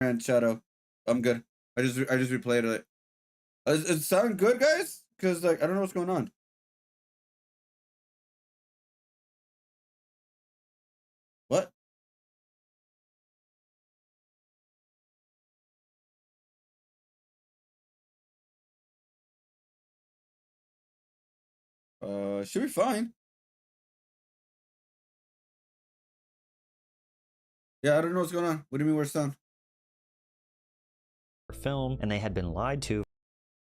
and Shadow. I'm good. I just replayed it. Is it sound good, guys? Because like I don't know what's going on. What? Should be fine. Yeah, I don't know what's going on. What do you mean where's sound? Film, and they had been lied to.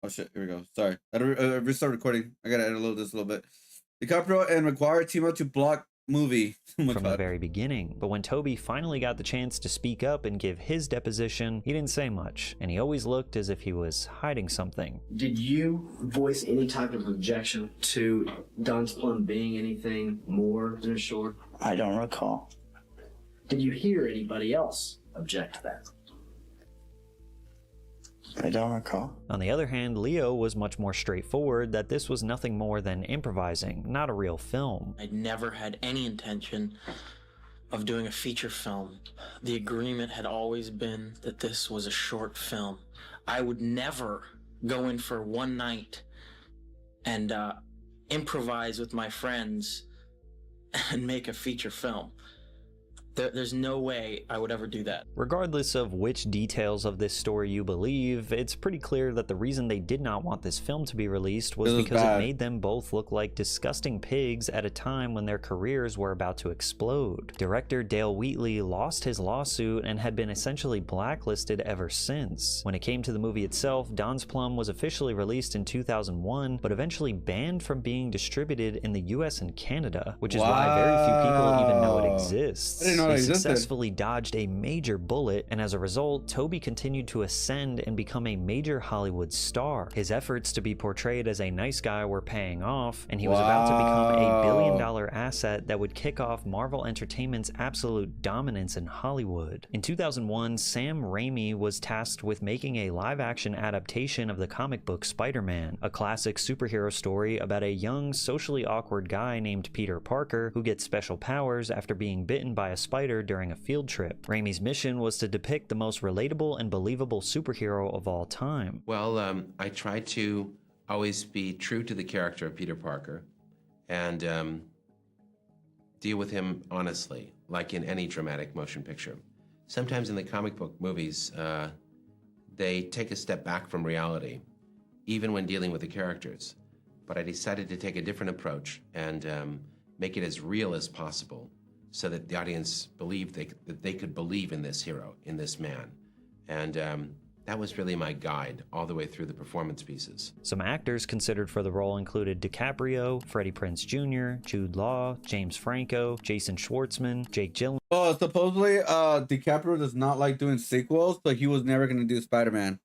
Oh shit, here we go. Sorry. I restart recording. I gotta edit a little this a little bit. DiCaprio and McGuire team up to block movie. Oh From the very beginning. But when Toby finally got the chance to speak up and give his deposition, he didn't say much, and he always looked as if he was hiding something. Did you voice any type of objection to Don's Plum being anything more than a short? I don't recall. Did you hear anybody else object to that? I don't recall. On the other hand, Leo was much more straightforward that this was nothing more than improvising, not a real film. I'd never had any intention of doing a feature film. The agreement had always been that this was a short film. I would never go in for one night and improvise with my friends and make a feature film. There's no way I would ever do that. Regardless of which details of this story you believe, it's pretty clear that the reason they did not want this film to be released was because it made them both look like disgusting pigs at a time when their careers were about to explode. Director Dale Wheatley lost his lawsuit and had been essentially blacklisted ever since. When it came to the movie itself, Don's Plum was officially released in 2001, but eventually banned from being distributed in the US and Canada, which is why very few people even know it exists. I didn't know He successfully dodged a major bullet, and as a result, Toby continued to ascend and become a major Hollywood star. His efforts to be portrayed as a nice guy were paying off, and he was about to become a billion-dollar asset that would kick off Marvel Entertainment's absolute dominance in Hollywood. In 2001, Sam Raimi was tasked with making a live-action adaptation of the comic book Spider-Man, a classic superhero story about a young, socially awkward guy named Peter Parker who gets special powers after being bitten by a spider during a field trip. Raimi's mission was to depict the most relatable and believable superhero of all time. Well, I tried to always be true to the character of Peter Parker and deal with him honestly, like in any dramatic motion picture. Sometimes in the comic book movies, they take a step back from reality, even when dealing with the characters. But I decided to take a different approach and make it as real as possible, so that the audience believed that they could believe in this hero, in this man. And that was really my guide all the way through the performance pieces. Some actors considered for the role included DiCaprio, Freddie Prinze Jr., Jude Law, James Franco, Jason Schwartzman, Jake Gyllenhaal. Oh, supposedly, DiCaprio does not like doing sequels, but he was never going to do Spider-Man.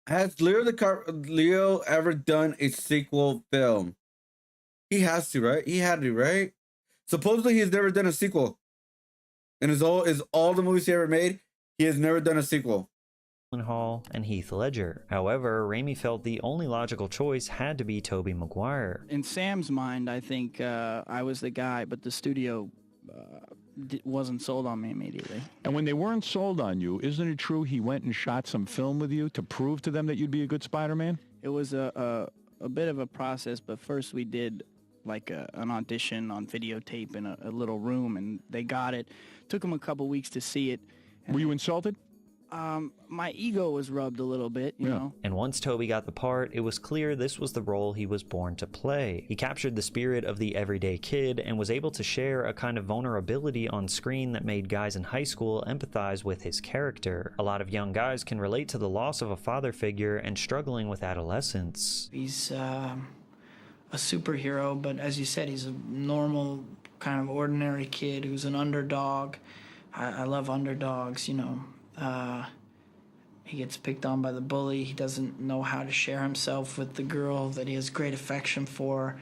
Has Leo ever done a sequel film? He has to, right? He had to, right? Supposedly, he's never done a sequel. And all the movies he ever made, he has never done a sequel. And Heath Ledger. However, Raimi felt the only logical choice had to be Tobey Maguire. In Sam's mind, I think I was the guy, but the studio wasn't sold on me immediately. And when they weren't sold on you, isn't it true he went and shot some film with you to prove to them that you'd be a good Spider-Man? It was a bit of a process, but first we did like an audition on videotape in a little room, and they got it. Took them a couple weeks to see it. Were you insulted? My ego was rubbed a little bit, you know. And once Tobey got the part, it was clear this was the role he was born to play. He captured the spirit of the everyday kid and was able to share a kind of vulnerability on screen that made guys in high school empathize with his character. A lot of young guys can relate to the loss of a father figure and struggling with adolescence. He's a superhero, but as you said, he's a normal, kind of ordinary kid who's an underdog. I love underdogs, you know. He gets picked on by the bully. He doesn't know how to share himself with the girl that he has great affection for.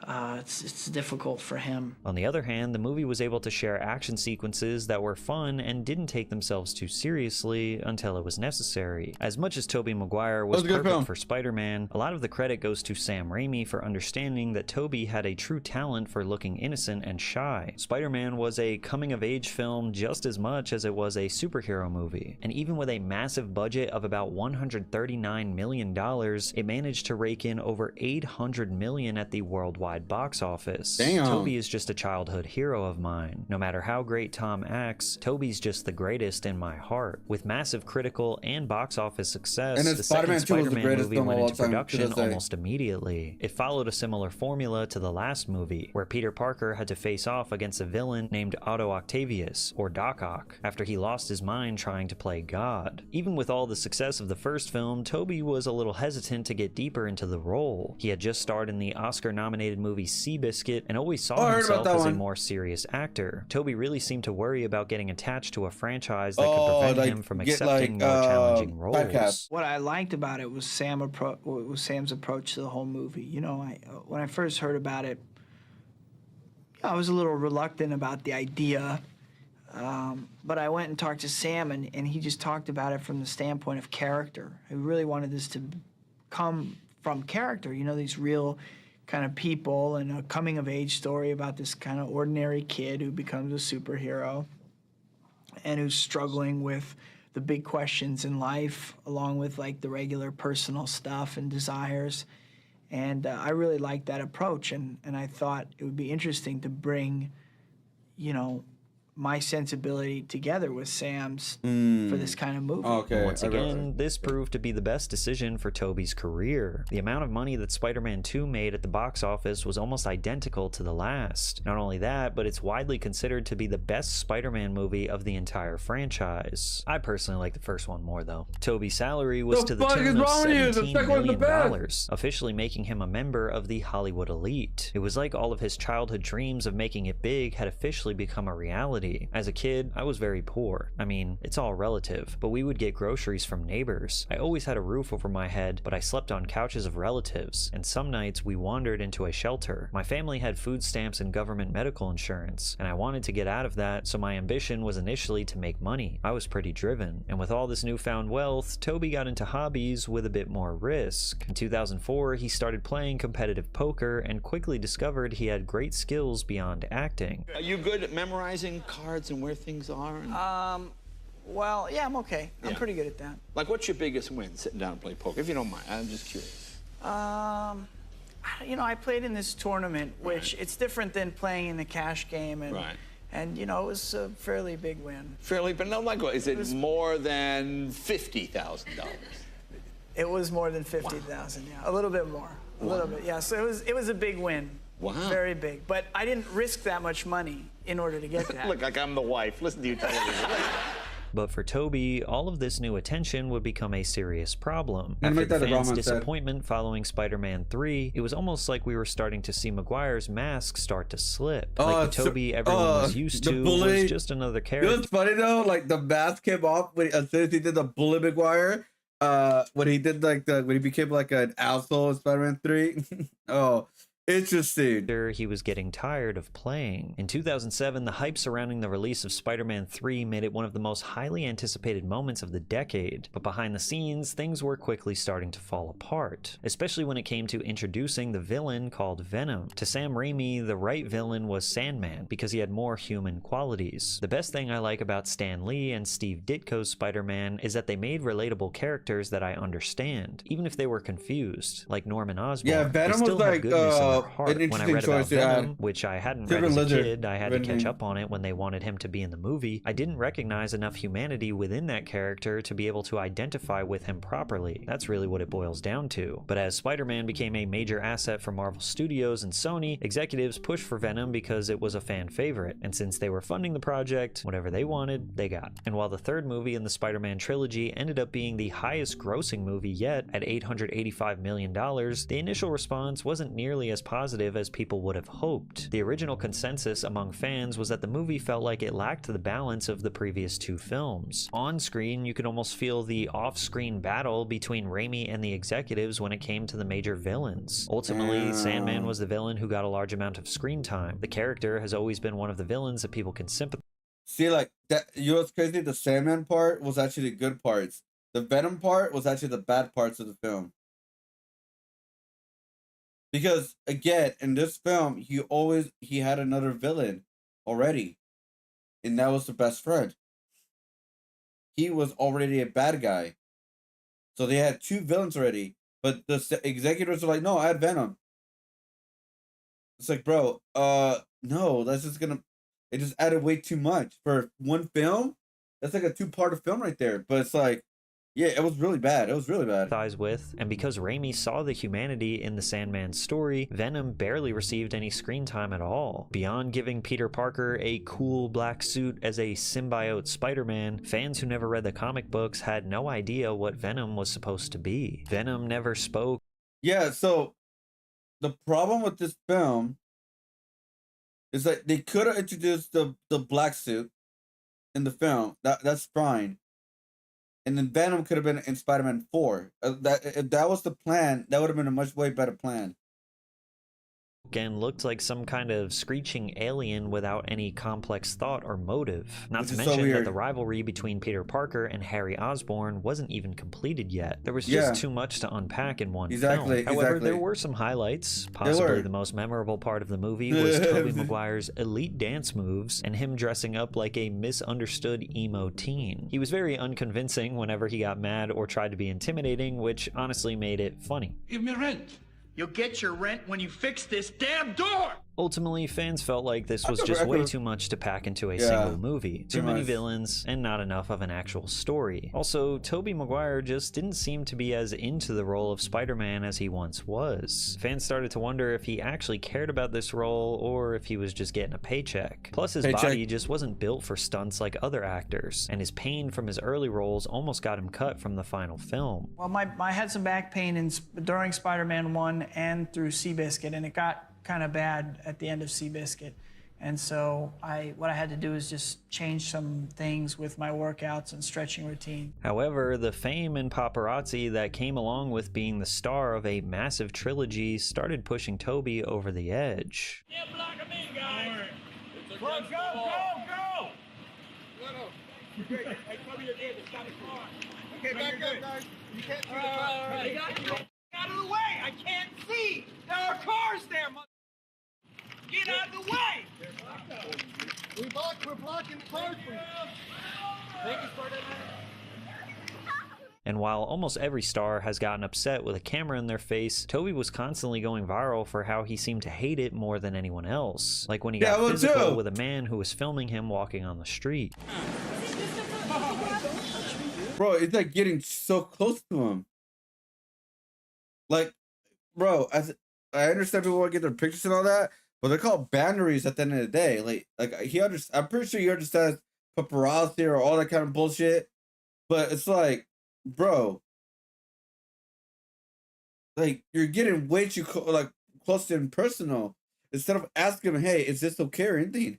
it's difficult for him. On the other hand, the movie was able to share action sequences that were fun and didn't take themselves too seriously until it was necessary. As much as Tobey Maguire was perfect for Spider-Man, a lot of the credit goes to Sam Raimi for understanding that Tobey had a true talent for looking innocent and shy. Spider-Man was a coming-of-age film just as much as it was a superhero movie, and even with a massive budget of about $139 million, it managed to rake in over $800 million at the worldwide box office. Damn. Tobey is just a childhood hero of mine. No matter how great Tom acts, Tobey's just the greatest in my heart. With massive critical and box office success, And the second Spider-Man movie went into time, production almost immediately. It followed a similar formula to the last movie, where Peter Parker had to face off against a villain named Otto Octavius, or Doc Ock, after he lost his mind trying to play God. Even with all the success of the first film, Tobey was a little hesitant to get deeper into the role. He had just starred in the Oscar-nominated movie Seabiscuit and always saw himself as a more serious actor. Tobey really seemed to worry about getting attached to a franchise that could prevent him from accepting more challenging roles. What I liked about it was Sam's approach to the whole movie. You know, when I first heard about it, I was a little reluctant about the idea, but I went and talked to Sam, and he just talked about it from the standpoint of character. He really wanted this to come from character, you know, these real kind of people, and a coming-of-age story about this kind of ordinary kid who becomes a superhero and who's struggling with the big questions in life, along with like the regular personal stuff and desires. And I really liked that approach, and I thought it would be interesting to bring, you know, my sensibility together with Sam's for this kind of movie. Once again, this proved to be the best decision for Tobey's career. The amount of money that Spider-Man 2 made at the box office was almost identical to the last. Not only that, but it's widely considered to be the best Spider-Man movie of the entire franchise. I personally like the first one more, though. Tobey's salary was to the tune of $17 million, officially making him a member of the Hollywood elite. It was like all of his childhood dreams of making it big had officially become a reality. As a kid, I was very poor. I mean, it's all relative, but we would get groceries from neighbors. I always had a roof over my head, but I slept on couches of relatives, and some nights we wandered into a shelter. My family had food stamps and government medical insurance, and I wanted to get out of that, so my ambition was initially to make money. I was pretty driven, and with all this newfound wealth, Tobey got into hobbies with a bit more risk. In 2004, he started playing competitive poker and quickly discovered he had great skills beyond acting. Are you good at memorizing cards and where things are? Well, yeah, I'm okay. I'm pretty good at that. Like, what's your biggest win sitting down and play poker? If you don't mind, I'm just curious. You know, I played in this tournament, which it's different than playing in the cash game, and you know, it was a fairly big win. Fairly, but no, like what? Is it more than $50,000? It was more than 50,000, yeah, a little bit more, a little bit, yeah. So it was a big win. Wow. Very big, but I didn't risk that much money in order to get that. Look, like I'm the wife. Listen to you tell me. But for Tobey, all of this new attention would become a serious problem. After the fans' disappointment following Spider-Man 3, it was almost like we were starting to see Maguire's mask start to slip. Like the Tobey everyone was used to was just another character. You know what's funny though? Like the mask came off as soon as he did the Bullet Maguire. When he did when he became like an asshole in Spider-Man 3. Oh. Interesting. He was getting tired of playing. In 2007, the hype surrounding the release of Spider-Man 3 made it one of the most highly anticipated moments of the decade. But behind the scenes, things were quickly starting to fall apart, especially when it came to introducing the villain called Venom. To Sam Raimi, the right villain was Sandman because he had more human qualities. The best thing I like about Stan Lee and Steve Ditko's Spider-Man is that they made relatable characters that I understand, even if they were confused, like Norman Osborn. Yeah, Venom was like heart. When I read about Venom, which I hadn't read as a kid, I had to catch up on it when they wanted him to be in the movie. I didn't recognize enough humanity within that character to be able to identify with him properly. That's really what it boils down to. But as Spider-Man became a major asset for Marvel Studios and Sony, executives pushed for Venom because it was a fan favorite, and since they were funding the project, whatever they wanted, they got. And while the third movie in the Spider-Man trilogy ended up being the highest grossing movie yet at $885 million, the initial response wasn't nearly as positive as people would have hoped. The original consensus among fans was that the movie felt like it lacked the balance of the previous two films. On screen, you could almost feel the off-screen battle between Raimi and the executives when it came to the major villains. Ultimately, Sandman was the villain who got a large amount of screen time. The character has always been one of the villains that people can sympathize. See, like that. You know what's crazy? The Sandman part was actually the good parts. The Venom part was actually the bad parts of the film. Because again, in this film, he had another villain already, and that was the best friend. He was already a bad guy, so they had two villains already. But the executives were like, "No, add Venom." It's like, bro, no, that's just gonna. It just added way too much for one film. That's like a two-part film right there. But it's like, yeah, it was really bad. It was really bad. With, and because Raimi saw the humanity in the Sandman story, Venom barely received any screen time at all. Beyond giving Peter Parker a cool black suit as a symbiote Spider-Man, fans who never read the comic books had no idea what Venom was supposed to be. Venom never spoke. Yeah, so the problem with this film is that they could have introduced the black suit in the film. That's fine. And then Venom could have been in Spider-Man 4. If that was the plan, that would have been a much way better plan. And looked like some kind of screeching alien without any complex thought or motive. Not to mention that the rivalry between Peter Parker and Harry Osborn wasn't even completed yet. There was just too much to unpack in one film. However, there were some highlights. Possibly the most memorable part of the movie was Tobey Maguire's elite dance moves and him dressing up like a misunderstood emo teen. He was very unconvincing whenever he got mad or tried to be intimidating, which honestly made it funny. Give me rent. You'll get your rent when you fix this damn door! Ultimately, fans felt like this was just way too much to pack into a single movie. Too many villains, and not enough of an actual story. Also, Tobey Maguire just didn't seem to be as into the role of Spider-Man as he once was. Fans started to wonder if he actually cared about this role, or if he was just getting a paycheck. Plus, his body just wasn't built for stunts like other actors, and his pain from his early roles almost got him cut from the final film. Well, I had some back pain during Spider-Man 1 and through Seabiscuit, and it got kind of bad at the end of Seabiscuit. And so what I had to do is just change some things with my workouts and stretching routine. However, the fame and paparazzi that came along with being the star of a massive trilogy started pushing Tobey over the edge. Yeah, block him in, guys! Go! Hey, Tobey, you're good. Just stop the car. Okay, back up, guys. You can't see the car. Get out of the way! I can't see! There are cars there, mother... Get out of the way! We're blocking cars for you. Thank you, Spider-Man. And while almost every star has gotten upset with a camera in their face, Tobey was constantly going viral for how he seemed to hate it more than anyone else. Like when he got physical with a man who was filming him walking on the street. Bro, it's like getting so close to him. Like, bro, I understand people want to get their pictures and all that, but they're called boundaries at the end of the day. Like I'm pretty sure he understands paparazzi or all that kind of bullshit. But it's like, bro, like you're getting way too close to him personal. Instead of asking him, hey, is this okay or anything?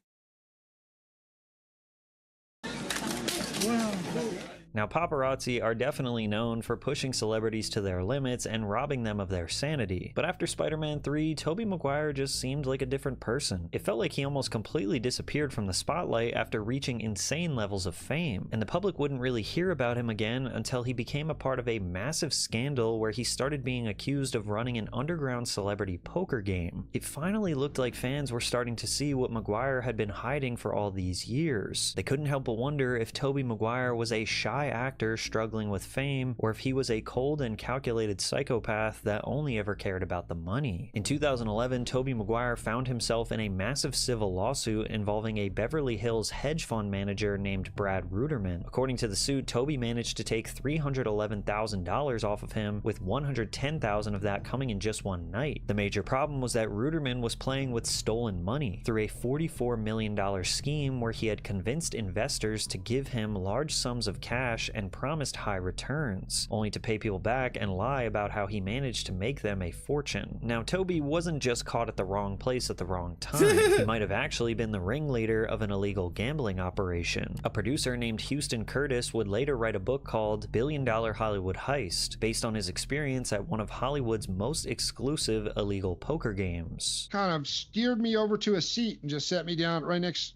Now, paparazzi are definitely known for pushing celebrities to their limits and robbing them of their sanity. But after Spider-Man 3, Tobey Maguire just seemed like a different person. It felt like he almost completely disappeared from the spotlight after reaching insane levels of fame. And the public wouldn't really hear about him again until he became a part of a massive scandal where he started being accused of running an underground celebrity poker game. It finally looked like fans were starting to see what Maguire had been hiding for all these years. They couldn't help but wonder if Tobey Maguire was a shy actor struggling with fame, or if he was a cold and calculated psychopath that only ever cared about the money. In 2011, Tobey Maguire found himself in a massive civil lawsuit involving a Beverly Hills hedge fund manager named Brad Ruderman. According to the suit, Tobey managed to take $311,000 off of him, with $110,000 of that coming in just one night. The major problem was that Ruderman was playing with stolen money through a $44 million scheme where he had convinced investors to give him large sums of cash cash and promised high returns, only to pay people back and lie about how he managed to make them a fortune. Now, Toby wasn't just caught at the wrong place at the wrong time. He might have actually been the ringleader of an illegal gambling operation. A producer named Houston Curtis would later write a book called $1 Billion Hollywood Heist, based on his experience at one of Hollywood's most exclusive illegal poker games. Kind of steered me over to a seat and just set me down right next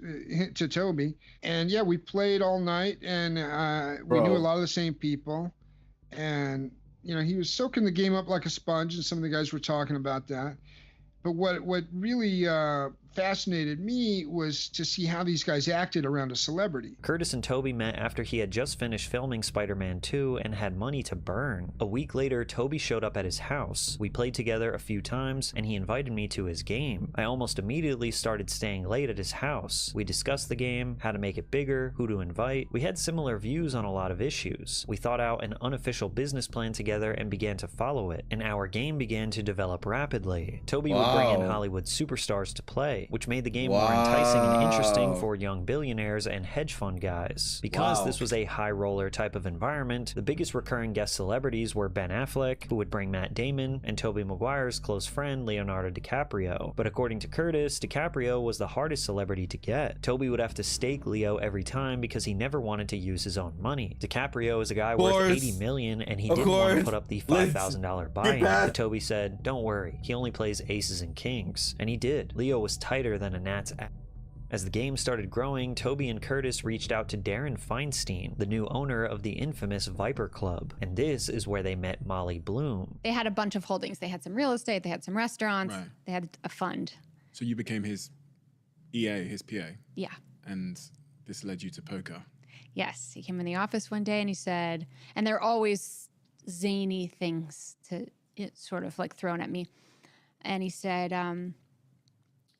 to Toby. And yeah, we played all night, and we knew a lot of the same people. And, you know, he was soaking the game up like a sponge, and some of the guys were talking about that. But what really fascinated me was to see how these guys acted around a celebrity. Curtis and Toby met after he had just finished filming Spider-Man 2 and had money to burn. A week later, Toby showed up at his house. We played together a few times, and he invited me to his game. I almost immediately started staying late at his house. We discussed the game, how to make it bigger, who to invite. We had similar views on a lot of issues. We thought out an unofficial business plan together and began to follow it, and our game began to develop rapidly. Toby would bring in Hollywood superstars to play, which made the game more enticing and interesting for young billionaires and hedge fund guys. Because this was a high roller type of environment, the biggest recurring guest celebrities were Ben Affleck, who would bring Matt Damon, and Tobey Maguire's close friend Leonardo DiCaprio. But according to Curtis, DiCaprio was the hardest celebrity to get. Toby would have to stake Leo every time because he never wanted to use his own money. DiCaprio is a guy worth $80 million, and he didn't want to put up the $5,000 buy-in. But Toby said, "Don't worry, he only plays aces and kings." And he did. Leo was tighter than a gnat's ass. As the game started growing, Toby and Curtis reached out to Darren Feinstein, the new owner of the infamous Viper Club, and this is where they met Molly Bloom. They had a bunch of holdings. They had some real estate, they had some restaurants, they had a fund. So you became his EA, his PA? Yeah. And this led you to poker? Yes. He came in the office one day and he said, and they're always zany things to sort of like thrown at me. And he said,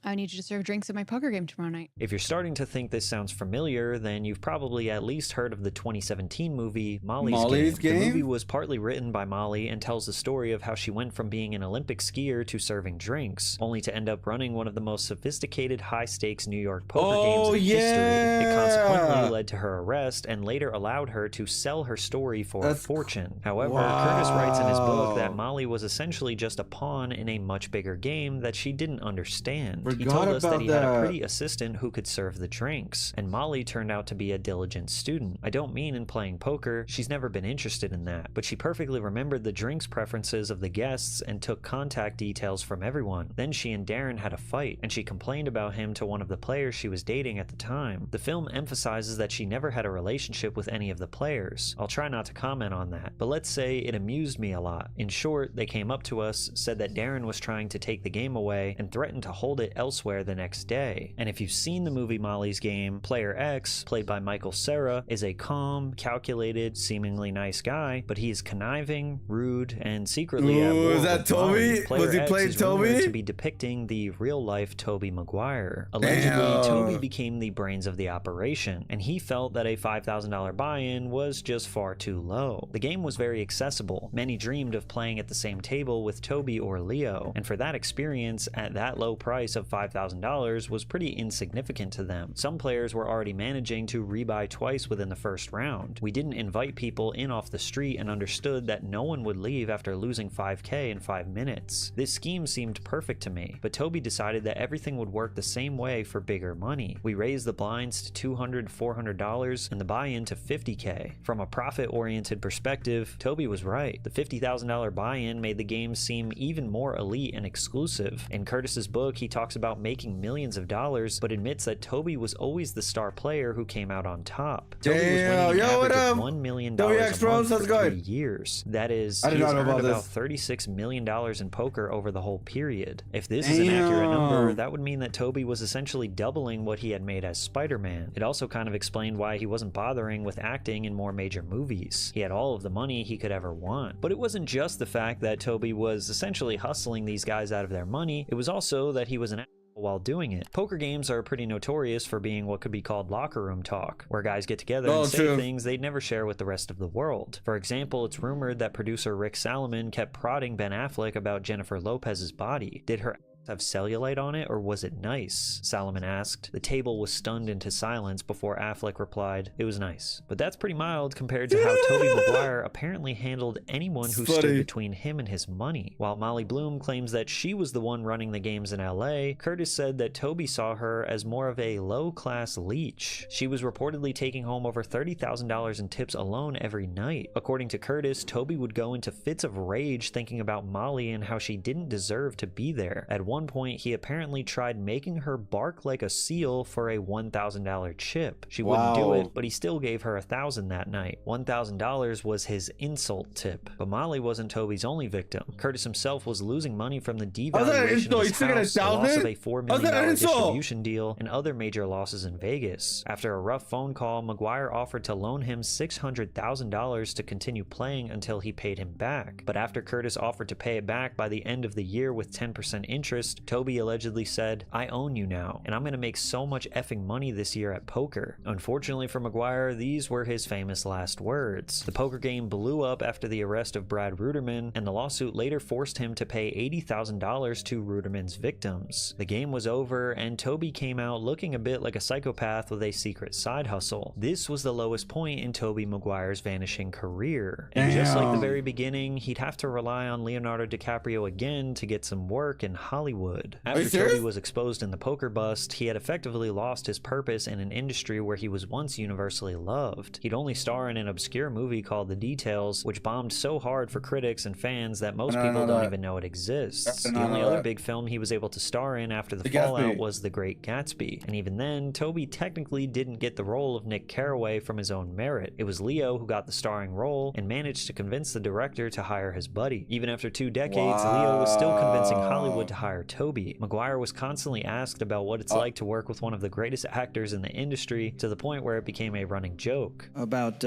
I need you to serve drinks at my poker game tomorrow night. If you're starting to think this sounds familiar, then you've probably at least heard of the 2017 movie Molly's Game. The movie was partly written by Molly and tells the story of how she went from being an Olympic skier to serving drinks, only to end up running one of the most sophisticated high-stakes New York poker games in history. It consequently led to her arrest and later allowed her to sell her story for a fortune. However, Curtis writes in his book that Molly was essentially just a pawn in a much bigger game that she didn't understand. He told us that he had a pretty assistant who could serve the drinks, and Molly turned out to be a diligent student. I don't mean in playing poker, she's never been interested in that, but she perfectly remembered the drinks preferences of the guests and took contact details from everyone. Then she and Darren had a fight, and she complained about him to one of the players she was dating at the time. The film emphasizes that she never had a relationship with any of the players. I'll try not to comment on that, but let's say it amused me a lot. In short, they came up to us, said that Darren was trying to take the game away, and threatened to hold it elsewhere the next day. And if you've seen the movie Molly's Game, Player X, played by Michael Cera, is a calm, calculated, seemingly nice guy, but he is conniving, rude, and secretly at war is that with Toby? Player Was he X playing is rumored Toby? to be depicting the real-life Tobey Maguire. Allegedly, Toby became the brains of the operation, and he felt that a $5,000 buy-in was just far too low. The game was very accessible. Many dreamed of playing at the same table with Toby or Leo, and for that experience, at that low price of $5,000 was pretty insignificant to them. Some players were already managing to rebuy twice within the first round. We didn't invite people in off the street and understood that no one would leave after losing $5K in 5 minutes. This scheme seemed perfect to me, but Toby decided that everything would work the same way for bigger money. We raised the blinds to $200, $400 and the buy-in to $50K. From a profit-oriented perspective, Toby was right. The $50,000 buy-in made the game seem even more elite and exclusive. In Curtis's book, he talks about making millions of dollars, but admits that Toby was always the star player who came out on top. Toby was winning an average of $1 million a month for 3 years. That is, he has earned about $36 million in poker over the whole period. If this is an accurate number, that would mean that Toby was essentially doubling what he had made as Spider-Man. It also kind of explained why he wasn't bothering with acting in more major movies. He had all of the money he could ever want. But it wasn't just the fact that Toby was essentially hustling these guys out of their money, it was also that he was an while doing it. Poker games are pretty notorious for being what could be called locker room talk, where guys get together and say things they'd never share with the rest of the world. For example, it's rumored that producer Rick Salomon kept prodding Ben Affleck about Jennifer Lopez's body. Did her have cellulite on it, or was it nice? Salomon asked. The table was stunned into silence before Affleck replied, it was nice. But that's pretty mild compared to how Tobey Maguire apparently handled anyone who stood between him and his money. While Molly Bloom claims that she was the one running the games in LA, Curtis said that Tobey saw her as more of a low-class leech. She was reportedly taking home over $30,000 in tips alone every night. According to Curtis, Tobey would go into fits of rage thinking about Molly and how she didn't deserve to be there. At one point, he apparently tried making her bark like a seal for a $1,000 chip. She wouldn't do it, but he still gave her $1,000 that night. $1,000 was his insult tip. But Molly wasn't Tobey's only victim. Curtis himself was losing money from the devaluation of his house, the loss of a $4 million distribution deal, and other major losses in Vegas. After a rough phone call, Maguire offered to loan him $600,000 to continue playing until he paid him back. But after Curtis offered to pay it back by the end of the year with 10% interest, Tobey allegedly said, I own you now, and I'm gonna make so much effing money this year at poker. Unfortunately for Maguire, these were his famous last words. The poker game blew up after the arrest of Brad Ruderman, and the lawsuit later forced him to pay $80,000 to Ruderman's victims. The game was over, and Tobey came out looking a bit like a psychopath with a secret side hustle. This was the lowest point in Tobey Maguire's vanishing career. And just like the very beginning, he'd have to rely on Leonardo DiCaprio again to get some work in Hollywood. After Tobey was exposed in the poker bust, he had effectively lost his purpose in an industry where he was once universally loved. He'd only star in an obscure movie called The Details, which bombed so hard for critics and fans that most people don't even know it exists. The only other big film he was able to star in after the fallout was The Great Gatsby, and even then, Tobey technically didn't get the role of Nick Carraway from his own merit. It was Leo who got the starring role and managed to convince the director to hire his buddy. Even after 2 decades, Leo was still convincing Hollywood to hire Tobey. Maguire was constantly asked about what it's like to work with one of the greatest actors in the industry, to the point where it became a running joke. About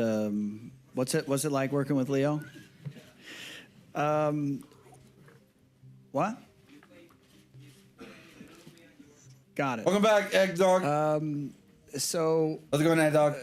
what's it like working with Leo? What? Got it. Welcome back, Egg Dog. So how's it going, Egg Dog?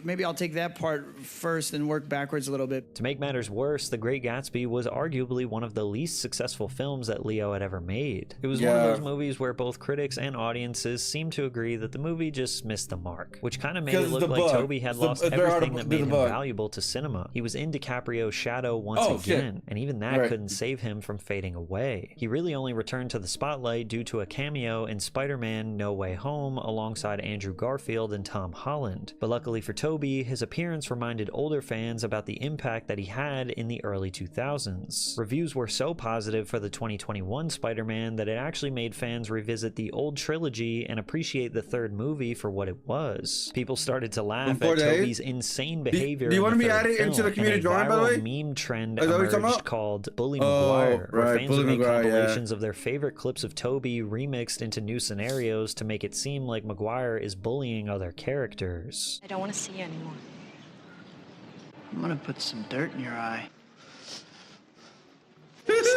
Maybe I'll take that part first and work backwards a little bit. To make matters worse, The Great Gatsby was arguably one of the least successful films that Leo had ever made. It was one of those movies where both critics and audiences seemed to agree that the movie just missed the mark, which kind of made it look like Tobey had lost everything that made him valuable to cinema. He was in DiCaprio's shadow once again, and even that couldn't save him from fading away. He really only returned to the spotlight due to a cameo in Spider-Man No Way Home alongside Andrew Garfield and Tom Holland. But luckily for Tobey, his appearance reminded older fans about the impact that he had in the early 2000s. Reviews were so positive for the 2021 Spider-Man that it actually made fans revisit the old trilogy and appreciate the third movie for what it was. People started to laugh at Tobey's insane behavior. Do you want to be added film, into the community drawing, by the way? Meme trend emerged called Bully Maguire, where fans would make compilations of their favorite clips of Tobey remixed into new scenarios to make it seem like Maguire is bullying other characters. I don't want to see you anymore. I'm gonna put some dirt in your eye.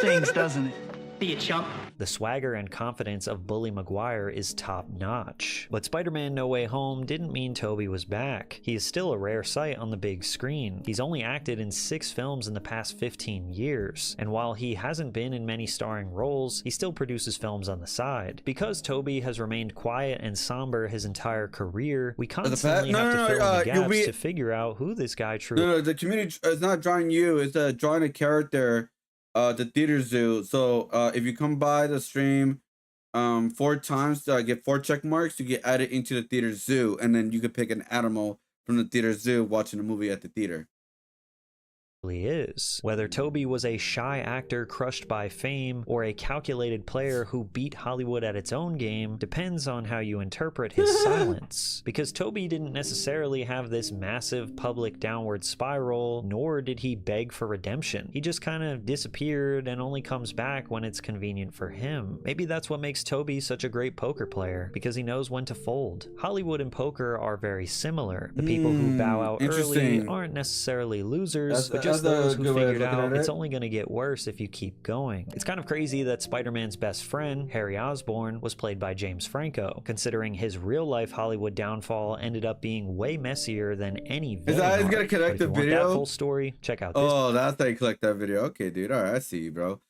Stings, doesn't it? Be a chump. The swagger and confidence of Bully Maguire is top-notch. But Spider-Man No Way Home didn't mean Tobey was back. He is still a rare sight on the big screen. He's only acted in 6 films in the past 15 years, and while he hasn't been in many starring roles, he still produces films on the side. Because Tobey has remained quiet and somber his entire career, we constantly have to fill in the gaps to figure out who this guy truly is. No, the community is not drawing you, it's drawing a character, the Theater Zoo. So if you come by the stream 4 times, get 4 check marks, you get added into the Theater Zoo, and then you could pick an animal from the Theater Zoo watching a movie at the theater. Is. Whether Tobey was a shy actor crushed by fame or a calculated player who beat Hollywood at its own game depends on how you interpret his silence. Because Tobey didn't necessarily have this massive public downward spiral, nor did he beg for redemption. He just kind of disappeared and only comes back when it's convenient for him. Maybe that's what makes Tobey such a great poker player, because he knows when to fold. Hollywood and poker are very similar. The people who bow out early aren't necessarily losers, but just those who figured out it's only going to get worse if you keep going. It's kind of crazy that Spider-Man's best friend, Harry Osborn, was played by James Franco, considering his real-life Hollywood downfall ended up being way messier than any villain. Is that gonna connect the video? That full story, check out this. Oh, that's how you collect that video. Okay, dude. All right, I see you, bro.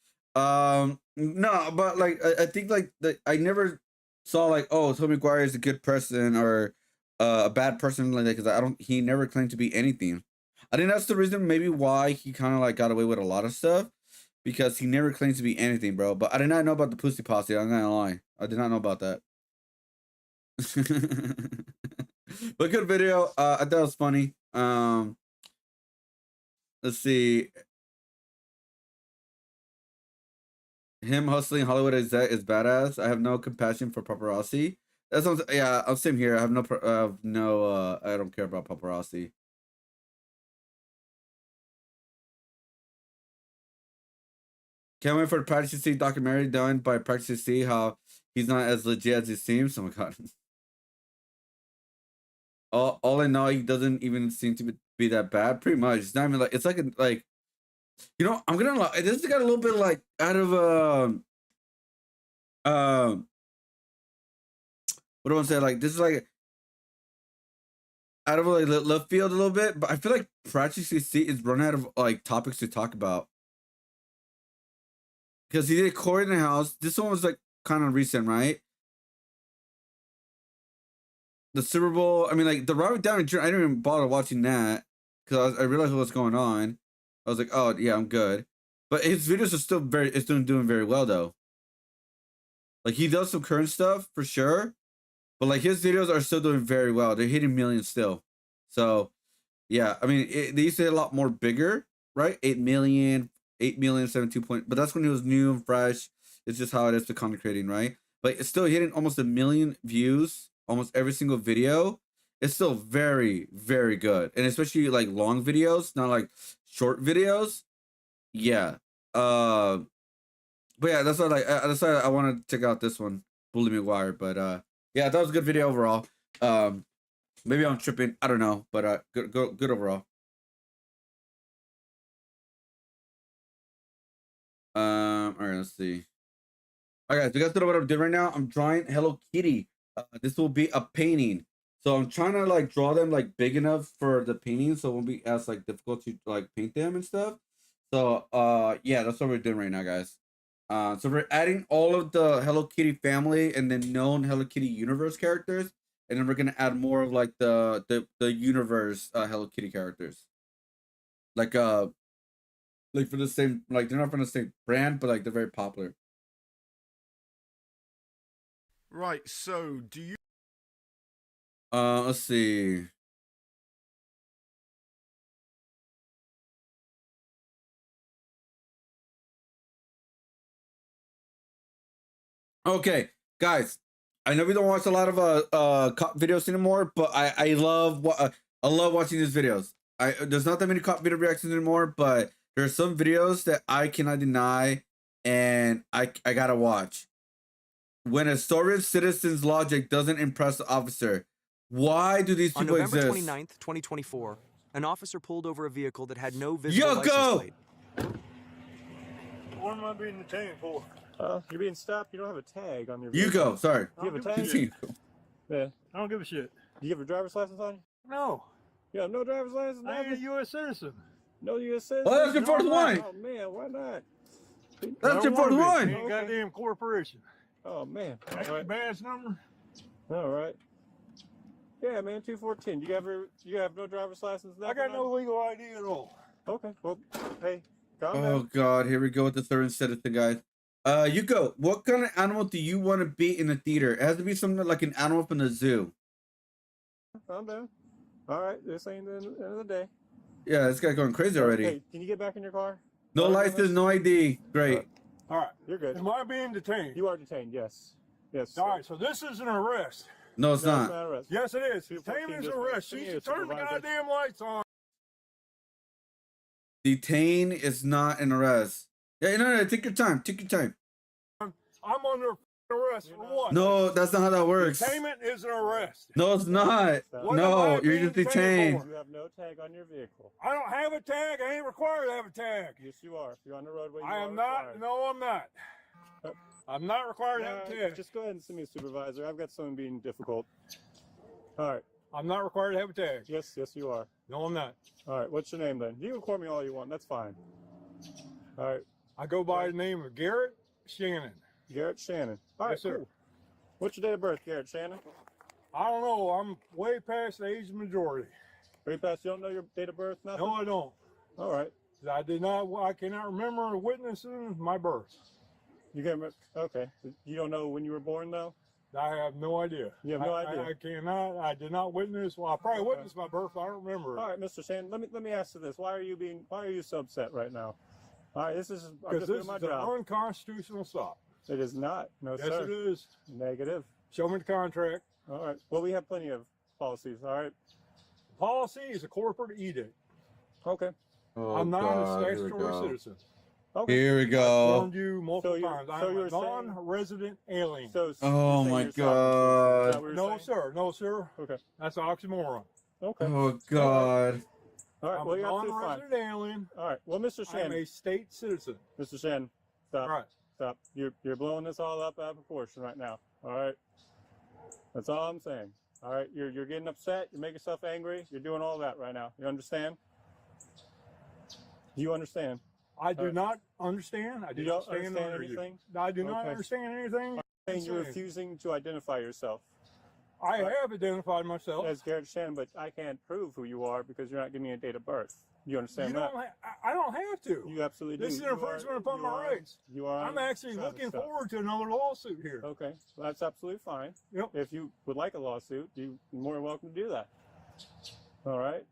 No, but like I think like I never saw like, oh, Tobey Maguire is a good person or a bad person like that, because I don't. He never claimed to be anything. I think that's the reason maybe why he kind of like got away with a lot of stuff, because he never claims to be anything, bro. But I did not know about the Pussy Posse. I'm not gonna lie, I did not know about that. But good video. I thought it was funny. Let's see. Him hustling Hollywood is badass. I have no compassion for paparazzi. That's what yeah. I'm same here. I have no. I don't care about paparazzi. Can't wait for the Practice C documentary done by Practice C. How he's not as legit as he seems. Oh my god. All I know, he doesn't even seem to be that bad. Pretty much. It's not even like, it's like you know, I'm gonna lie. This got a little bit like out of what do I want to say? Like this is like out of like left field a little bit, but I feel like Practice C is running out of like topics to talk about. Because he did Court in the House. This one was like kind of recent, right? The Super Bowl. I mean, like the Robert Downey Jr. I didn't even bother watching that because I realized what's going on. I was like, oh yeah, I'm good. But his videos are still doing very well though. Like he does some current stuff for sure, but like his videos are still doing very well. They're hitting millions still. So yeah, I mean, they used to hit a lot more bigger, right? 8 million, 72 point. But that's when he was new and fresh. It's just how it is to content creating, right? But it's still hitting almost 1 million views, almost every single video. It's still very, very good, and especially like long videos, not like short videos. Yeah. But yeah, that's why that's why I want to check out this one, Bully McGuire. But yeah, that was a good video overall. Maybe I'm tripping. I don't know, but good overall. All right, let's see. All right, guys, you guys know what I'm doing right now? I'm drawing Hello Kitty. This will be a painting. So I'm trying to like draw them like big enough for the painting, so it won't be as like difficult to like paint them and stuff. So yeah, that's what we're doing right now, guys. So we're adding all of the Hello Kitty family and then known Hello Kitty universe characters, and then we're gonna add more of like the universe Hello Kitty characters. Like for the same, like they're not from the same brand, but like they're very popular. Right, so do you Let's see. Okay, guys. I know we don't watch a lot of cop videos anymore, but I love watching these videos. There's not that many cop video reactions anymore, but there are some videos that I cannot deny, and I gotta watch. When a Soviet citizen's logic doesn't impress the officer, why do these people exist? On November 29th, 2024, an officer pulled over a vehicle that had no visible license plate. What am I being detained for? You're being stopped. You don't have a tag on your vehicle. You go. Sorry. Do you have a tag? Continue. Yeah. I don't give a shit. Do you have a driver's license on you? No. You have no driver's license? I ain't a U.S. citizen. No U.S. citizen? Oh, that's your fourth one. Oh, man. Why not? That's your fourth one. Ain't goddamn corporation. Oh, man. That's your badge number? All right. Yeah, man, 214. You have no driver's license? I got no legal ID at all. Okay, well, hey, calm down. Oh God, here we go with the third citizen, guys. You go. What kind of animal do you want to be in the theater? It has to be something like an animal from the zoo. Calm down. All right, this ain't the end of the day. Yeah, this guy's going crazy already. Hey, can you get back in your car? No license, no ID. Great. All right, you're good. Am I being detained? You are detained, yes. Yes. All right, so this is an arrest. No, it's not. Not arrest. Yes, it is. Detainment is an arrest. You should turn the goddamn lights on. Detain is not an arrest. Yeah, no, take your time. Take your time. I'm under arrest for what? No, that's not how that works. Detainment is an arrest. No, it's not. No, you're just detained. You have no tag on your vehicle. I don't have a tag. I ain't required to have a tag. Yes, you are. If you're on the roadway, I am not. No, I'm not. I'm not required to have a tag. Just go ahead and send me a supervisor. I've got someone being difficult. All right. I'm not required to have a tag. Yes, you are. No, I'm not. All right. What's your name then? You can call me all you want. That's fine. All right. I go by the name of Garrett Shannon. Garrett Shannon. All right, Yes, sir. cool. What's your date of birth, Garrett Shannon? I don't know. I'm way past the age of majority. Way past, you don't know your date of birth, nothing? No, I don't. All right. I cannot remember witnessing my birth. You can't remember? Okay. You don't know when you were born, though? I have no idea. You have no idea? I did not witness, well, I probably witnessed my birth, but I don't remember. All right, Mr. Shannon, let me ask you this. Why are you so upset right now? All right, this is Because this is an unconstitutional stop. It is not. No, Yes, sir. it is. Negative. Show me the contract. All right. Well, we have plenty of policies, all right? Policy is a corporate edict. Okay. Oh, I'm not God, a here we statutory go. citizen. Okay. Here we I've go. warned you multiple times. so I'm you're a saying- non-resident alien. So Oh, you're my saying you're sovereign. Is that God. what you're No, saying? sir. No, sir. Okay. That's an oxymoron. Okay. Oh, God. All right. I'm Well, a you're absolutely fine. non-resident alien. All right. Well, Mr. I'm Shannon. a state citizen. Mr. Shannon, stop. All right. Stop. You're blowing this all up out of proportion right now. All right. That's all I'm saying. All right. You're getting upset. You make yourself angry. You're doing all that right now. You understand? Do you understand? I do not understand. I do You not don't stand understand under you. anything? I do not Okay. understand anything. Saying you're refusing to identify yourself. I have identified myself. As Garrett Shannon, but I can't prove who you are because you're not giving me a date of birth. You understand You that? don't I don't have to. You absolutely do. This is an You infringement are- upon you my are- rights. You are. I'm actually trying to looking stop. forward to another lawsuit here. Okay, well, that's absolutely fine. Yep. If you would like a lawsuit, you're more than welcome to do that. All right.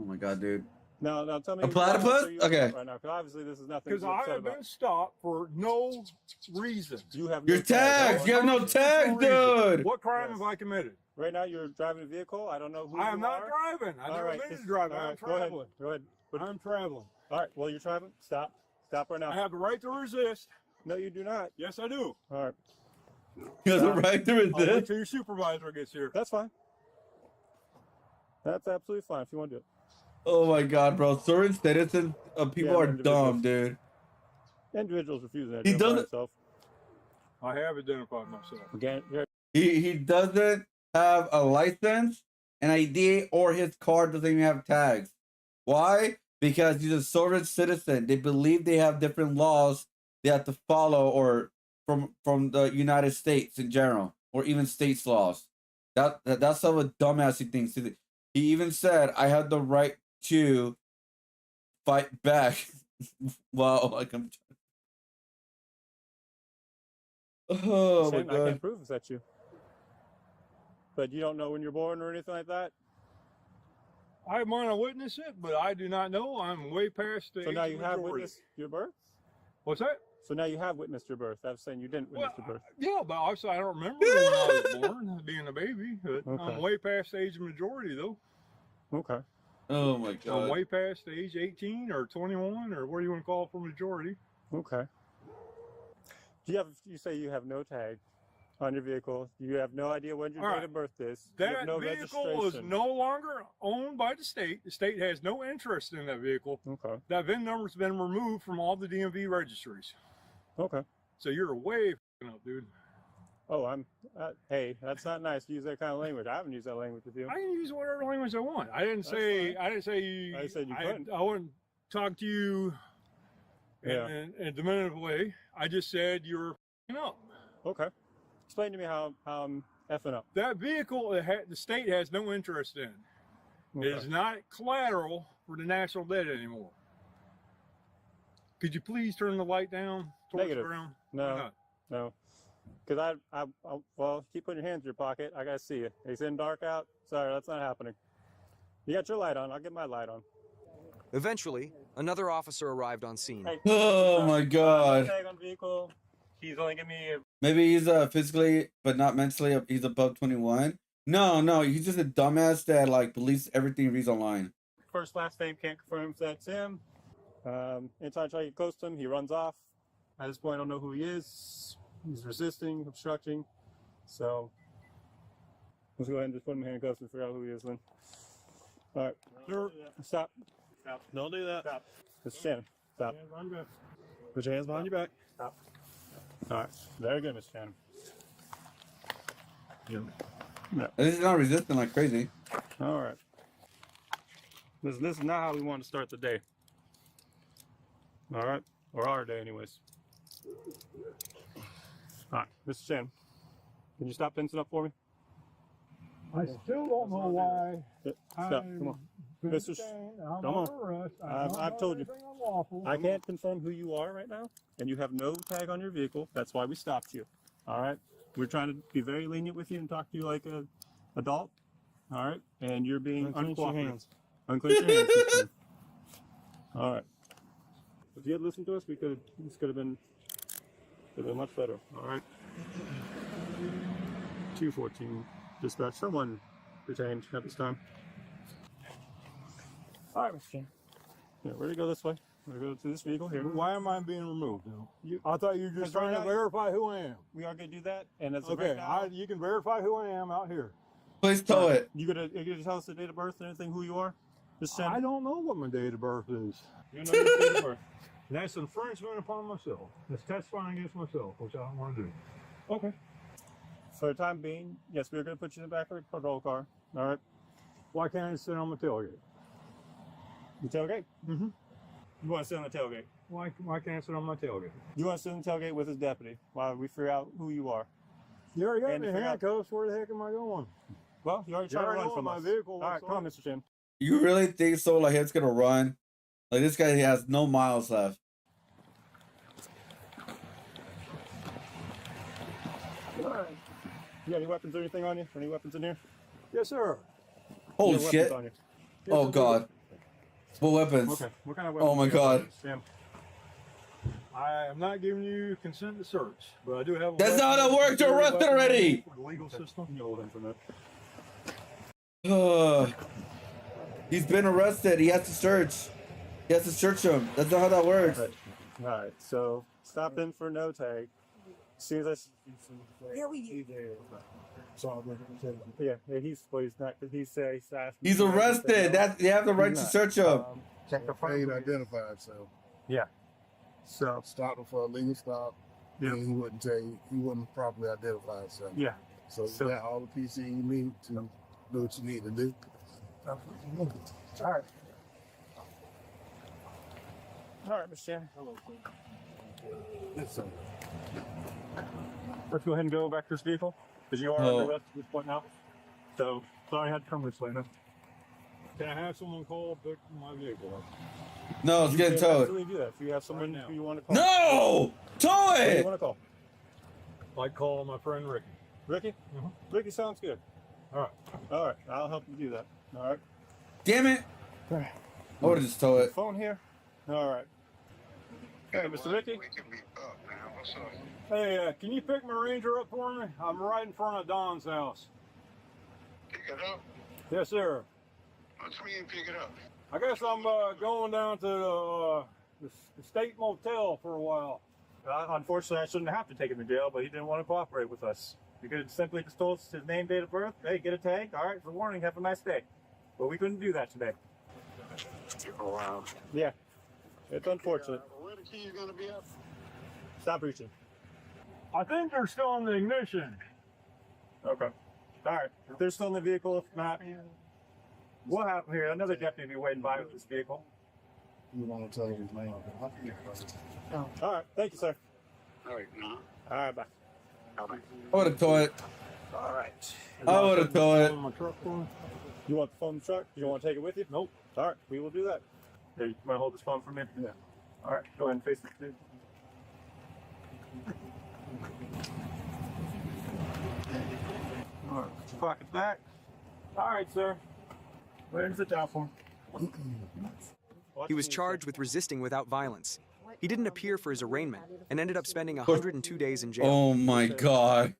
Oh, my God, dude. Now tell me. A why platypus? are you upset Okay. Right now, because obviously this is nothing. Because to be I upset have about. been stopped for no reason. You have. You're no tagged. You have no tag, dude. What crime have I committed? Right now, you're driving a vehicle. I don't know who I you am not are. driving. I've All never right, been just- to driving. all I'm right, go ahead. traveling. Go ahead. I'm traveling. All right. Well, you're traveling. Stop. Stop right now. I have the right to resist. No, you do not. Yes, I do. All right. He has a right to I'll wait resist. till your supervisor gets here. That's fine. That's absolutely fine if you want to do it. Oh, my God, bro. Certain citizens people Yeah, are individuals. dumb, dude. Individuals refusing to He identify doesn't- themselves. I have identified myself. Again, here. He doesn't have a license, an ID, or his car doesn't even have tags. Why? Because he's a sovereign citizen. They believe they have different laws they have to follow, or from the United States in general, or even states' laws. That's how a dumbass he thinks. He even said, "I have the right to fight back." Wow, like I'm. Oh my Shannon, I God. can't prove it's you. But you don't know when you're born or anything like that? I might have witnessed it, but I do not know. I'm way past the So age now of you have majority. witnessed your birth? What's that? So now you have witnessed your birth. I was saying you didn't witness your birth. Yeah, but obviously I don't remember when I was born, being a baby. But Okay. I'm way past the age of majority, though. Okay. Oh my I'm God. way past the age 18 or 21 or what do you want to call it for majority. Okay. You say you have no tag on your vehicle. You have no idea when your All date right. of birth is. You That have no vehicle is registration. no longer owned by the state. The state has no interest in that vehicle. Okay. That VIN number's been removed from all the DMV registries. Okay. So you're way f***ing up, dude. Oh, hey, that's not nice to use that kind of language. I haven't used that language with you. I can use whatever language I want. I didn't That's say. fine. I didn't say you. I said you couldn't. I wouldn't talk to you Yeah. in a diminutive way. I just said you're f***ing up. Okay. Explain to me how I'm effing up. That vehicle, the state has no interest in. Okay. It is not collateral for the national debt anymore. Could you please turn the light down? Torch Negative. around? No. Why not? No. Because well, keep putting your hands in your pocket. I gotta see you. It's in dark out. Sorry, that's not happening. You got your light on. I'll get my light on. Eventually, another officer arrived on scene. Oh my God. Tag on vehicle. He's only giving me Maybe he's physically, but not mentally. He's above 21. No, he's just a dumbass that like believes everything he reads online. first last name, can't confirm if that's him. Anytime I try to get close to him, he runs off. At this point, I don't know who he is. He's resisting, obstructing. So let's go ahead and just put him in handcuffs and figure out who he is then. All right. Sure. Stop. Stop. Don't do that. Stop. Mr. Shannon. Stop. Put your hands behind your back. Stop. All right. Very good, Mr. Shannon. Yeah. This is not resisting like crazy. All right. This is not how we want to start the day. All right. Or our day, anyways. All right, Mr. Shannon, can you stop fencing up for me? I still don't know why. Stop, come on. Mr. Come on. I've told you. I can't confirm who you are right now, and you have no tag on your vehicle. That's why we stopped you. All right? We're trying to be very lenient with you and talk to you like an adult. All right? And you're being uncooperative. Unclench your hands, Mr. Shannon. All right. If you had listened to us, this could have been much better. All right. 214 dispatch. Someone detained at this time. All right, Mr. King. Yeah, we're gonna go this way. We're gonna go to this vehicle here. Why am I being removed? I thought you were just trying to verify who I am. We are gonna do that, and that's okay. Right now, You can verify who I am out here. Please tow it. You gonna tell us the date of birth and anything, who you are? I don't know what my date of birth is. You know your date of birth. That's infringement upon myself. That's testifying against myself, which I don't want to do. Okay. For the time being, yes, we're going to put you in the back of the patrol car. All right. Why can't I sit on the tailgate? The tailgate? Mm-hmm. You want to sit on the tailgate? Why can't I sit on my tailgate? You want to sit on the tailgate with his deputy while we figure out who you are. You already got me handcuffs. Where the heck am I going? Well, you already tried to run from my us. vehicle. All right, come on, Mr. Jim. You really think so? Like it's gonna run? Like this guy has no miles left. All right. You got any weapons or anything on you? Any weapons in here? Yes, sir. Holy shit! Oh god! What weapons? Okay. What kind of weapons? Oh my god! I am not giving you consent to search, but I do have. That's not how it works. You're arrested already. For the legal system. You hold him for that. He's been arrested. He has to search. He has to search him. That's not how that works. All right. So stop in for no tag. See this? Here we Yeah, he's not. He's asking. He's arrested. They have the right to search him. Check the front. Identified, so yeah. So stop him for a legal stop. Yeah. And he wouldn't tell you. He wasn't properly identified, so yeah. So you got all the PC you need to do what you need to do. All right. All right, Mr. Shannon. Yes, sir. Let's go ahead and go back to this vehicle, because you are under arrest at this point now. So, sorry I had to come this way now. Can I have someone call pick my vehicle up? No, it's getting towed. Absolutely do that. If you have someone who you want to call. No! Tow Who do it! you want to call? Like call my friend Ricky. Ricky? Ricky sounds good. All right. All right. I'll help you do that. All right. Damn it! All right. I would have just tow it. Phone here. All right. Hey, Mr. Ricky. Hey, can you pick my Ranger up for me? I'm right in front of Don's house. Pick it up? Yes, sir. What do you mean pick it up? I guess I'm going down to the State Motel for a while. Unfortunately, I shouldn't have to take him to jail, but he didn't want to cooperate with us. You could have simply just told us his name, date of birth. Hey, get a tag. All right, for warning, have a nice day. But we couldn't do that today. Oh, wow. Yeah, it's unfortunate. Where the keys gonna be at? Stop reaching. I think they're still in the ignition. Okay. All right. If they're still in the vehicle, if not, we'll have here another deputy be waiting by with this vehicle. You want to tell his name? All right. Thank you, sir. All right, no. All right. Bye. Bye. I would have towed it. All right. I would have towed it. You want the phone in the truck? You want to take it with you? Nope. All right. We will do that. Here, you want to hold this phone for me? Yeah. All right. Go ahead and face it. All right. Pocket back. All right, sir. Go ahead and sit down for him. He was charged with resisting without violence. He didn't appear for his arraignment and ended up spending 102 days in jail. Oh my god.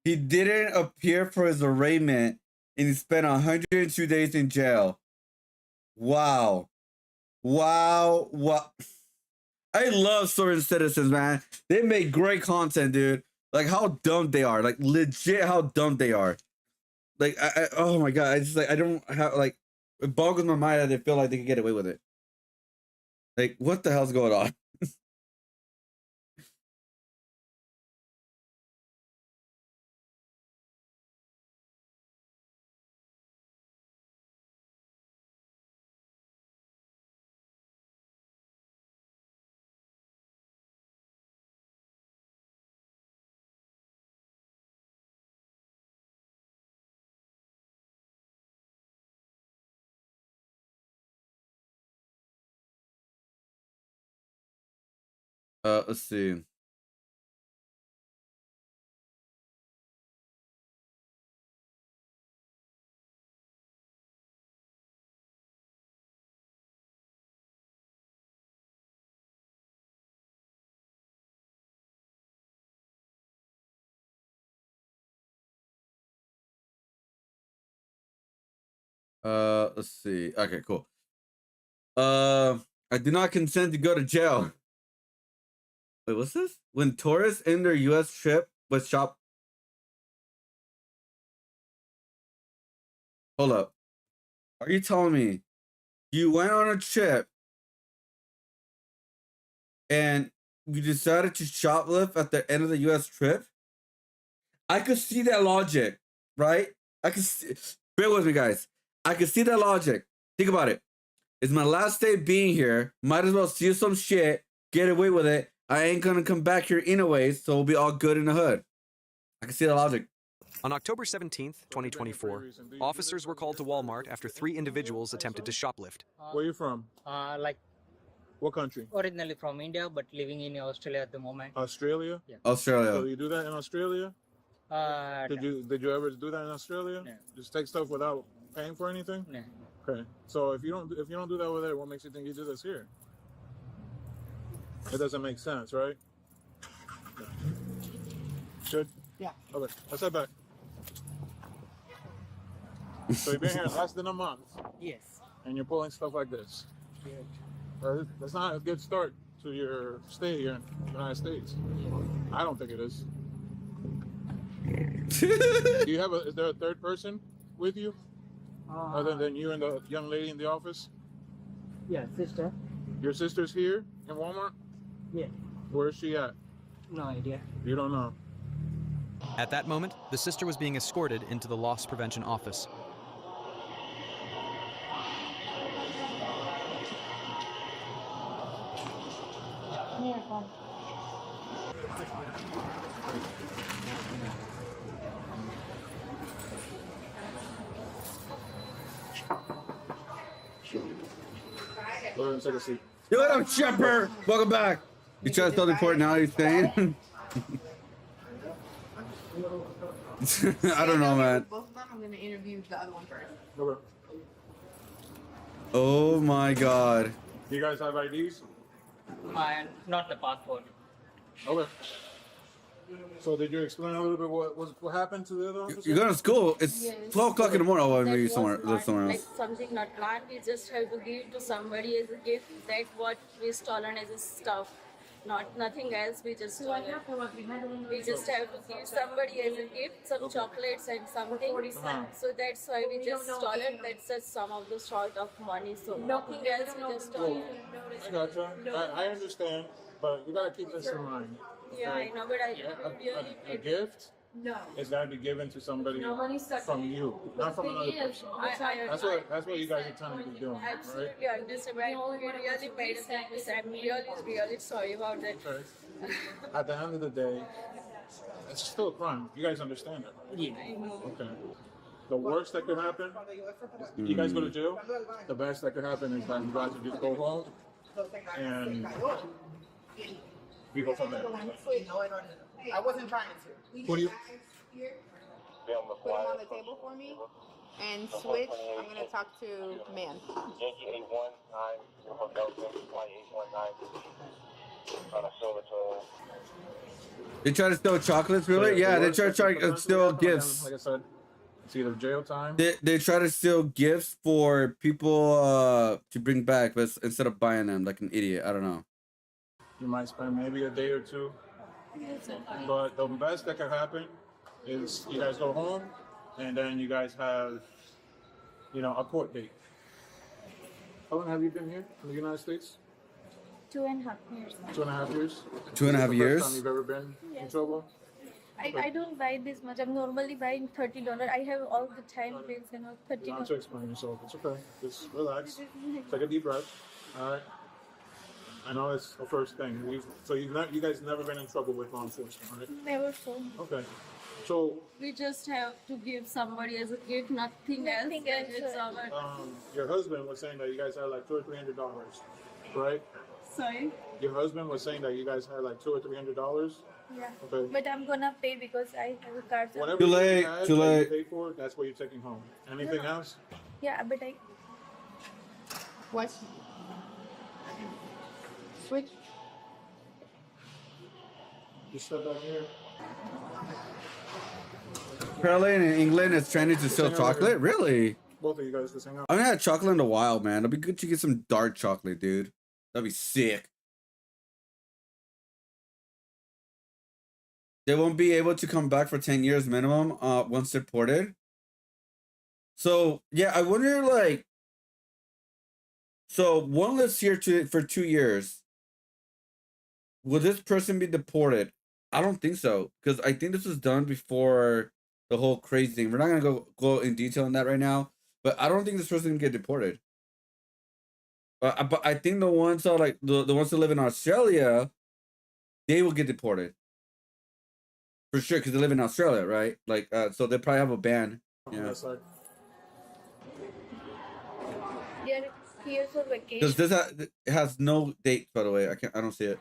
He didn't appear for his arraignment and he spent 102 days in jail. Wow. Wow. Wow. I love certain citizens, man. They make great content, dude. Like how dumb they are. Like legit how dumb they are. Like oh my god. I don't have like it boggles my mind that they feel like they can get away with it. Like what the hell's going on? Let's see. Let's see. Okay, cool. I do not consent to go to jail. Wait, what's this? When tourists in their U.S. trip with shop. Hold up. Are you telling me you went on a trip and you decided to shoplift at the end of the U.S. trip? I could see that logic, right? I could see, bear with me, guys. I could see that logic. Think about it. It's my last day being here. Might as well steal some shit, get away with it. I ain't gonna come back here anyways, so we'll be all good in the hood. I can see the logic. On October 17th, 2024, officers were called to Walmart after 3 individuals attempted to shoplift. Where you from? Like What country? originally from India, but living in Australia at the moment. Australia? Yeah. Australia. So you do that in Australia? Did you ever do that in Australia? No. Just take stuff without paying for anything? No. Okay. So if you don't do that over there, what makes you think you do this here? It doesn't make sense, right? Good? Yeah. Okay. Let's head back. So you've been here less than a month. Yes. And you're pulling stuff like this. That's not a good start to your stay here in the United States. I don't think it is. Is there a third person with you? Other than you and the young lady in the office? Yeah, sister. Your sister's here in Walmart? Yeah. Where is she at? No idea. You don't know. At that moment, the sister was being escorted into the loss prevention office. Go ahead and take a seat. Yo, what up, Shepard? Welcome back. You try to start the report now, you're saying? I don't know, man. Both of them, I'm gonna interview the other one first. Okay. Oh my god. You guys have IDs? Not the passport. Okay. So did you explain a little bit what happened to the other officer? You're going to school. It's Yes. 12 o'clock in the morning. Oh, maybe That somewhere, was live somewhere like else. something not planned. We just have to give to somebody as a gift. That's what we stolen as a stuff. Nothing else. We just stole it. We just have to give somebody as a gift some chocolates and something. So that's why we just stole it. That's just some of the short of money. So nothing else. We just stole it. I gotcha. I understand, but you gotta keep this in mind. Yeah, I know, but I really A gift no. is gotta be given to somebody No money stuck from in it. you, not from another person. That's what you guys are trying to be doing, right? Absolutely understand. But we really made a mistake. I'm really sorry about that. Okay. At the end of the day, it's still a crime. You guys understand that, right? Yeah, I know. Okay. The worst that could happen, you guys go to jail. The best that could happen is that you guys would just go home and we go from there. I wasn't trying to. What do you? Put them on the table for me and switch. I'm gonna talk to man. They try to steal chocolates, really? Yeah, they try to steal gifts. Like I said, it's either jail time. They try to steal gifts for people to bring back, but instead of buying them like an idiot. I don't know. You might spend maybe a day or two. But the best that can happen is you guys go home and then you guys have, a court date. How long have you been here in the United States? 2.5 years. 2.5 years? 2.5 years? First time you've ever been in trouble? I don't buy this much. I'm normally buying $30. I have all the time bills and all You don't have $30. to explain yourself. It's okay. Just relax. Take a deep breath. All right. I know it's the first thing. So you guys never been in trouble with law enforcement, right? Never so. Okay. So We just have to give somebody as a gift, nothing else. It's our. your husband was saying that you guys had like $200 or $300, right? Sorry. Your husband was saying that you guys had like $200 or $300. Yeah. Okay. But I'm gonna pay because I have a card. Whatever Too you late, had too that late. you paid for, that's what you're taking home. Anything No. else? Yeah, but I. What? Switch. Just step back here. Apparently in England, it's trending to sell hang out here. chocolate. Really? Both of you guys just hang out. I haven't had chocolate in a while, man. It'd be good to get some dark chocolate, dude. That'd be sick. They won't be able to come back for 10 years minimum once they're ported. So, yeah, I wonder, like... So, one lives here for 2 years. Will this person be deported? I don't think so. Because I think this was done before the whole crazy thing. We're not going to go in detail on that right now. But I don't think this person can get deported. But I think the ones that, like, the ones that live in Australia, they will get deported. For sure, because they live in Australia, right? Like, so they probably have a ban. Yeah. They're here for vacation. Because this it has no date, by the way. I don't see it.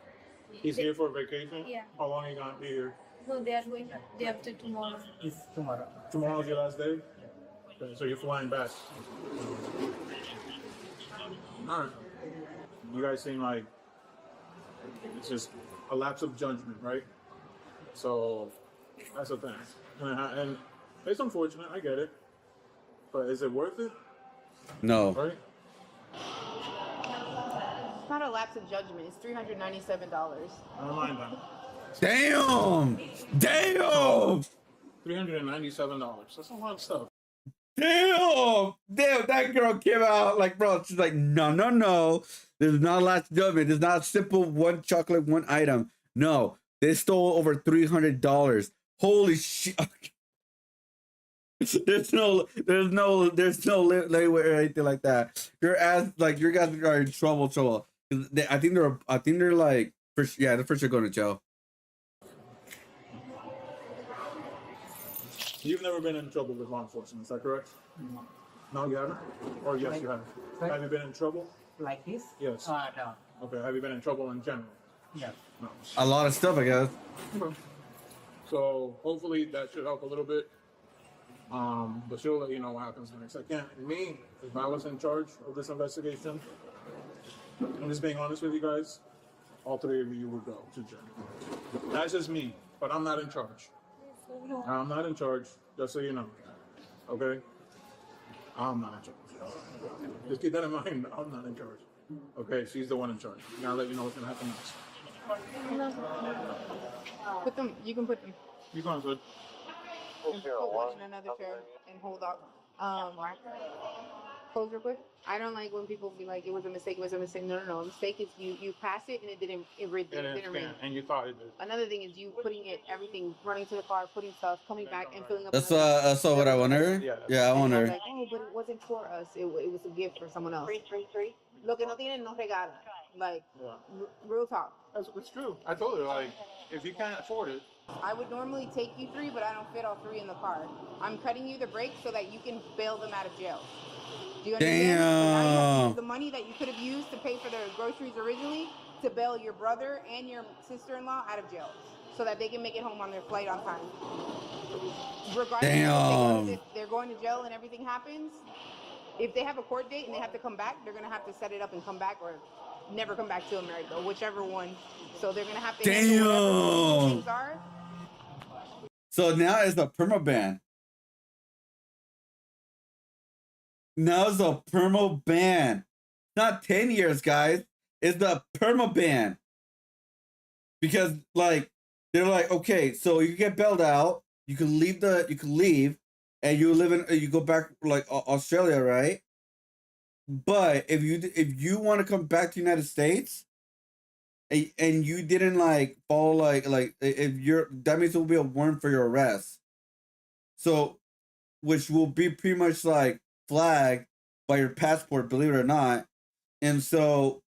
He's here for vacation? Yeah. How long are you gonna be here? No, they are going day after tomorrow. It's tomorrow. Tomorrow's your last day? Okay, so you're flying back. Alright. You guys seem like it's just a lapse of judgment, right? So that's the thing. And it's unfortunate, I get it. But is it worth it? No. Right? It's not a lapse of judgment. It's $397. I don't mind that. Damn! Damn! $397. That's a lot of stuff. Damn! Damn, that girl came out like, bro, she's like, no. This is not a last judgment. This is not a simple one chocolate, one item. No, they stole over $300. Holy shit. There's no layaway or anything like that. Your ass, like, your guys are in trouble. I think they're like, they're for sure going to jail. You've never been in trouble with law enforcement, is that correct? No, you haven't? Or yes, you have. Have you been in trouble? Like this? Yes. No. Okay, have you been in trouble in general? Yeah. No. A lot of stuff, I guess. Okay. So hopefully that should help a little bit. But she'll let you know what happens next. If I was in charge of this investigation, I'm just being honest with you guys, all three of you would go to jail. That's just me, but I'm not in charge. I'm not in charge, just so you know. Okay? I'm not in charge. Just keep that in mind. I'm not in charge. Okay, she's the one in charge. Now I'll let you know what's gonna happen next. Put them. You can put them. You go on, son. And put one in another chair and hold up. Close real quick. I don't like when people be like, it was a mistake. No. A mistake is you pass it and it didn't ring. And you thought it did. Another thing is you putting everything, running to the car, putting stuff, coming back and filling up. That's what I wonder. Yeah, I wonder. Like, oh, but it wasn't for us. It was a gift for someone else. Three. Lo que no tienen, no regalan. Like, real talk. It's true. I told her, like, if you can't afford it. I would normally take you 3, but I don't fit all 3 in the car. I'm cutting you the break so that you can bail them out of jail. Do you understand? So now you have to use the money that you could have used to pay for their groceries originally to bail your brother and your sister-in-law out of jail so that they can make it home on their flight on time. Regardless if they're going to jail and everything happens, if they have a court date and they have to come back, they're going to have to set it up and come back or never come back to America, whichever one. So they're going to have to handle whatever things are. So now it's a perma ban. Now it's a perma ban. Not 10 years, guys. It's the perma ban. Because, like, they're like, okay, so you get bailed out, you can leave, and you go back, like, Australia, right? But if you want to come back to the United States, and you didn't like follow like that means it will be a warrant for your arrest. So, which will be pretty much like flagged by your passport, believe it or not. And so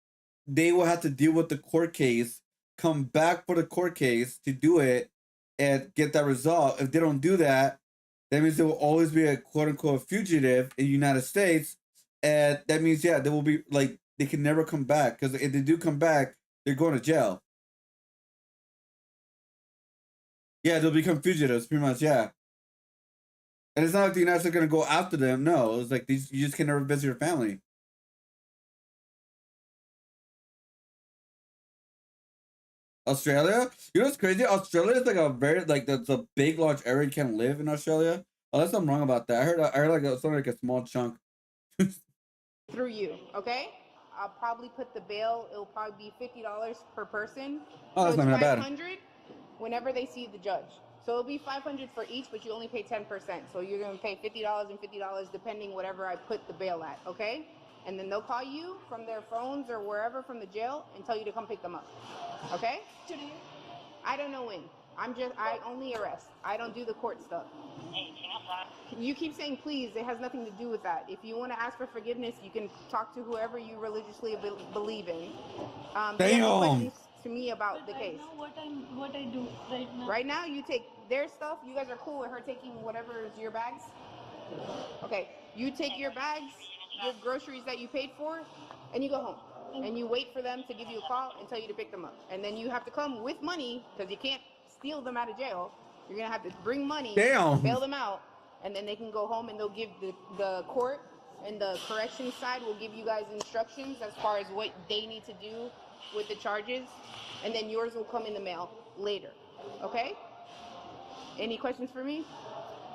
they will have to deal with the court case, come back for the court case to do it, and get that result. If they don't do that, that means there will always be a quote unquote fugitive in the United States. And that means, yeah, they will be like, they can never come back. Because if they do come back, they're going to jail. Yeah, they'll become fugitives, pretty much, yeah. And it's not like the United States are going to go after them. No, it's like these, you just can never visit your family. Australia? You know what's crazy? Australia is like a very, like, that's a big, large area you can't live in Australia. Unless I'm wrong about that. I heard like something like a small chunk. Through you, okay? I'll probably put the bail. It'll probably be $50 per person. Oh, that's so not it's that bad. $500 whenever they see the judge. So it'll be $500 for each, but you only pay 10%. So you're gonna pay $50 and $50 depending whatever I put the bail at, okay? And then they'll call you from their phones or wherever from the jail and tell you to come pick them up, okay? Today? I don't know when. I only arrest. I don't do the court stuff. You keep saying please. It has nothing to do with that. If you want to ask for forgiveness, you can talk to whoever you religiously believe in. Do you have questions to me about the case? What I do right now. Right now, you take their stuff. You guys are cool with her taking whatever is your bags? Okay. You take your bags, your groceries that you paid for, and you go home. And you wait for them to give you a call and tell you to pick them up. And then you have to come with money because you can't steal them out of jail. You're going to have to bring money, bail them out, and then they can go home and they'll give the court and the corrections side will give you guys instructions as far as what they need to do with the charges. And then yours will come in the mail later. Okay? Any questions for me?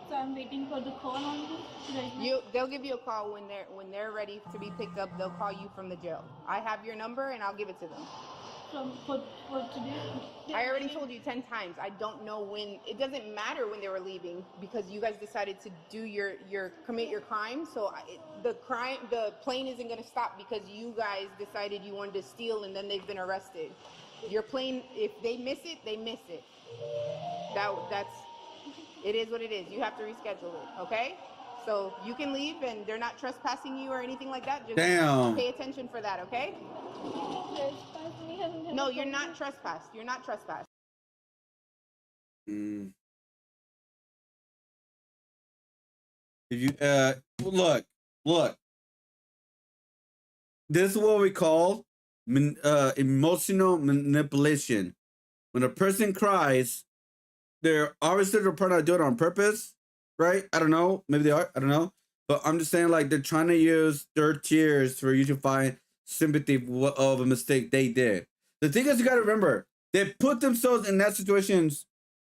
So I'm waiting for the call on this right now? They'll give you a call when they're ready to be picked up. They'll call you from the jail. I have your number and I'll give it to them. For today? I already told you 10 times. I don't know when. It doesn't matter when they were leaving because you guys decided to do commit your crime. So the plane isn't going to stop because you guys decided you wanted to steal and then they've been arrested. Your plane, if they miss it, they miss it. It is what it is. You have to reschedule it, okay? So you can leave and they're not trespassing you or anything like that. Just pay attention for that, okay? No, you're not trespassed. You're not trespassed. If you look. This is what we call emotional manipulation. When a person cries, they're obviously probably not doing it on purpose, right? I don't know. Maybe they are. I don't know. But I'm just saying, like, they're trying to use their tears for you to find sympathy of a mistake they did. The thing is, you got to remember, they put themselves in that situations,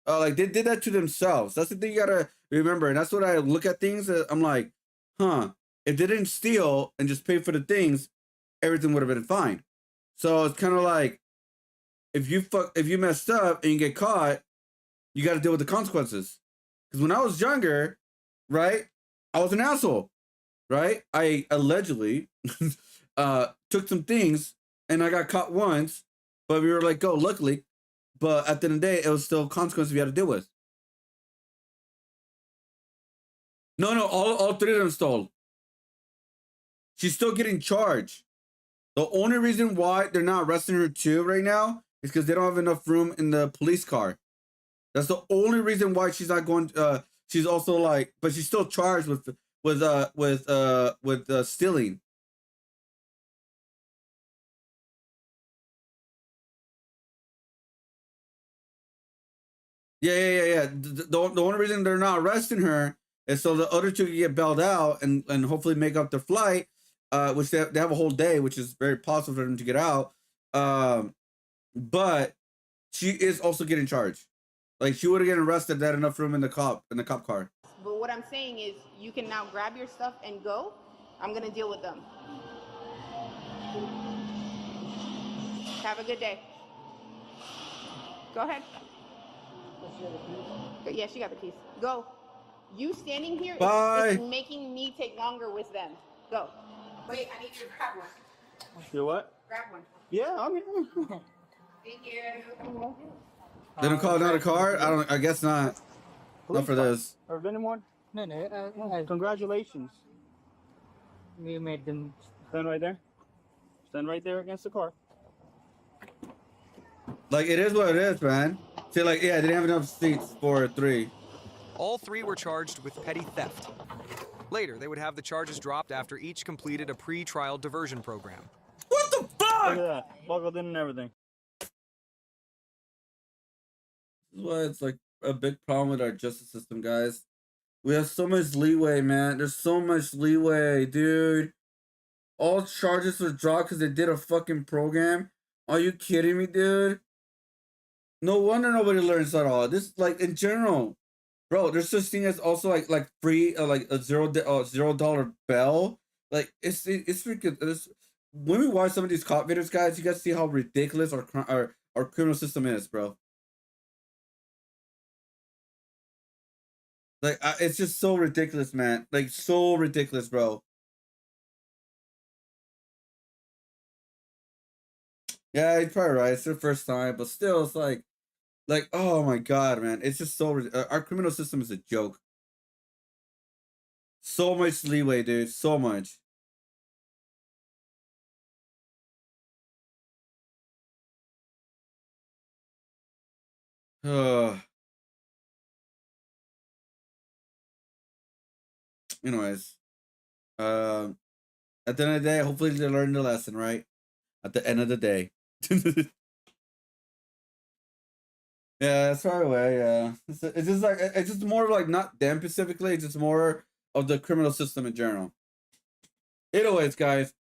like they did that to themselves. That's the thing you got to remember. And that's what I look at things. I'm like, if they didn't steal and just pay for the things, everything would have been fine. So it's kind of like, if you messed up and you get caught, you got to deal with the consequences. Because when I was younger, right, I was an asshole, right? I allegedly took some things and I got caught once, but we were let go, luckily. But at the end of the day, it was still consequences we had to deal with. No, all three of them stole. She's still getting charged. The only reason why they're not arresting her too right now is because they don't have enough room in the police car. That's the only reason why she's not going. She's also like, but she's still charged with stealing. Yeah. The only reason they're not arresting her is so the other two can get bailed out and hopefully make up their flight, which they have a whole day, which is very possible for them to get out. But she is also getting charged. Like, she would have gotten arrested. They had enough room in the cop car. But what I'm saying is, you can now grab your stuff and go. I'm gonna deal with them. Have a good day. Go ahead. Yeah, she got the keys. Go. You standing here is making me take longer with them. Go. Wait, I need you to grab one. You what? Grab one. Yeah, I'm here. Thank you. They don't call another car? I guess not. Not for this. Or anyone? No. Congratulations. We made them. Stand right there. Stand right there against the car. Like, it is what it is, man. say like, yeah, they didn't have enough seats for 3. All 3 were charged with petty theft. Later, they would have the charges dropped after each completed a pre-trial diversion program. What the fuck? Look at that. Buckled in and everything. This is why it's like a big problem with our justice system, guys. We have so much leeway, man. There's so much leeway, dude. All charges were dropped because they did a fucking program. Are you kidding me, dude? No wonder nobody learns at all. This, like, in general, bro. There's such thing as also like free, like a $0 bail. Like it's ridiculous. When we watch some of these cop videos, guys, you guys see how ridiculous our criminal system is, bro. Like, it's just so ridiculous, man. Like, so ridiculous, bro. Yeah, you're probably right. It's their first time, but still, it's like, oh my god, man. It's just so our criminal system is a joke. So much leeway, dude. So much. Anyways, at the end of the day, hopefully they learn the lesson, right? At the end of the day. Yeah, that's far away. Yeah, it's just like it's just more of like not them specifically. It's just more of the criminal system in general. Anyways, guys.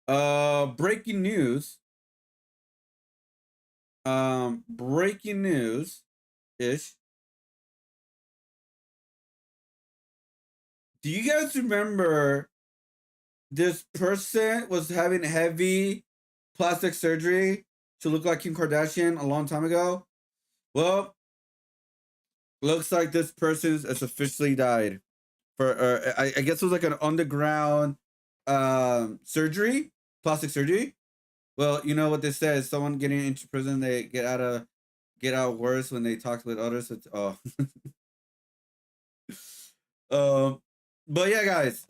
Breaking news. Breaking news ish. Do you guys remember this person was having heavy plastic surgery to look like Kim Kardashian a long time ago? Well, looks like this person has officially died. For I guess it was like an underground surgery, plastic surgery. Well, you know what they say: someone getting into prison, they get out worse when they talk with others. It's, oh. But yeah, guys.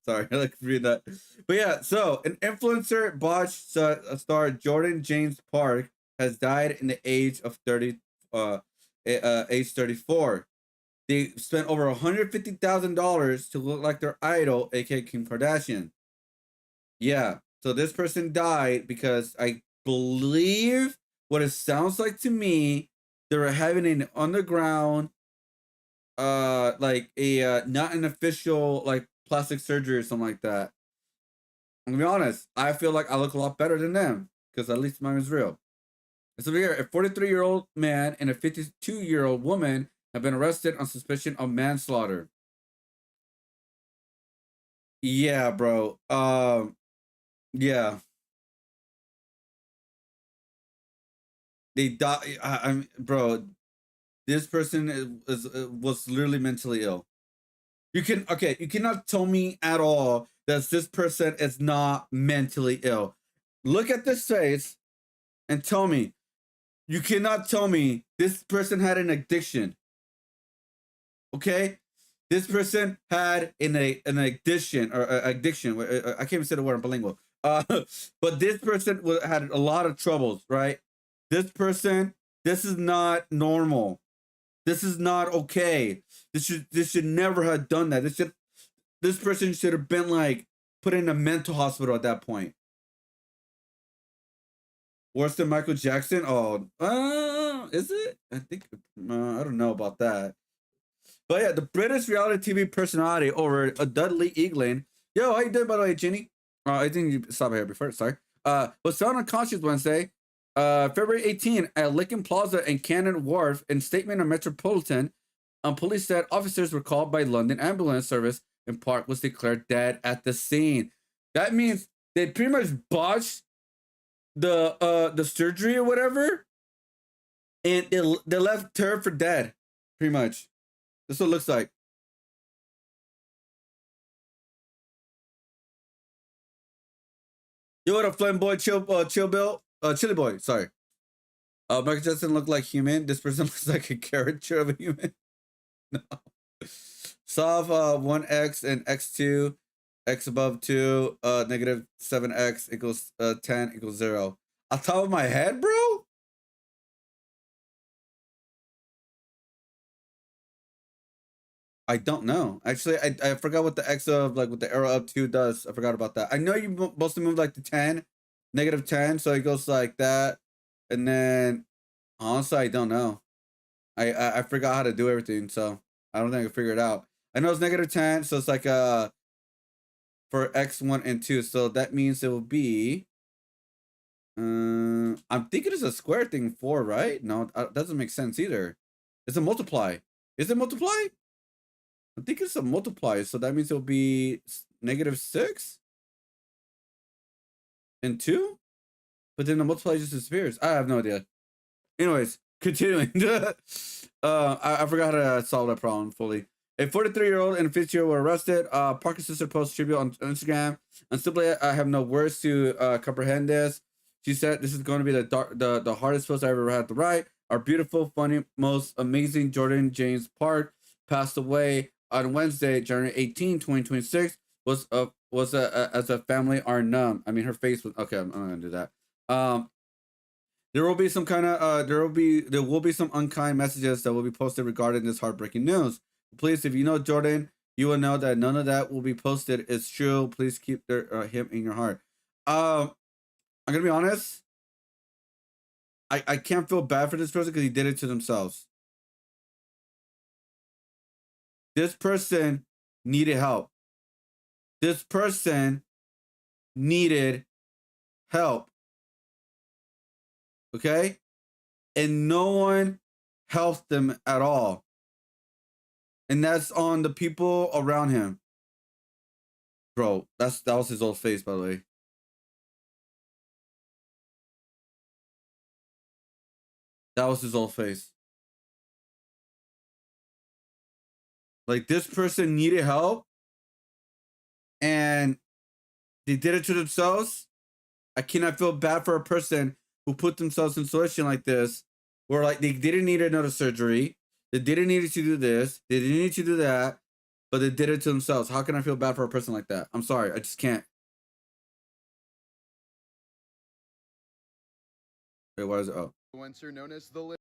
Sorry, I like to read that. But yeah, so an influencer botched star Jordan James Park has died in the age of age 34. They spent over $150,000 to look like their idol, aka Kim Kardashian. Yeah, so this person died because I believe what it sounds like to me, they were having an underground like a not an official like plastic surgery or something like that. I'm gonna be honest, I feel like I look a lot better than them because at least mine is real. So here, a 43-year-old man and a 52-year-old woman have been arrested on suspicion of manslaughter. Yeah, bro. Yeah. They died. I'm bro. This person was literally mentally ill. You cannot tell me at all that this person is not mentally ill. Look at this face and tell me. You cannot tell me this person had an addiction. Okay? This person had an addiction or addiction. I can't even say the word, I'm bilingual. But this person had a lot of troubles, right? This person, this is not normal. This is not okay. This should never have done that. This person should have been like put in a mental hospital at that point. Worse than Michael Jackson? Oh, is it? I think I don't know about that. But yeah, the British reality TV personality over Dudley Eagling. Yo, how you doing, by the way, Ginny? I think you stopped here before. Sorry. Was found unconscious Wednesday, February 18 at Lincoln Plaza and Cannon Wharf. In statement on Metropolitan, police said officers were called by London Ambulance Service and Park was declared dead at the scene. That means they pretty much botched the surgery or whatever, and they left her for dead, pretty much. This is what it looks like. Yo, what up, Flame Boy, Chill Bill, Chili Boy, sorry. Michael Jackson looked like human. This person looks like a caricature of a human. No. Solve 1x and x2, x above 2, negative 7x equals 10 equals 0. On top of my head, bro? I don't know. Actually, I forgot what the X of like what the arrow up 2 does. I forgot about that. I know you're supposed to move like the 10, -10, so it goes like that. And then honestly, I don't know. I forgot how to do everything, so I don't think I can figure it out. I know it's -10, so it's like for X1 and 2. So that means it will be I'm thinking it's a square thing 4, right? No, that doesn't make sense either. It's a multiply. Is it multiply? I think it's a multiply, so that means it'll be -6 and 2, but then the multiply just disappears. I have no idea. Anyways, continuing. I forgot how to solve that problem fully. A 43-year-old and a 50-year-old were arrested. Parker's sister posted tribute on Instagram, and simply I have no words to comprehend this. She said, "This is going to be the hardest post I ever had to write. Our beautiful, funny, most amazing Jordan James Park passed away on Wednesday, January 18, 2026. Was as a family are numb." I mean, her face was okay. I'm not gonna do that. There will be some kind of there will be some unkind messages that will be posted regarding this heartbreaking news. Please, if you know Jordan, you will know that none of that will be posted. It's true. Please keep him in your heart. I'm gonna be honest. I can't feel bad for this person because he did it to themselves. This person needed help. This person needed help. Okay? And no one helped them at all. And that's on the people around him. Bro, that was his old face, by the way. That was his old face. Like, this person needed help and they did it to themselves. I cannot feel bad for a person who put themselves in a situation like this, where like they didn't need another surgery, they didn't need to do this, they didn't need to do that, but they did it to themselves. How can I feel bad for a person like that? I'm sorry, I just can't. Wait, what is it? Oh, Influencer known as the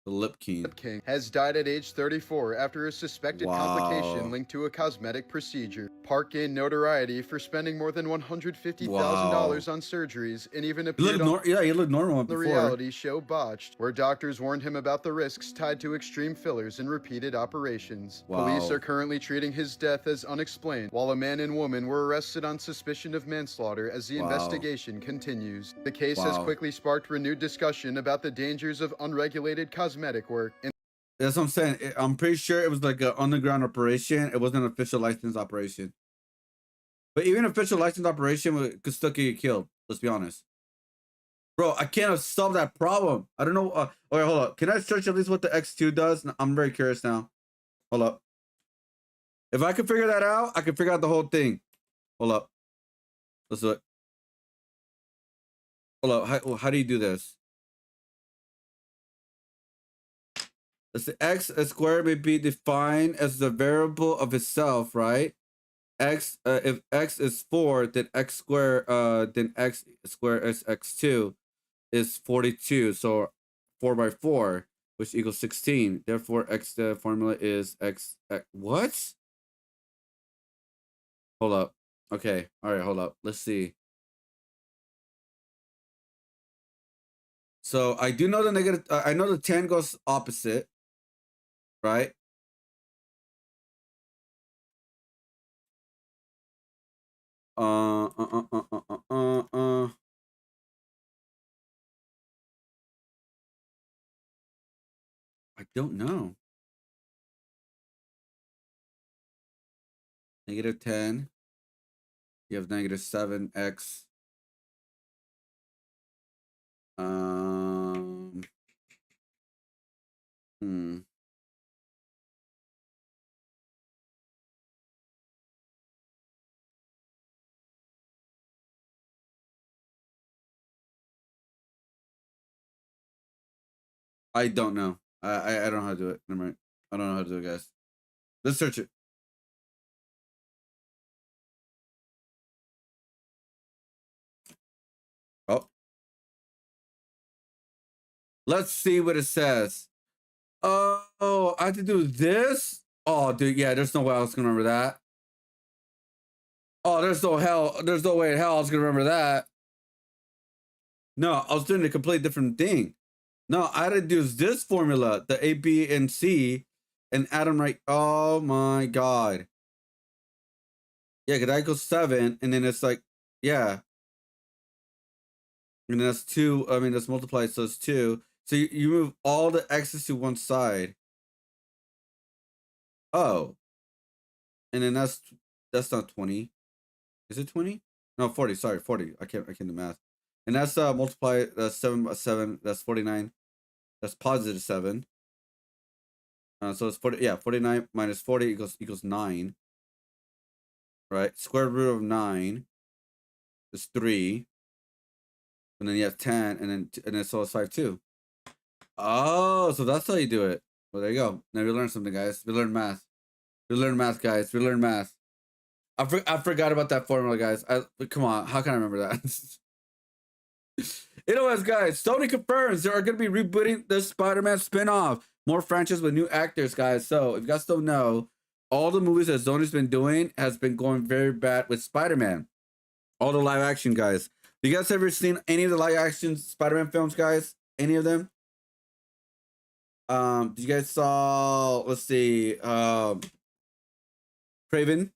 Lip King has died at age 34 after a suspected complication Wow. linked to a cosmetic procedure. Park gained notoriety for spending more than $150,000 on surgeries and even appeared on he looked normal the before. reality show Botched, where doctors warned him about the risks tied to extreme fillers and repeated operations. Wow. Police are currently treating his death as unexplained, while a man and woman were arrested on suspicion of manslaughter as the Wow. investigation continues. The case has Wow. quickly sparked renewed discussion about the dangers of unregulated cosmetic work. And That's what I'm saying. I'm pretty sure it was like an underground operation. It wasn't an official license operation. But even official license operation could still get you killed. Let's be honest. Bro, I can't solve that problem. I don't know. Okay, hold up. Can I search at least what the X2 does? I'm very curious now. Hold up. If I can figure that out, I can figure out the whole thing. Hold up. Let's do it. Hold up. How do you do this? Let's say x squared may be defined as the variable of itself, right? X, if x is 4, then x squared, then x squared is x2 is 42. So 4 by 4, which equals 16. Therefore, x, the formula is x, what? Hold up. Okay. All right. Hold up. Let's see. So I do know the negative. I know the 10 goes opposite, right? I don't know. -10. You have -7x. I don't know. I don't know how to do it. Never mind. I don't know how to do it, guys. Let's search it. Oh. Let's see what it says. Oh, I have to do this? Oh, dude, yeah, there's no way I was gonna remember that. Oh, there's no way in hell I was gonna remember that. No, I was doing a completely different thing. No, I had to do this formula, the A, B, and C, and add them right. Oh my god. Yeah, because that equals 7, and then it's like, yeah. And then that's 2. I mean, that's multiplied, so it's 2. So you move all the x's to one side. Oh. And then that's not 20. Is it 20? No, 40. Sorry, 40. I can't do math. And that's multiply 7 by 7. That's 49. That's positive 7. So it's 40. Yeah, 49 minus 40 equals 9. Right? Square root of 9 is 3. And then you have 10, and then so it's 5 too. Oh, so that's how you do it. Well, there you go. Now we learned something, guys. We learned math. We learned math, guys. We learned math. I forgot about that formula, guys. Come on, how can I remember that? Anyways, guys, Sony confirms they are going to be rebooting the Spider-Man spin-off. More franchise with new actors, guys. So, if you guys don't know, all the movies that Sony's been doing has been going very bad with Spider-Man. All the live action, guys. You guys ever seen any of the live action Spider-Man films, guys? Any of them? You guys saw, let's see, Craven,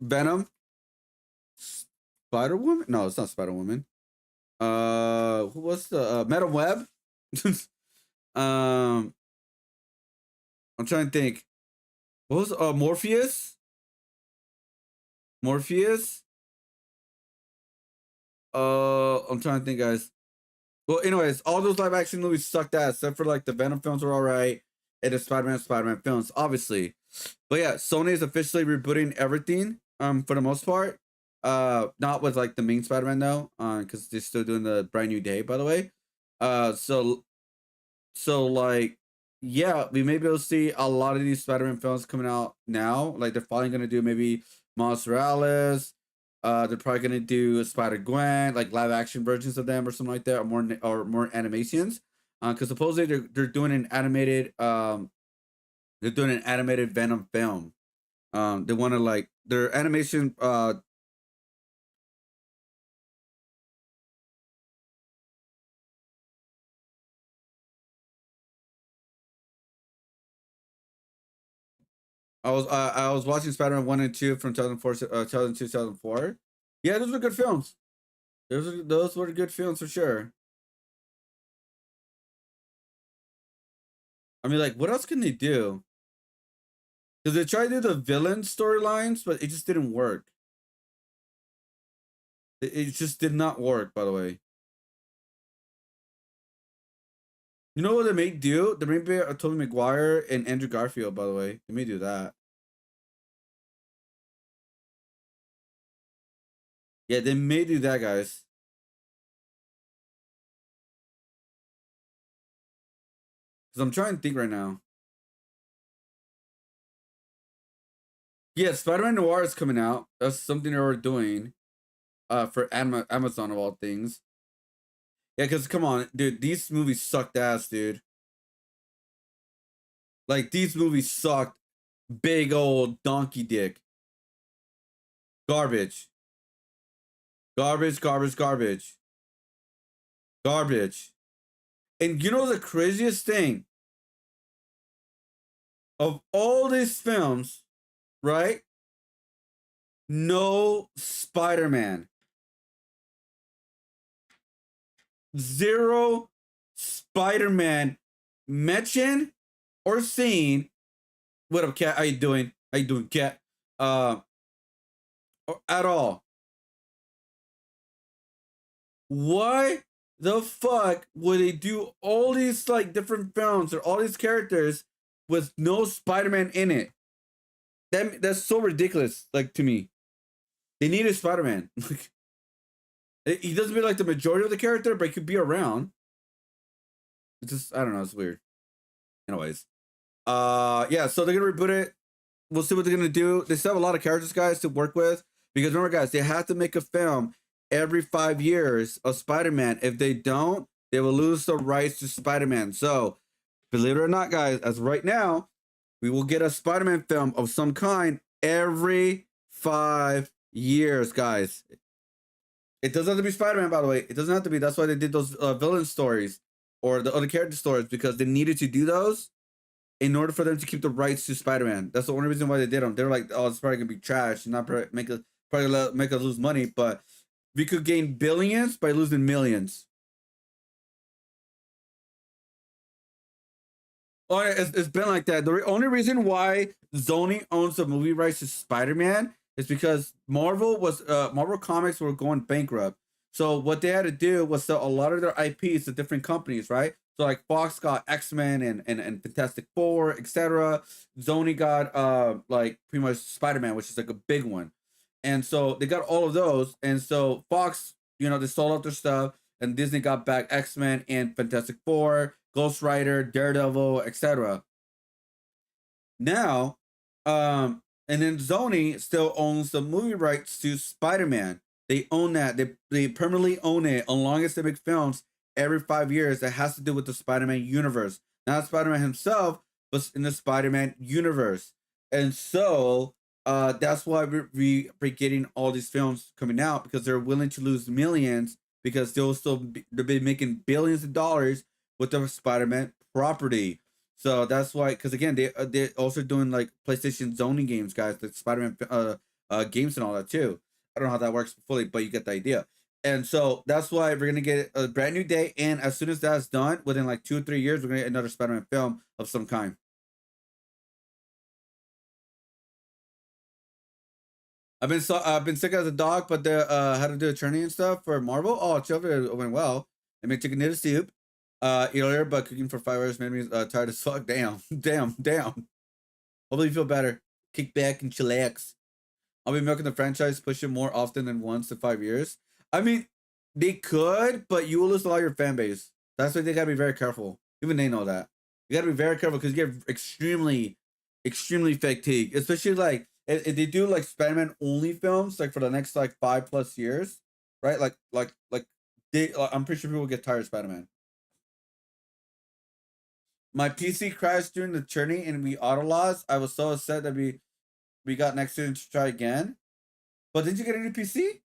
Venom, Spider-Woman? No, it's not Spider-Woman. Who was the Madam Web? I'm trying to think. What was Morpheus? Morpheus? I'm trying to think, guys. Well, anyways, all those live action movies sucked ass, except for like the Venom films were alright, and the Spider-Man films, obviously. But yeah, Sony is officially rebooting everything, for the most part. Not with like the main Spider-Man though, because they're still doing the Brand New Day, by the way. So like, yeah, we may be able to see a lot of these Spider-Man films coming out now. Like they're finally gonna do maybe Miles Morales. They're probably gonna do Spider-Gwen, like live action versions of them or something like that, or more animations. Because supposedly they're doing an animated Venom film. They want to like their animation. I was watching Spider-Man 1 and 2 from 2004, 2002, 2004. Yeah, those were good films. Those were good films for sure. I mean, like, what else can they do? Because they tried to do the villain storylines, but it just didn't work. It just did not work, by the way. You know what they may do? They may be Tobey Maguire and Andrew Garfield, by the way. They may do that. Yeah, they may do that, guys. Because I'm trying to think right now. Yeah, Spider-Man Noir is coming out. That's something they were doing for Amazon of all things. Yeah, because come on, dude, these movies sucked ass, dude. Like, these movies sucked big old donkey dick. Garbage. Garbage, garbage, garbage. Garbage. And you know the craziest thing? Of all these films, right? No Spider-Man. 0 Spider-Man mention or seen. What up, Cat? How you doing? How you doing, Cat? At all. Why the fuck would they do all these like different films or all these characters with no Spider-Man in it? That's so ridiculous, like, to me. They needed Spider-Man. He doesn't be like the majority of the character, but he could be around. It's just, I don't know, it's weird. Anyways. Yeah, so they're gonna reboot it. We'll see what they're gonna do. They still have a lot of characters, guys, to work with. Because remember, guys, they have to make a film every 5 years of Spider-Man. If they don't, they will lose the rights to Spider-Man. So, believe it or not, guys, as right now, we will get a Spider-Man film of some kind every 5 years, guys. It doesn't have to be Spider-Man, by the way. It doesn't have to be. That's why they did those villain stories or the other character stories, because they needed to do those in order for them to keep the rights to Spider-Man. That's the only reason why they did them. They were like, oh, it's probably gonna be trash and not make us lose money, but we could gain billions by losing millions. Oh, it's been like that. The only reason why Sony owns the movie rights to Spider-Man is because Marvel Comics were going bankrupt. So what they had to do was sell a lot of their IPs to different companies, right? So like Fox got X-Men and Fantastic Four, etc. Sony got like pretty much Spider-Man, which is like a big one. And so they got all of those. And so Fox, they sold out their stuff, and Disney got back X-Men and Fantastic Four, Ghost Rider, Daredevil, etc. Now, and then Sony still owns the movie rights to Spider-Man. They own that. They permanently own it, as long as they make films every 5 years that has to do with the Spider-Man universe. Not Spider-Man himself, but in the Spider-Man universe. And so that's why we're getting all these films coming out, because they're willing to lose millions, because they'll be making billions of dollars with the Spider-Man property. So that's why, because again, they're also doing like PlayStation zoning games, guys, like Spider-Man games and all that too. I don't know how that works fully, but you get the idea. And so that's why we're gonna get a brand new day, and as soon as that's done, within like 2 or 3 years, we're gonna get another Spider-Man film of some kind. I've been sick as a dog, but they had to do a training and stuff for Marvel. Oh, it went well. I made chicken noodle soup earlier, but cooking for 5 hours made me tired as fuck. Damn. Hopefully you feel better. Kick back and chillax. I'll be milking the franchise, push it more often than once in 5 years. I mean, they could, but you will lose a lot of your fan base. That's why they gotta be very careful. Even they know that. You gotta be very careful, because you get extremely, extremely fatigued. Especially like if they do like Spider-Man only films, like for the next like 5+ years, right? Like I'm pretty sure people get tired of Spider-Man. My PC crashed during the journey and we auto lost. I was so upset that we got next to try again. But did you get a new PC?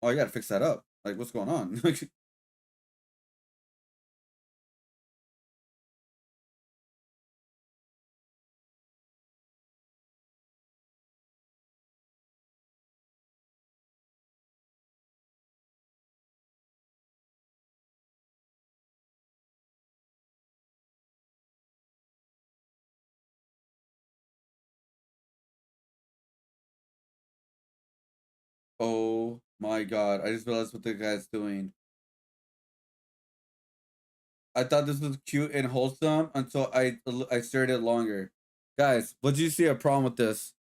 Oh, you gotta fix that up. Like, what's going on? Oh my god, I just realized what the guy's doing. I thought this was cute and wholesome until I stared at it longer. Guys, what do you see a problem with this?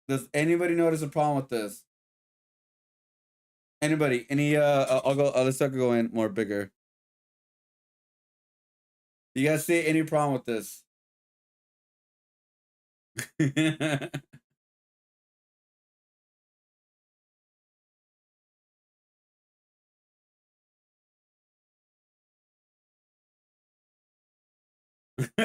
Does anybody notice a problem with this? Anybody? Any I'll go let's go in more bigger. You guys see any problem with this? I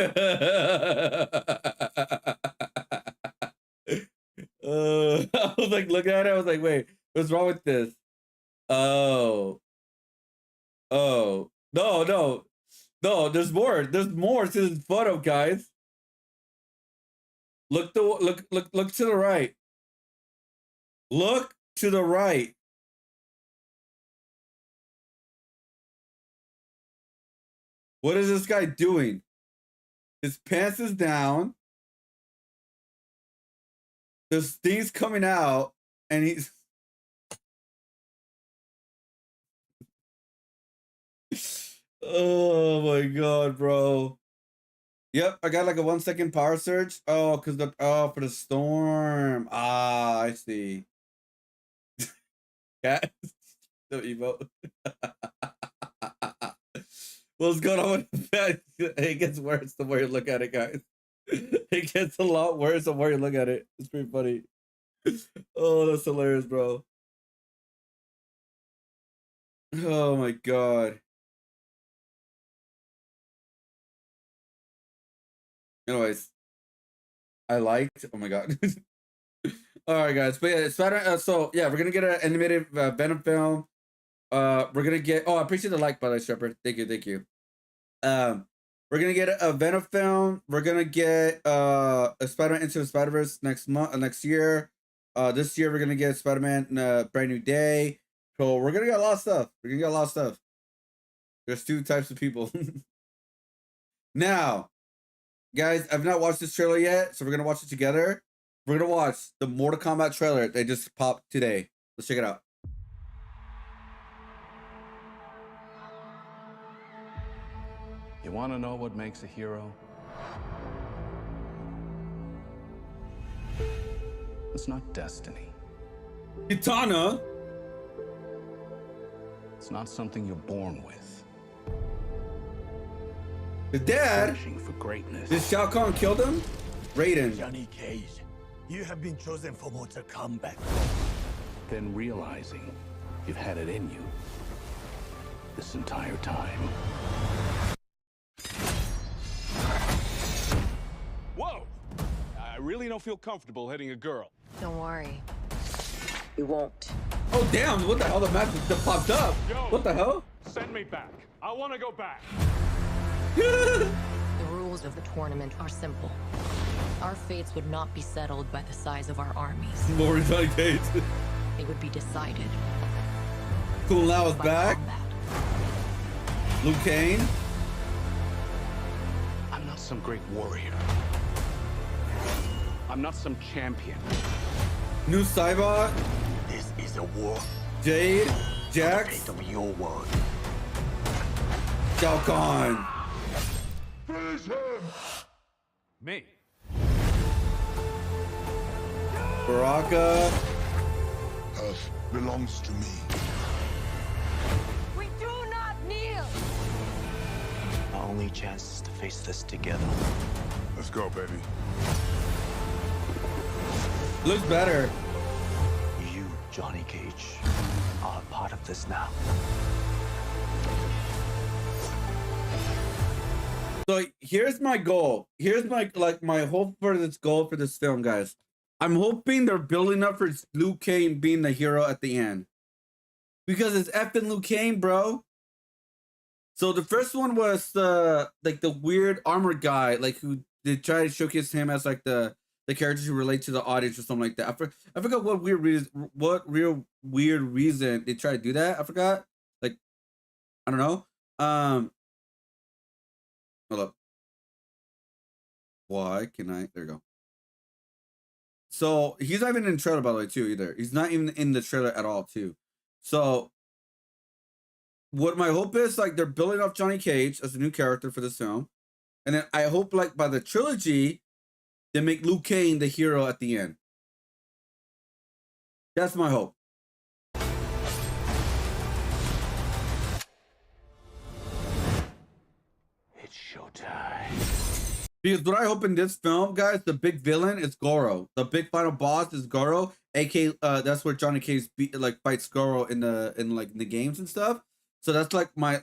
was like looking at it, I was like, wait, what's wrong with this? Oh. No, there's more. There's more to this photo, guys. Look to the right. Look to the right. What is this guy doing? His pants is down. There's things coming out, and he's oh my god, bro. Yep, I got like a 1 second power surge. Oh, for the storm. Ah, I see. Cat, the emote. What's going on with that? It gets worse the more you look at it, guys. It gets a lot worse the more you look at it. It's pretty funny. Oh, that's hilarious, bro. Oh my god. Anyways, I liked. Oh my god. All right, guys. But yeah, Spider. So yeah, we're gonna get an animated Venom film. We're gonna get. Oh, I appreciate the like, by the way, Shepard. Thank you, thank you. We're gonna get a Venom film. We're gonna get a Spider-Man Into the Spider-Verse next month, next year. This year we're gonna get Spider-Man Brand New Day. So we're gonna get a lot of stuff. We're gonna get a lot of stuff. There's two types of people. Now, guys, I've not watched this trailer yet, so we're gonna watch it together. We're gonna watch the Mortal Kombat trailer that just popped today. Let's check it out. You want to know what makes a hero? It's not destiny. Kitana. It's not something you're born with. The dad. Searching for greatness. Did Shao Kahn kill them? Raiden. Johnny Cage, you have been chosen for Mortal Kombat. Then realizing you've had it in you this entire time. Whoa! I really don't feel comfortable hitting a girl. Don't worry. You won't. Oh damn! What the hell? The map just popped up. Yo, What the hell? Send me back. I want to go back. The rules of the tournament are simple. Our fates would not be settled by the size of our armies. More Johnny Cage. They would be decided. Cool Lao is by back. combat. Liu Kang. I'm not some great warrior. I'm not some champion. New Cybot. This is a war. Jade. The Jax. fate of your world. Shao Kahn. Finish him! Me. Baraka. Earth belongs to me. We do not kneel! Our only chance is to face this together. Let's go, baby. Looks better. You, Johnny Cage, are a part of this now. So here's my goal. Here's my hope for this goal for this film, guys. I'm hoping they're building up for Liu Kang being the hero at the end. Because it's effing Liu Kang, bro. So the first one was the weird armored guy, like who they try to showcase him as like the characters who relate to the audience or something like that. I forgot what real weird reason they try to do that. I forgot. Like, I don't know. Hold up. Why can I? There you go. So he's not even in the trailer, by the way, too, either. He's not even in the trailer at all, too. So what my hope is, like, they're building up Johnny Cage as a new character for this film. And then I hope, like, by the trilogy, they make Liu Kang the hero at the end. That's my hope. It's showtime. Because what I hope in this film, guys, the big villain is Goro. The big final boss is Goro, aka that's where Johnny Cage fights Goro in the games and stuff. So that's like my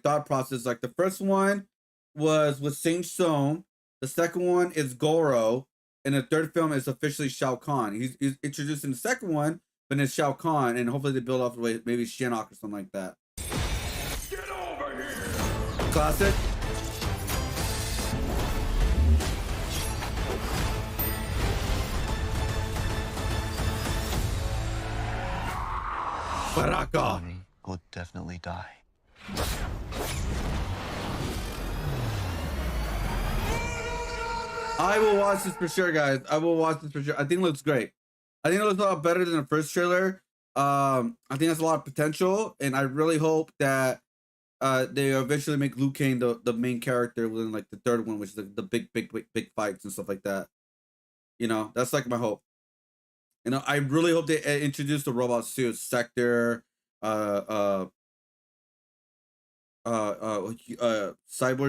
thought process. Like the first one was with Shang Tsung, the second one is Goro, and the third film is officially Shao Kahn. He's introduced in the second one, but it's Shao Kahn, and hopefully they build off the way maybe Shinnok or something like that. Get over here! Classic. Baraka will definitely die. I will watch this for sure, guys. I will watch this for sure. I think it looks great. I think it looks a lot better than the first trailer. I think there's a lot of potential, and I really hope that they eventually make Liu Kang the main character within like the third one, which is the big fights and stuff like that. You know, that's like my hope. You know, I really hope they introduce the robots too. Sector, Cyborg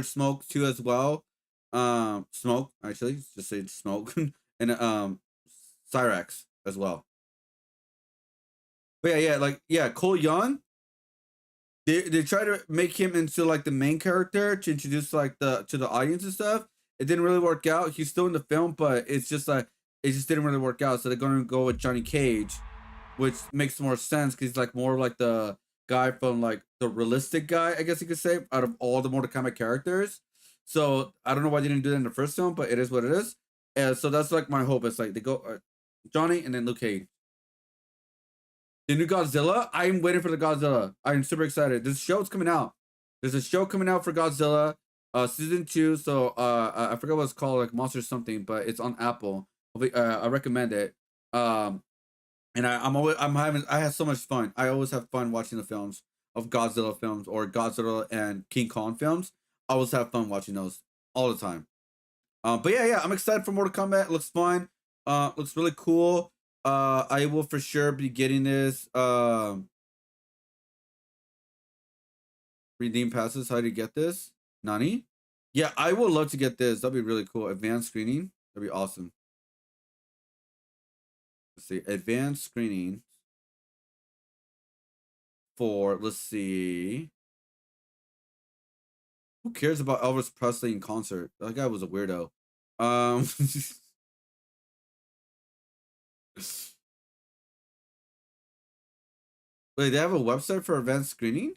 Smoke too as well. Smoke actually, just say Smoke, and Cyrax as well. But yeah, Cole Young. They try to make him into like the main character to introduce like to the audience and stuff. it didn't really work out. He's still in the film, but it's just like it just didn't really work out. So they're going to go with Johnny Cage, which makes more sense because he's like more like the guy from like the realistic guy, I guess you could say, out of all the Mortal Kombat characters. So I don't know why they didn't do that in the first film, but it is what it is. And so that's like my hope. It's like they go Johnny and then Luke Cage. The new Godzilla. I'm waiting for the Godzilla. I'm super excited. This show's coming out. There's a show coming out for Godzilla, season 2. So I forgot what it's called, like Monster something, but it's on Apple. I recommend it. And I have so much fun. I always have fun watching the films of Godzilla films or Godzilla and King Kong films. I always have fun watching those all the time. But yeah, I'm excited for Mortal Kombat. It looks fun. Looks really cool. I will for sure be getting this. Redeem passes. How do you get this? Nani? Yeah, I would love to get this. That'd be really cool. Advanced screening. That'd be awesome. Let's see. Advanced screening for, let's see. Who cares about Elvis Presley in concert? That guy was a weirdo. Wait, they have a website for advanced screening?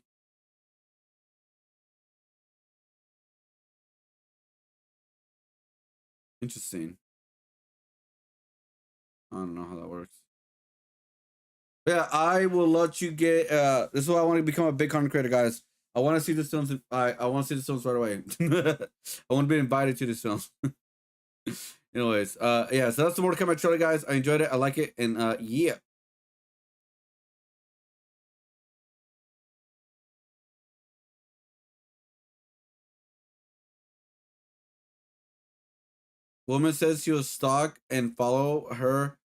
Interesting. I don't know how that works. Yeah, I will let you get this is why I want to become a big content creator, guys. I want to see this films. I want to see this films right away. I want to be invited to this film. Anyways, yeah, so that's the Mortal Kombat trailer, guys. I enjoyed it. I like it, and yeah. Woman says she was stalked and follow her,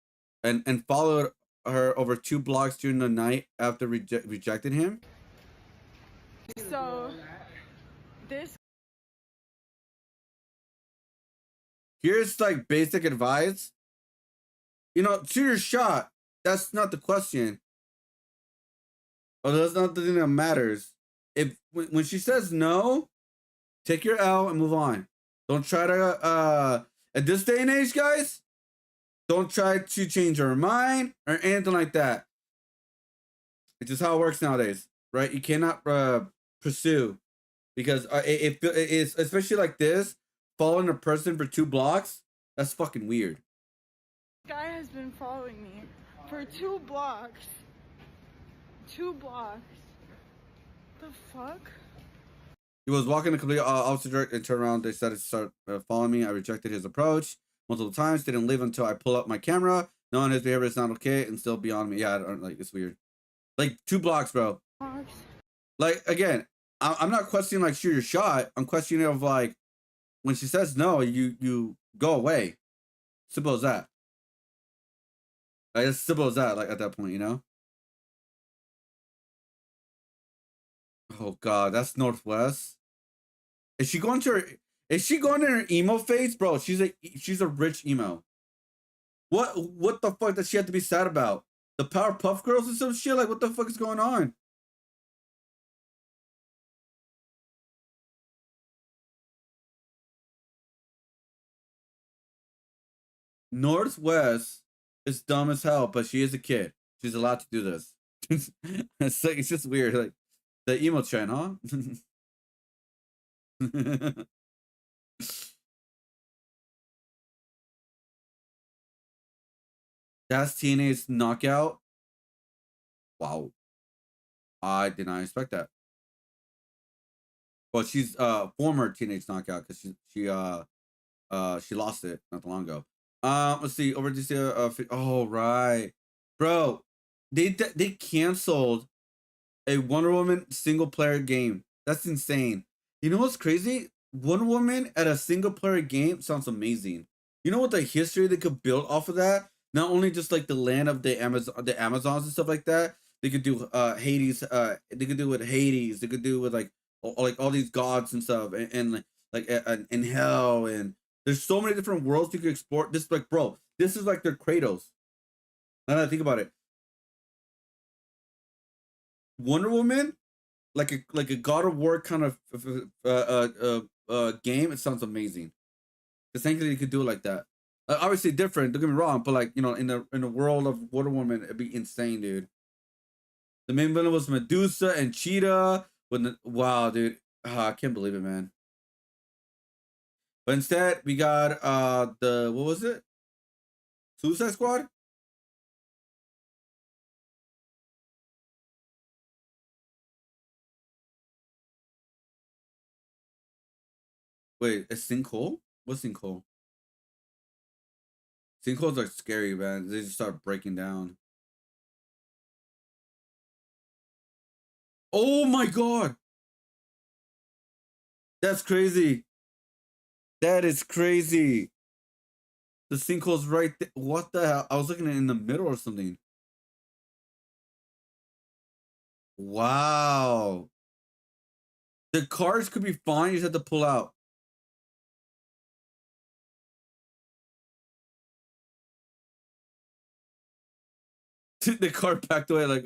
and followed her over 2 blocks during the night after rejected him. So this Here's like basic advice. You know, shoot your shot. That's not the question. Or that's not the thing that matters. If when she says no, take your L and move on. Don't try to at this day and age, guys, don't try to change her mind or anything like that. It's just how it works nowadays, right? You cannot pursue because it is, especially like this, following a person for 2 blocks. That's fucking weird. guy has been following me for 2 blocks. 2 blocks. The fuck? He was walking the complete opposite direction and turned around. They started to start following me. I rejected his approach multiple times. Didn't leave until I pull up my camera. Knowing his behavior is not okay and still beyond me. Yeah, I don't, like, it's weird. Like 2 blocks, bro. Like, again, I'm not questioning like shoot your shot. I'm questioning of like when she says no, you go away. Simple as that. Like, it's simple as that. Like at that point, you know. Oh God, that's Northwest. Is she going to her? Is she going to her emo phase, bro? She's a rich emo. What the fuck does she have to be sad about? The Powerpuff Girls and some shit? Like, what the fuck is going on? Northwest is dumb as hell, but she is a kid. She's allowed to do this. It's like, it's just weird. Like the emo trend, huh? That's Teenage Knockout. Wow. I did not expect that. Well, she's former Teenage Knockout because she lost it not too long ago. Let's see. Over this oh right. Bro, they canceled a Wonder Woman single player game. That's insane. You know what's crazy? Wonder Woman at a single player game sounds amazing. You know what the history they could build off of that? Not only just like the land of the Amazons and stuff like that. They could do Hades. They could do with Hades. They could do with like all these gods and stuff, and in hell, and there's so many different worlds you could explore. This like, bro, this is like their Kratos. Now that I think about it, Wonder Woman, like a God of War kind of game. It sounds amazing. Because thankfully you could do it like that. Obviously different, don't get me wrong, but like, you know, in the world of Wonder Woman, it'd be insane, dude. The main villain was Medusa and Cheetah. Wow, dude. I can't believe it, man. But instead, we got what was it? Suicide Squad? Wait, a sinkhole? What's sinkhole? Sinkholes are scary, man. They just start breaking down. Oh my god! That's crazy. That is crazy. The sinkhole's right there. What the hell? I was looking at it in the middle or something. Wow. The cars could be fine. You just have to pull out. The car backed away like,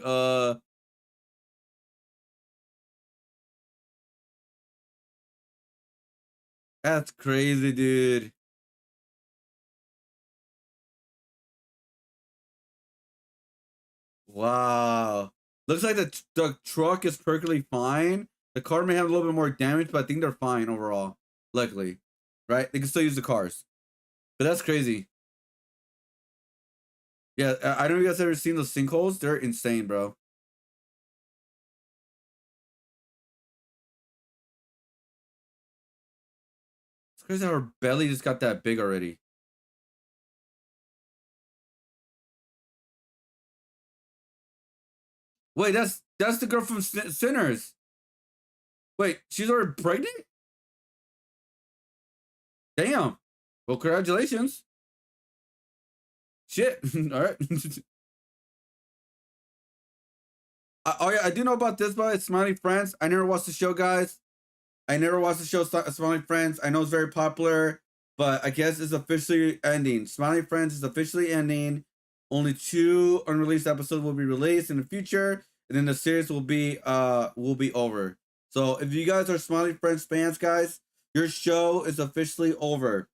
That's crazy, dude. Wow. Looks like the truck is perfectly fine. The car may have a little bit more damage, but I think they're fine overall. Luckily. Right? They can still use the cars. But that's crazy. Yeah, I don't know if you guys ever seen those sinkholes. They're insane, bro. It's crazy how her belly just got that big already. Wait, that's the girl from Sinners. Wait, she's already pregnant? Damn. Well, congratulations. Shit. All right. Oh yeah, I do know about this, but it's Smiley Friends. I never watched the show, guys. I never watched the show Smiley Friends. I know it's very popular, but I guess it's officially ending. Smiley Friends is officially ending. Only 2 unreleased episodes will be released in the future, and then the series will be over. So if you guys are Smiley Friends fans, guys, your show is officially over.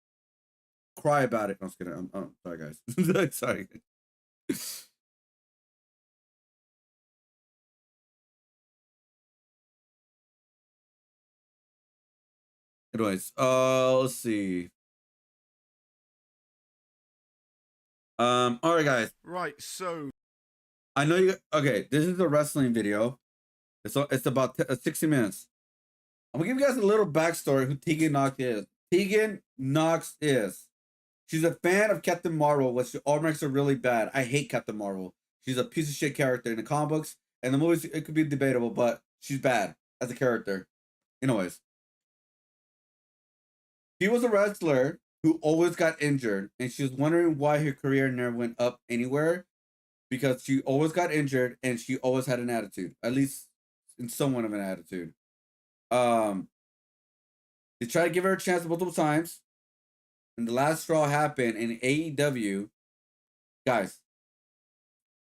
Cry about it. I'm just kidding. I'm sorry, guys. Sorry. Anyways, let's see. All right, guys. Right, so I know you. Okay, this is a wrestling video. It's about 60 minutes. I'm gonna give you guys a little backstory who Tegan Knox is. Tegan Knox is. She's a fan of Captain Marvel, which all makes her really bad. I hate Captain Marvel. She's a piece of shit character in the comic books, and the movies it could be debatable, but she's bad as a character. Anyways, she was a wrestler who always got injured, and she was wondering why her career never went up anywhere, because she always got injured and she always had an attitude, at least in somewhat of an attitude. They tried to give her a chance multiple times, and the last straw happened in AEW. Guys,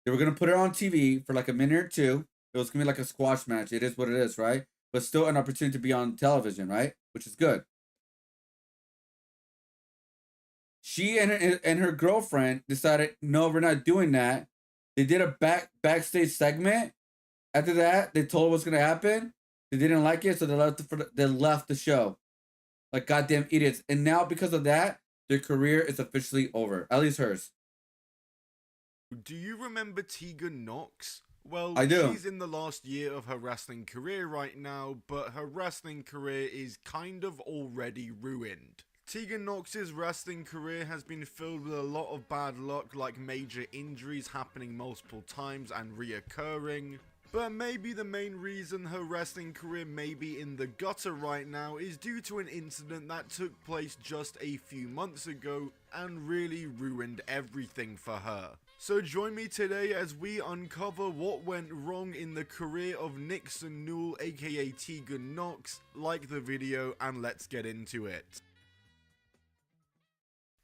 they were gonna put her on TV for like a minute or two. It was gonna be like a squash match. It is what it is, right? But still an opportunity to be on television, right? Which is good. She and her girlfriend decided, no, we're not doing that. They did a backstage segment. After that, they told her what's gonna happen. They didn't like it, so they left the show. Like goddamn idiots. And now because of that, their career is officially over. At least hers. do you remember Tegan Knox? Well, I do. She's in the last year of her wrestling career right now, but her wrestling career is kind of already ruined. Tegan Knox's wrestling career has been filled with a lot of bad luck, like major injuries happening multiple times and reoccurring. But maybe the main reason her wrestling career may be in the gutter right now is due to an incident that took place just a few months ago and really ruined everything for her. So join me today as we uncover what went wrong in the career of Nixon Newell aka Tegan Knox. Like the video and let's get into it.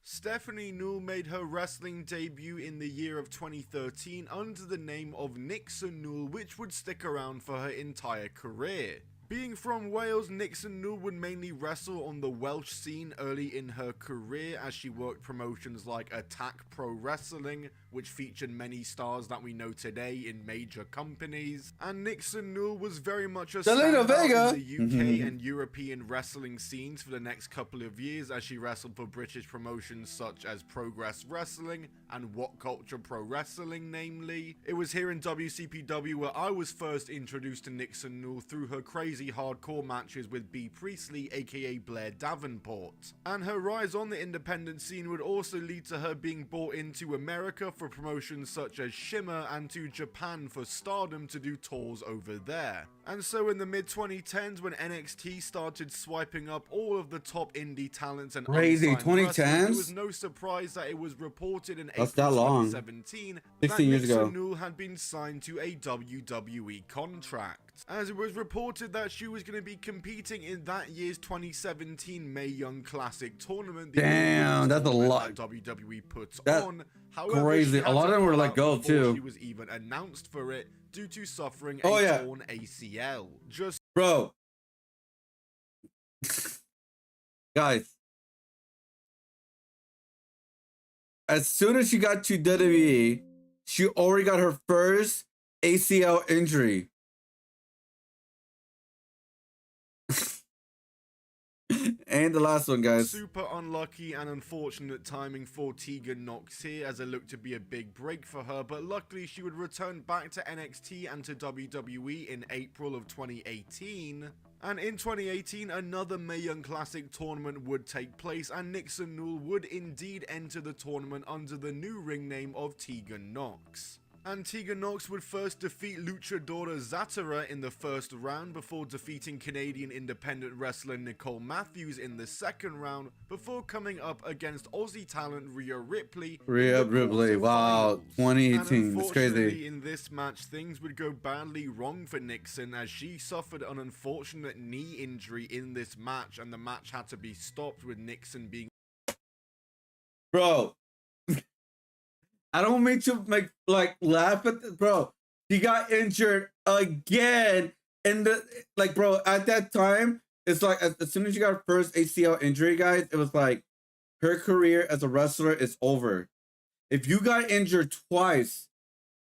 Stephanie Newell made her wrestling debut in the year of 2013 under the name of Nixon Newell, which would stick around for her entire career. Being from Wales, Nixon Newell would mainly wrestle on the Welsh scene early in her career as she worked promotions like Attack Pro Wrestling, which featured many stars that we know today in major companies. And Nixon Newell was very much a Zelina standout Vega in the UK and European wrestling scenes for the next couple of years as she wrestled for British promotions such as Progress Wrestling and What Culture Pro Wrestling, namely. It was here in WCPW where I was first introduced to Nixon Newell through her crazy hardcore matches with B. Priestley, aka Blair Davenport. And her rise on the independent scene would also lead to her being brought into America for promotions such as Shimmer and to Japan for Stardom to do tours over there. And so in the mid-2010s, when NXT started swiping up all of the top indie talents and Crazy, unsigned wrestlers, 2010s? it was no surprise that it was reported in That's April that long. 2017 16 years Nixon ago. Newell had been signed to a WWE contract, as it was reported that she was going to be competing in that year's 2017 Mae Young Classic tournament. The Damn, that's a lot. that WWE puts That's on. However, crazy. she A had lot to of them were pull let out go before too. She was even announced for it due to suffering Oh, a yeah. torn ACL. Just Bro. Guys. As soon as she got to WWE, she already got her first ACL injury. And the last one, guys. super unlucky and unfortunate timing for Tegan Nox here, as it looked to be a big break for her, but luckily she would return back to NXT and to WWE in April of 2018. And in 2018, another Mae Young Classic tournament would take place, and Nixon Newell would indeed enter the tournament under the new ring name of Tegan Nox. And Tegan Nox would first defeat Luchadora Zatara in the first round before defeating Canadian independent wrestler Nicole Matthews in the second round before coming up against Aussie talent Rhea Ripley. Rhea Ripley, wow, 2018, it's crazy. Unfortunately, in this match, things would go badly wrong for Nixon as she suffered an unfortunate knee injury in this match, and the match had to be stopped with Nixon being... Bro. I don't mean to make laugh at this, bro. He got injured again, and bro, at that time, it's like as soon as you got her first ACL injury, guys, it was like her career as a wrestler is over. If you got injured twice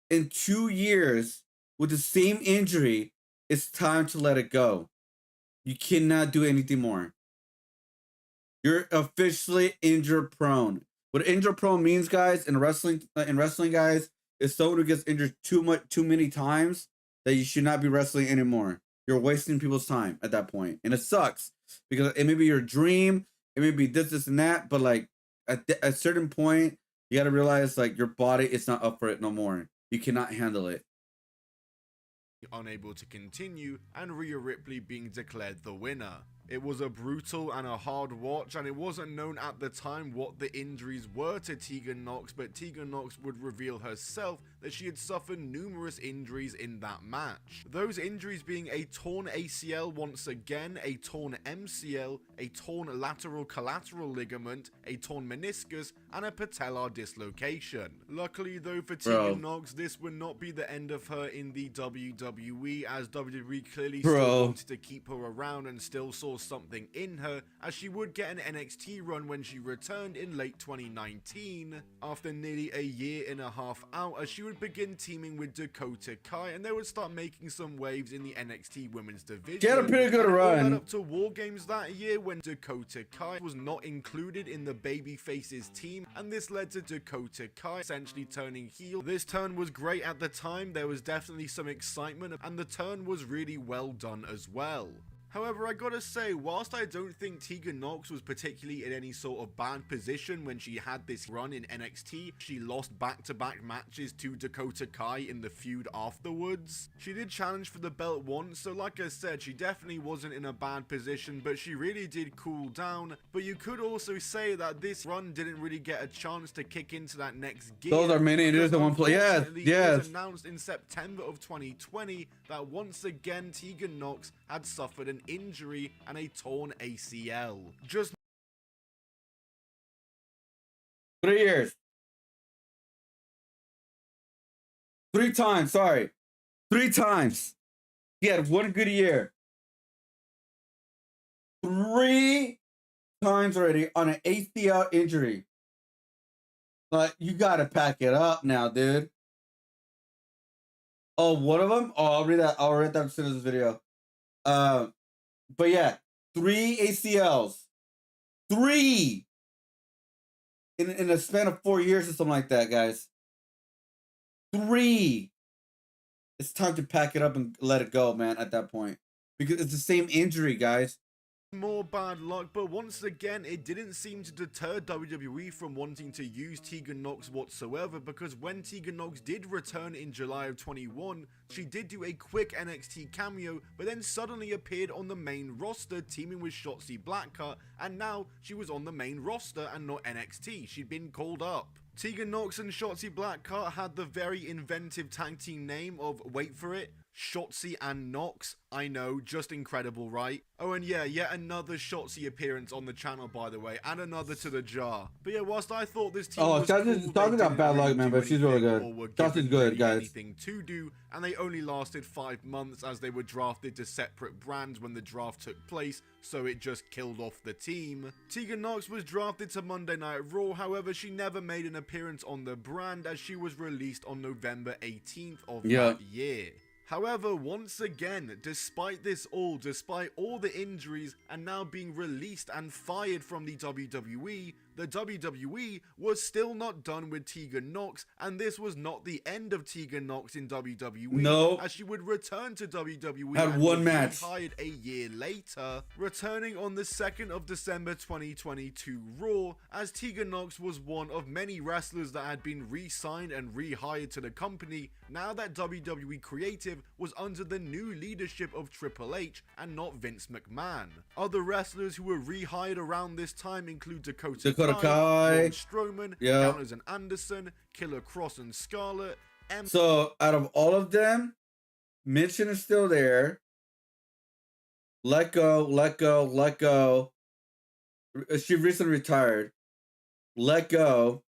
in 2 years with the same injury, it's time to let it go. You cannot do anything more. You're officially injured prone. What injured prone means, guys, in wrestling, guys, is someone who gets injured too many times that you should not be wrestling anymore. You're wasting people's time at that point, and it sucks because it may be your dream, it may be this, and that, but like at a certain point, you got to realize like your body is not up for it no more. You cannot handle it. Unable to continue, and Rhea Ripley being declared the winner. It was a brutal and a hard watch, and it wasn't known at the time what the injuries were to Tegan Nox, but Tegan Nox would reveal herself that she had suffered numerous injuries in that match. Those injuries being a torn ACL once again, a torn MCL, a torn lateral collateral ligament, a torn meniscus, and a patellar dislocation. Luckily though for Tegan Nox, this would not be the end of her in the WWE, as WWE clearly still wanted to keep her around and still saw something in her, as she would get an NXT run when she returned in late 2019 after nearly a year and a half out, as she would begin teaming with Dakota Kai, and they would start making some waves in the NXT women's division. She had a pretty good run. Led up to War Games that year when Dakota Kai was not included in the Babyfaces team, and this led to Dakota Kai essentially turning heel. This turn was great at the time, there was definitely some excitement, and the turn was really well done as well. However, I gotta say, whilst I don't think Tegan Nox was particularly in any sort of bad position when she had this run in NXT, she lost back-to-back matches to Dakota Kai in the feud afterwards. She did challenge for the belt once, so like I said, she definitely wasn't in a bad position, but she really did cool down. But you could also say that this run didn't really get a chance to kick into that next gear. Those are many injuries in one place. Yes, yes. It was announced in September of 2020 that once again Tegan Nox had suffered an injury and a torn ACL. Just 3 years. 3 times, sorry. 3 times. He had one good year. 3 times already on an ACL injury. Like, you gotta pack it up now, dude. Oh, one of them? Oh, I'll read that. I'll read that as soon as this video. But yeah, 3 ACLs. 3 in a span of 4 years or something like that, guys. 3. It's time to pack it up and let it go, man, at that point. Because it's the same injury, guys. More bad luck, but once again, it didn't seem to deter WWE from wanting to use Tegan Nox whatsoever, because when Tegan Nox did return in July of 21, she did do a quick NXT cameo, but then suddenly appeared on the main roster teaming with Shotzi Blackheart, and now she was on the main roster and not NXT. She'd been called up. Tegan Nox and Shotzi Blackheart had the very inventive tag team name of, wait for it, Shotzi and Nox. I know, just incredible, right? Oh, and yeah, yet another Shotzi appearance on the channel, by the way, and another to the jar. But yeah, whilst I thought this team was cool, talking about bad luck, man, but she's really good. Shotzi's good, guys. Anything to do, and they only lasted 5 months as they were drafted to separate brands when the draft took place, so it just killed off the team. Tegan Nox was drafted to Monday Night Raw, however, she never made an appearance on the brand as she was released on November 18th of that year. However, once again, despite all the injuries and now being released and fired from the WWE was still not done with Tegan Nox, and this was not the end of Tegan Nox in WWE. No. As she would return to WWE Had and one was match. rehired a year later, returning on the 2nd of December 2022 Raw, as Tegan Nox was one of many wrestlers that had been re-signed and rehired to the company now that WWE Creative was under the new leadership of Triple H and not Vince McMahon. Other wrestlers who were rehired around this time include Dakota Kai, Braun Strowman, Gallows and Anderson, Killer Cross and Scarlett. So out of all of them, Mitchin is still there. Let go. She recently retired. Let go.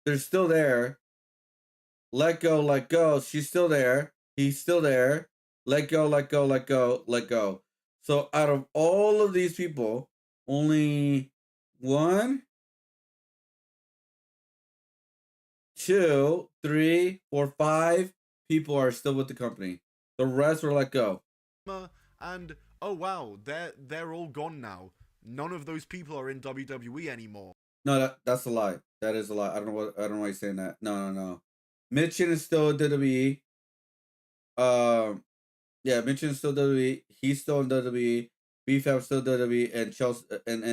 They're still there. Let go. She's still there. He's still there. Let go. So out of all of these people, only 1, 2, 3, 4, 5 people are still with the company. The rest were let go. And oh wow, they're all gone now. None of those people are in WWE anymore. No, that's a lie. That is a lie. I don't know why you're saying that. No. Mitchin is still in WWE. Yeah, Mitchin is still WWE. He's still in WWE. BFAB still WWE, and Chelsea and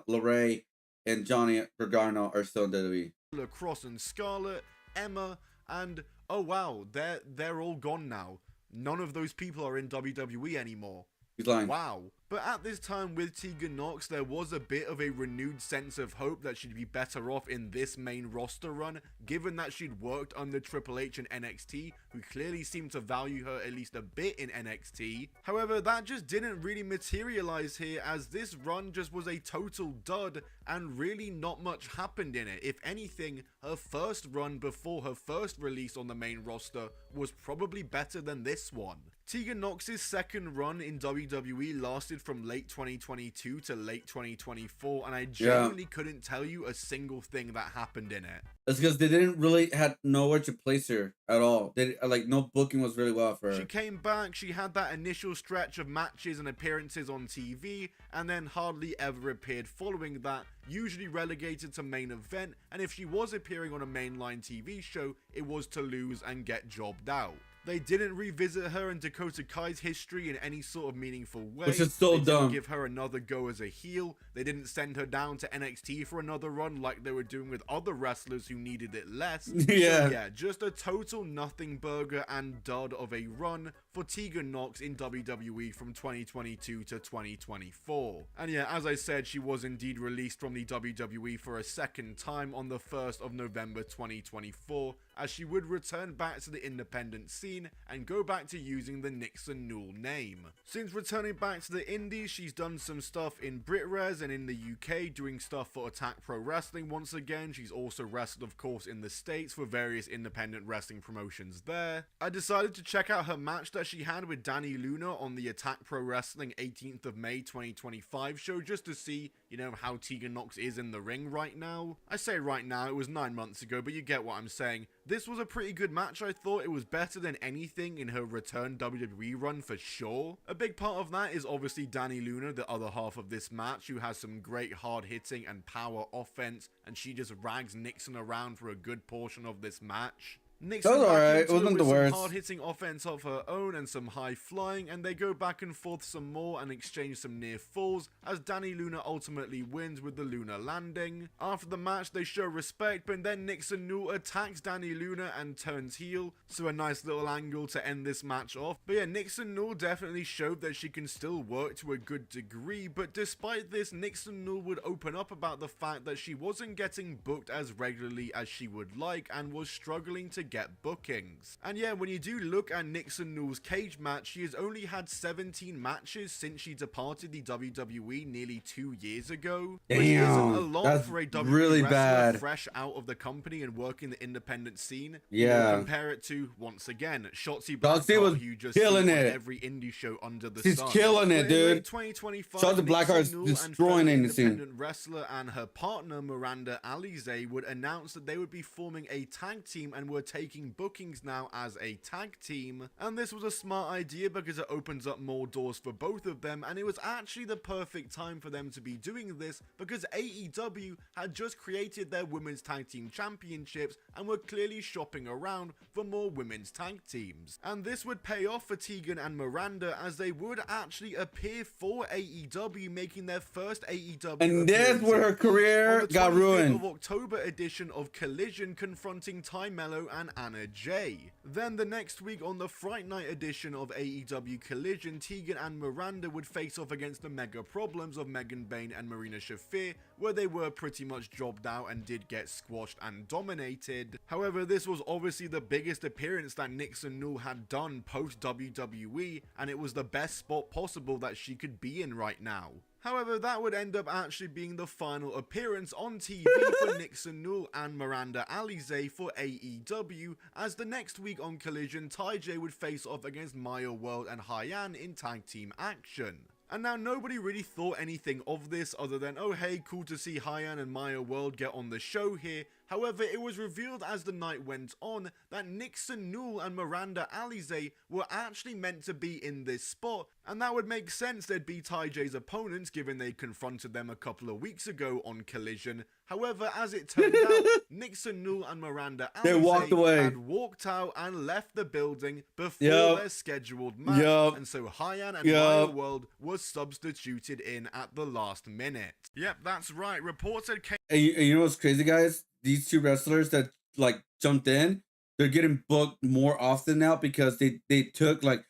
Lorray and Johnny Gargano are still in WWE. Cross and Scarlett, Emma, and oh wow, they're all gone now. None of those people are in WWE anymore. He's lying. Wow. But at this time with Tegan Nox, there was a bit of a renewed sense of hope that she'd be better off in this main roster run, given that she'd worked under Triple H and NXT, who clearly seemed to value her at least a bit in NXT. However, that just didn't really materialize here, as this run just was a total dud, and really not much happened in it. If anything, her first run before her first release on the main roster was probably better than this one. Tegan Nox's second run in WWE lasted from late 2022 to late 2024, and I genuinely couldn't tell you a single thing that happened in it. That's because they didn't really had nowhere to place her at all. They no booking was really well for her. She came back, she had that initial stretch of matches and appearances on TV, and then hardly ever appeared following that, usually relegated to main event, and if she was appearing on a mainline TV show, it was to lose and get jobbed out. They didn't revisit her and Dakota Kai's history in any sort of meaningful way. Which is so dumb. They didn't give her another go as a heel. They didn't send her down to NXT for another run like they were doing with other wrestlers who needed it less. Yeah. So yeah, just a total nothing burger and dud of a run for Tegan Nox in WWE from 2022 to 2024. And yeah, as I said, she was indeed released from the WWE for a second time on the 1st of November 2024, as she would return back to the independent scene scene and go back to using the Nixon Newell name. Since returning back to the indies, she's done some stuff in BritRes and in the UK, doing stuff for Attack Pro Wrestling once again. She's also wrestled, of course, in the States for various independent wrestling promotions there. I decided to check out her match that she had with Dani Luna on the Attack Pro Wrestling 18th of May 2025 show, just to see, you know, how Tegan Nox is in the ring right now. I say right now, it was 9 months ago, but you get what I'm saying. This was a pretty good match, I thought. It was better than anything in her return WWE run for sure. A big part of that is obviously Dani Luna, the other half of this match, who has some great hard hitting and power offense, and she just rags Nixon around for a good portion of this match. Nixon alright, it back into wasn't it the with some worst. hard-hitting offense of her own and some high flying, and they go back and forth some more and exchange some near falls as Dani Luna ultimately wins with the Luna landing. After the match, they show respect, but then Nixon Newell attacks Dani Luna and turns heel, so a nice little angle to end this match off. But yeah, Nixon Newell definitely showed that she can still work to a good degree, but despite this, Nixon Newell would open up about the fact that she wasn't getting booked as regularly as she would like and was struggling to get bookings. And yeah, when you do look at Nixon Newell's cage match, she has only had 17 matches since she departed the WWE nearly 2 years ago. Which isn't a lot that's for a WWE really wrestler bad. fresh out of the company and working the independent scene. Yeah. You compare it to, once again, Shotzi Shotzi Blackheart, was who you just killing see on it. every indie show under the She's sun. killing it, But in late dude. 2025, Shotzi Blackheart's Nixon Newell and destroying fellow the scene. independent wrestler and her partner Miranda Alize would announce that they would be forming a tag team and were taking bookings now as a tag team. And this was a smart idea because it opens up more doors for both of them, and it was actually the perfect time for them to be doing this because AEW had just created their women's tag team championships and were clearly shopping around for more women's tag teams. And this would pay off for Tegan and Miranda as they would actually appear for AEW, making their first AEW And that's where her career on the got 25th ruined. of October edition of Collision, confronting Ty Mello and Anna Jay. Then the next week on the Fright Night edition of AEW Collision, Tegan and Miranda would face off against the Mega Problems of Megan Bayne and Marina Shafir, where they were pretty much jobbed out and did get squashed and dominated. However, this was obviously the biggest appearance that Nixon Newell had done post WWE, and it was the best spot possible that she could be in right now. However, that would end up actually being the final appearance on TV for Nixon Newell and Miranda Alize for AEW, as the next week on Collision, Ty J would face off against Maya World and Hyan in tag team action. And now nobody really thought anything of this other than, oh hey, cool to see Hyan and Maya World get on the show here. However, it was revealed as the night went on that Nixon Newell and Miranda Alize were actually meant to be in this spot, and that would make sense. They'd be Ty J's opponents given they confronted them a couple of weeks ago on Collision. However, as it turned out, Nixon Newell and Miranda Alize They walked away. had walked out and left the building before Yup. their scheduled match, Yup. and so Hyan and Yup. Maya World was substituted in at the last minute. Yep, that's right. Reports had came. And you know what's crazy, guys? These two wrestlers that like jumped in, they're getting booked more often now because they took like,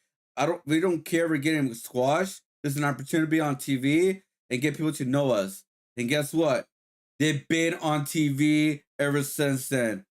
we don't care if we're getting squashed. There's an opportunity to be on TV and get people to know us. And guess what? They've been on TV ever since then.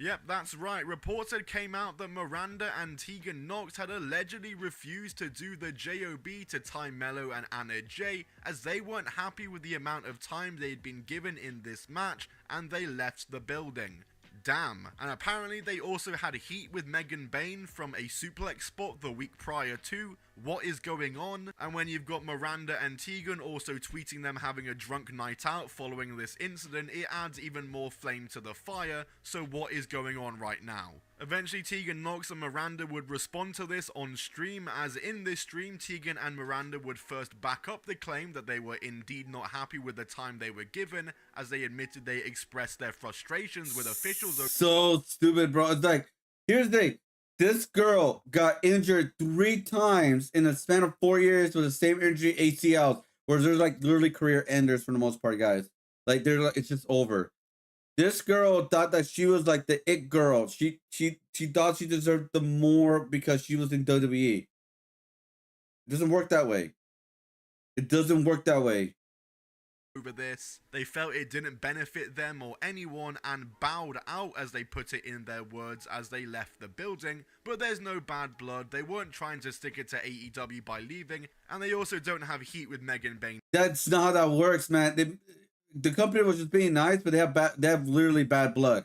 Yep, that's right. Reports had came out that Miranda and Tegan Nox had allegedly refused to do the JOB to Ty Mello and Anna Jay as they weren't happy with the amount of time they'd been given in this match, and they left the building. Damn. And apparently they also had heat with Megan Bayne from a suplex spot the week prior to. What is going on? And when you've got Miranda and Tegan also tweeting them having a drunk night out following this incident, it adds even more flame to the fire. So what is going on right now? Eventually Tegan Nox and Miranda would respond to this on stream, as in this stream Tegan and Miranda would first back up the claim that they were indeed not happy with the time they were given, as they admitted they expressed their frustrations with officials. So stupid, bro. It's like, here's the thing. This girl got injured 3 times in a span of 4 years with the same injury ACLs, whereas there's like literally career enders for the most part, guys. Like they're like, it's just over. This girl thought that she was like the it girl. She thought she deserved the more because she was in WWE. It doesn't work that way. It doesn't work that way. over this. They felt it didn't benefit them or anyone and bowed out, as they put it in their words, as they left the building. But there's no bad blood. They weren't trying to stick it to AEW by leaving, and they also don't have heat with Megan Bain. That's not how that works, man. The company was just being nice, but they have literally bad blood.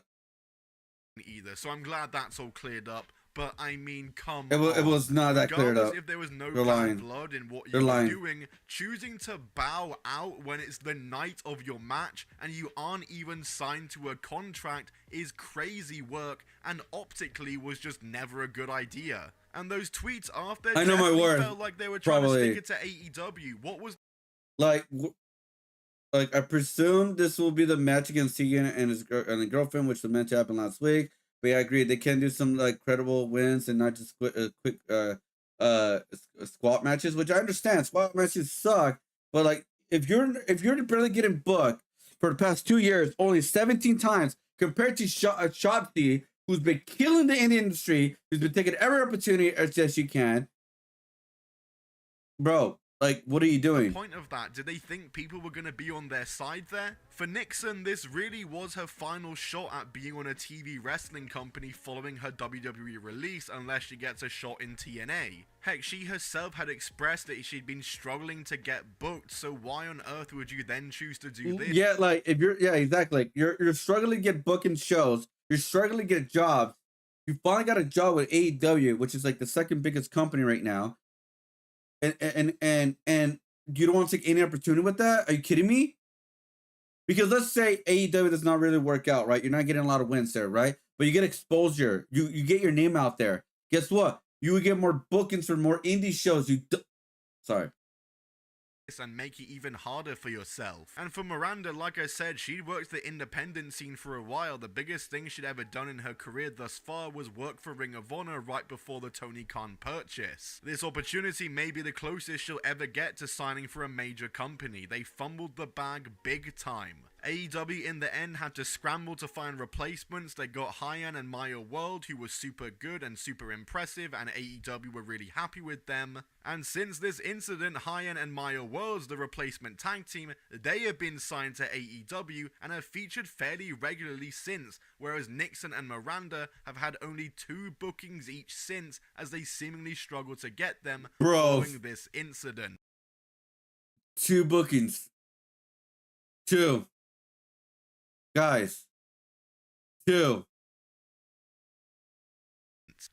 Either. So I'm glad that's all cleared up. But I mean, come It on. was not that cleared Regardless up. if there was no They're bad lying. blood in what They're you were lying. doing, choosing to bow out when it's the night of your match and you aren't even signed to a contract is crazy work, and optically was just never a good idea. And those tweets after I know my definitely word. felt like they were trying Probably. to stick it to AEW. What was Like I presume this will be the match against Tegan and his girlfriend, which the match happened last week. But yeah, I agree. They can do some like credible wins and not just quick squat matches, which I understand. Squat matches suck, but like if you're barely getting booked for the past 2 years, only 17 times compared to Shotzi, who's been killing the indie industry, who's been taking every opportunity as she can, bro. Like, what are you doing? the point of that? Did they think people were going to be on their side there? For Nixon, this really was her final shot at being on a TV wrestling company following her WWE release, unless she gets a shot in TNA. Heck, she herself had expressed that she'd been struggling to get booked, so why on earth would you then choose to do this? Yeah, like if you're exactly. You're struggling to get booking shows. You're struggling to get jobs. You finally got a job with AEW, which is like the second biggest company right now. And you don't want to take any opportunity with that? Are you kidding me? Because let's say AEW does not really work out, right? You're not getting a lot of wins there, right? But you get exposure. You get your name out there. Guess what? You would get more bookings for more indie shows. Sorry. And make it even harder for yourself. And for Miranda, like I said, she'd worked the independent scene for a while. The biggest thing she'd ever done in her career thus far was work for Ring of Honor right before the Tony Khan purchase. This opportunity may be the closest she'll ever get to signing for a major company. They fumbled the bag big time. AEW in the end had to scramble to find replacements. They got Hyan and Maya World, who was super good and super impressive, and AEW were really happy with them. And since this incident, Hyan and Maya World's the replacement tag team, they have been signed to AEW and have featured fairly regularly since, whereas Nixon and Miranda have had only 2 bookings each since, as they seemingly struggle to get them following this incident. 2 bookings. 2. Guys. 2.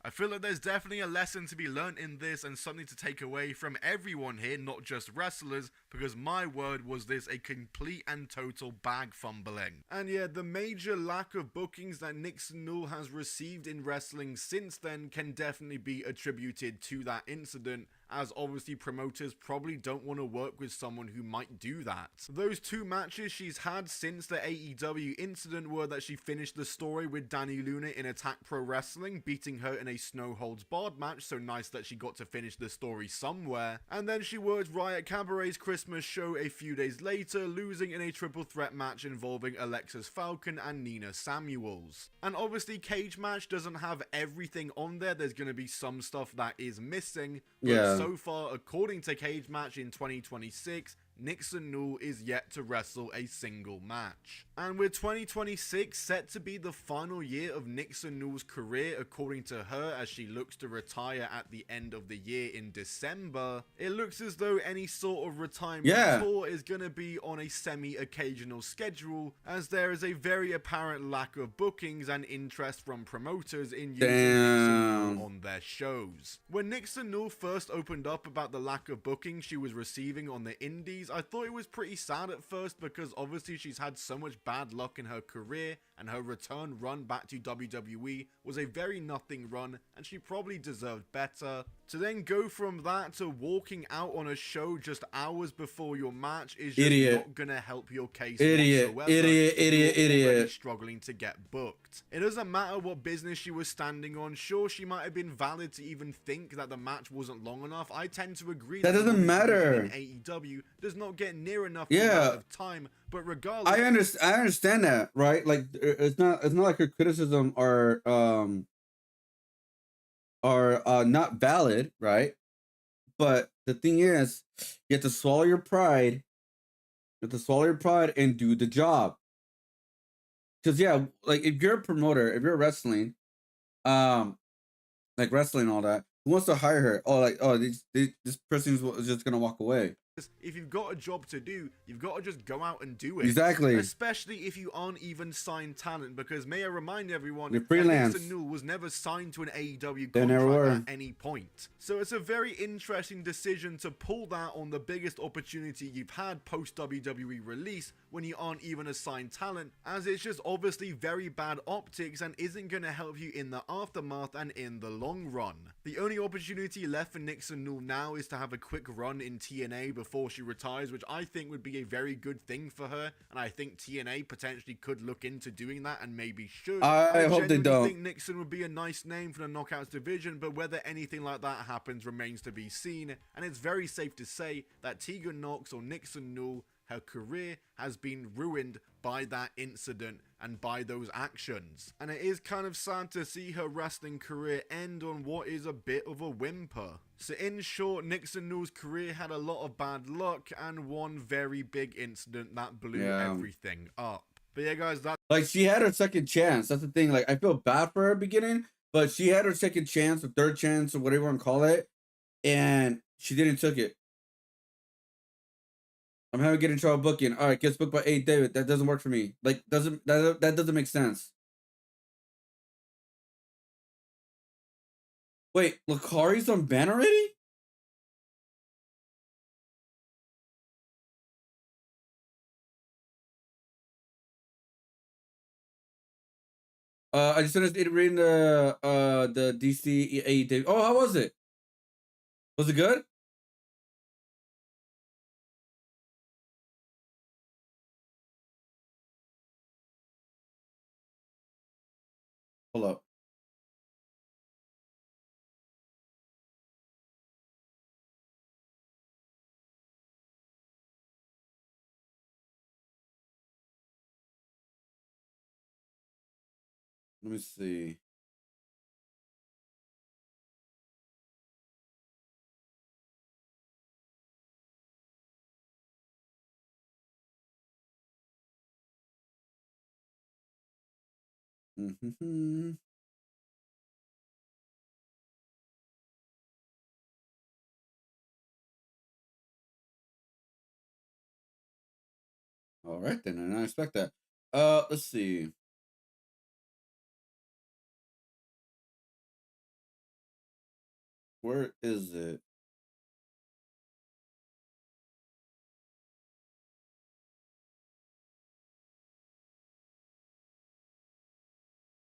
I feel like there's definitely a lesson to be learned in this and something to take away from everyone here, not just wrestlers, because my word was this a complete and total bag fumbling. And yeah, the major lack of bookings that Nixon Null has received in wrestling since then can definitely be attributed to that incident, as obviously promoters probably don't want to work with someone who might do that. Those 2 matches she's had since the AEW incident were that she finished the story with Dani Luna in Attack Pro Wrestling, beating her in a no holds barred match, so nice that she got to finish the story somewhere. And then she worked Riot Cabaret's Christmas show a few days later, losing in a triple threat match involving Alexis Falcon and Nina Samuels. And obviously Cage Match doesn't have everything on there, there's going to be some stuff that is missing, but so far, according to Cage Match in 2026, Nixon Null is yet to wrestle a single match. And with 2026 set to be the final year of Nixon Null's career, according to her, as she looks to retire at the end of the year in December, it looks as though any sort of retirement tour is going to be on a semi-occasional schedule, as there is a very apparent lack of bookings and interest from promoters in using Nixon Null on their shows. When Nixon Null first opened up about the lack of bookings she was receiving on the indies, I thought it was pretty sad at first, because obviously she's had so much bad luck in her career, and her return run back to WWE was a very nothing run, and she probably deserved better. To then go from that to walking out on a show just hours before your match is just not gonna help your case whatsoever. Idiot. Struggling to get booked. It doesn't matter what business she was standing on. Sure, she might have been valid to even think that the match wasn't long enough. I tend to agree that doesn't matter. In AEW does not get near enough amount of time, but regardless, I understand that, right? Like it's not like her criticism are not valid, right? But the thing is, you have to swallow your pride You have to swallow your pride and do the job. Because yeah, like if you're a promoter, if you're wrestling, like wrestling and all that, who wants to hire her? Oh, like this person's just gonna walk away. If you've got a job to do, you've got to just go out and do it. Exactly. Especially if you aren't even signed talent, because may I remind everyone You're that freelance. Nixon Newell was never signed to an AEW They never were. contract at any point. So it's a very interesting decision to pull that on the biggest opportunity you've had post WWE release when you aren't even a signed talent, as it's just obviously very bad optics and isn't going to help you in the aftermath and in the long run. The only opportunity left for Nixon Newell now is to have a quick run in TNA before she retires, which I think would be a very good thing for her, and I think TNA potentially could look into doing that and maybe should. I hope they don't. I think Nixon would be a nice name for the Knockouts division, but whether anything like that happens remains to be seen, and it's very safe to say that Tegan Knox or Nixon Newell, her career has been ruined by that incident and by those actions. And it is kind of sad to see her wrestling career end on what is a bit of a whimper. So in short, Nixon Newell's career had a lot of bad luck and one very big incident that blew everything up. But yeah, guys, that like she had her second chance. That's the thing. Like I feel bad for her beginning, but she had her second chance or third chance or whatever you want to call it, and she didn't took it. I'm having to get in trouble booking. All right, gets booked by A. David. That doesn't work for me. Like, that doesn't make sense. Wait, Lakari's on ban already? I just finished reading the DC AEW. Oh, how was it? Was it good? Hold up. Let me see. Mm-hmm. All right, then. I didn't expect that. Let's see. Where is it?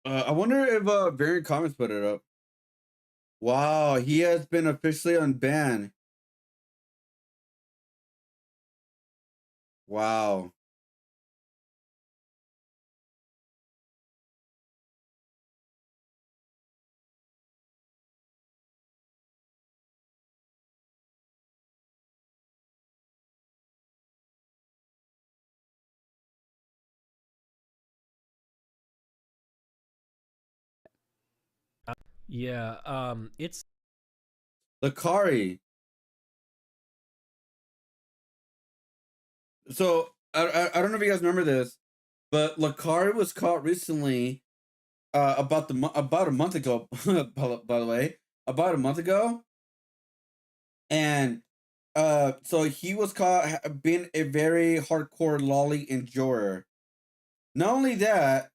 I wonder if Variant Comics put it up. Wow, he has been officially unbanned. Wow. Yeah, it's Lakari. So I don't know if you guys remember this, but Lakari was caught recently, about a month ago. By the way, about a month ago, and so he was caught being a very hardcore lolly enjoyer. Not only that,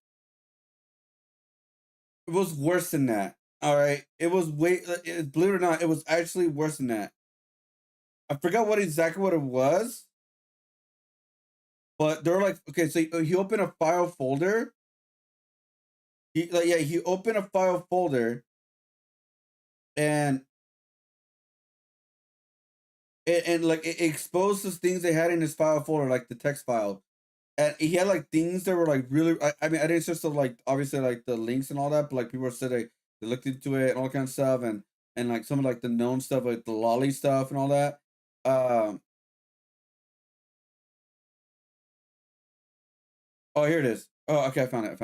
it was worse than that. All right, it was believe it or not, it was actually worse than that. I forgot exactly what it was, but they were like, okay, so he opened a file folder. He opened a file folder, and like it exposed the things they had in his file folder, like the text file, and he had like things that were like really. I mean, I didn't just like obviously like the links and all that, but like people said they looked into it and all kinds of stuff, and like some of like the known stuff, like the lolly stuff and all that. Oh, here it is. Oh, okay, I found it.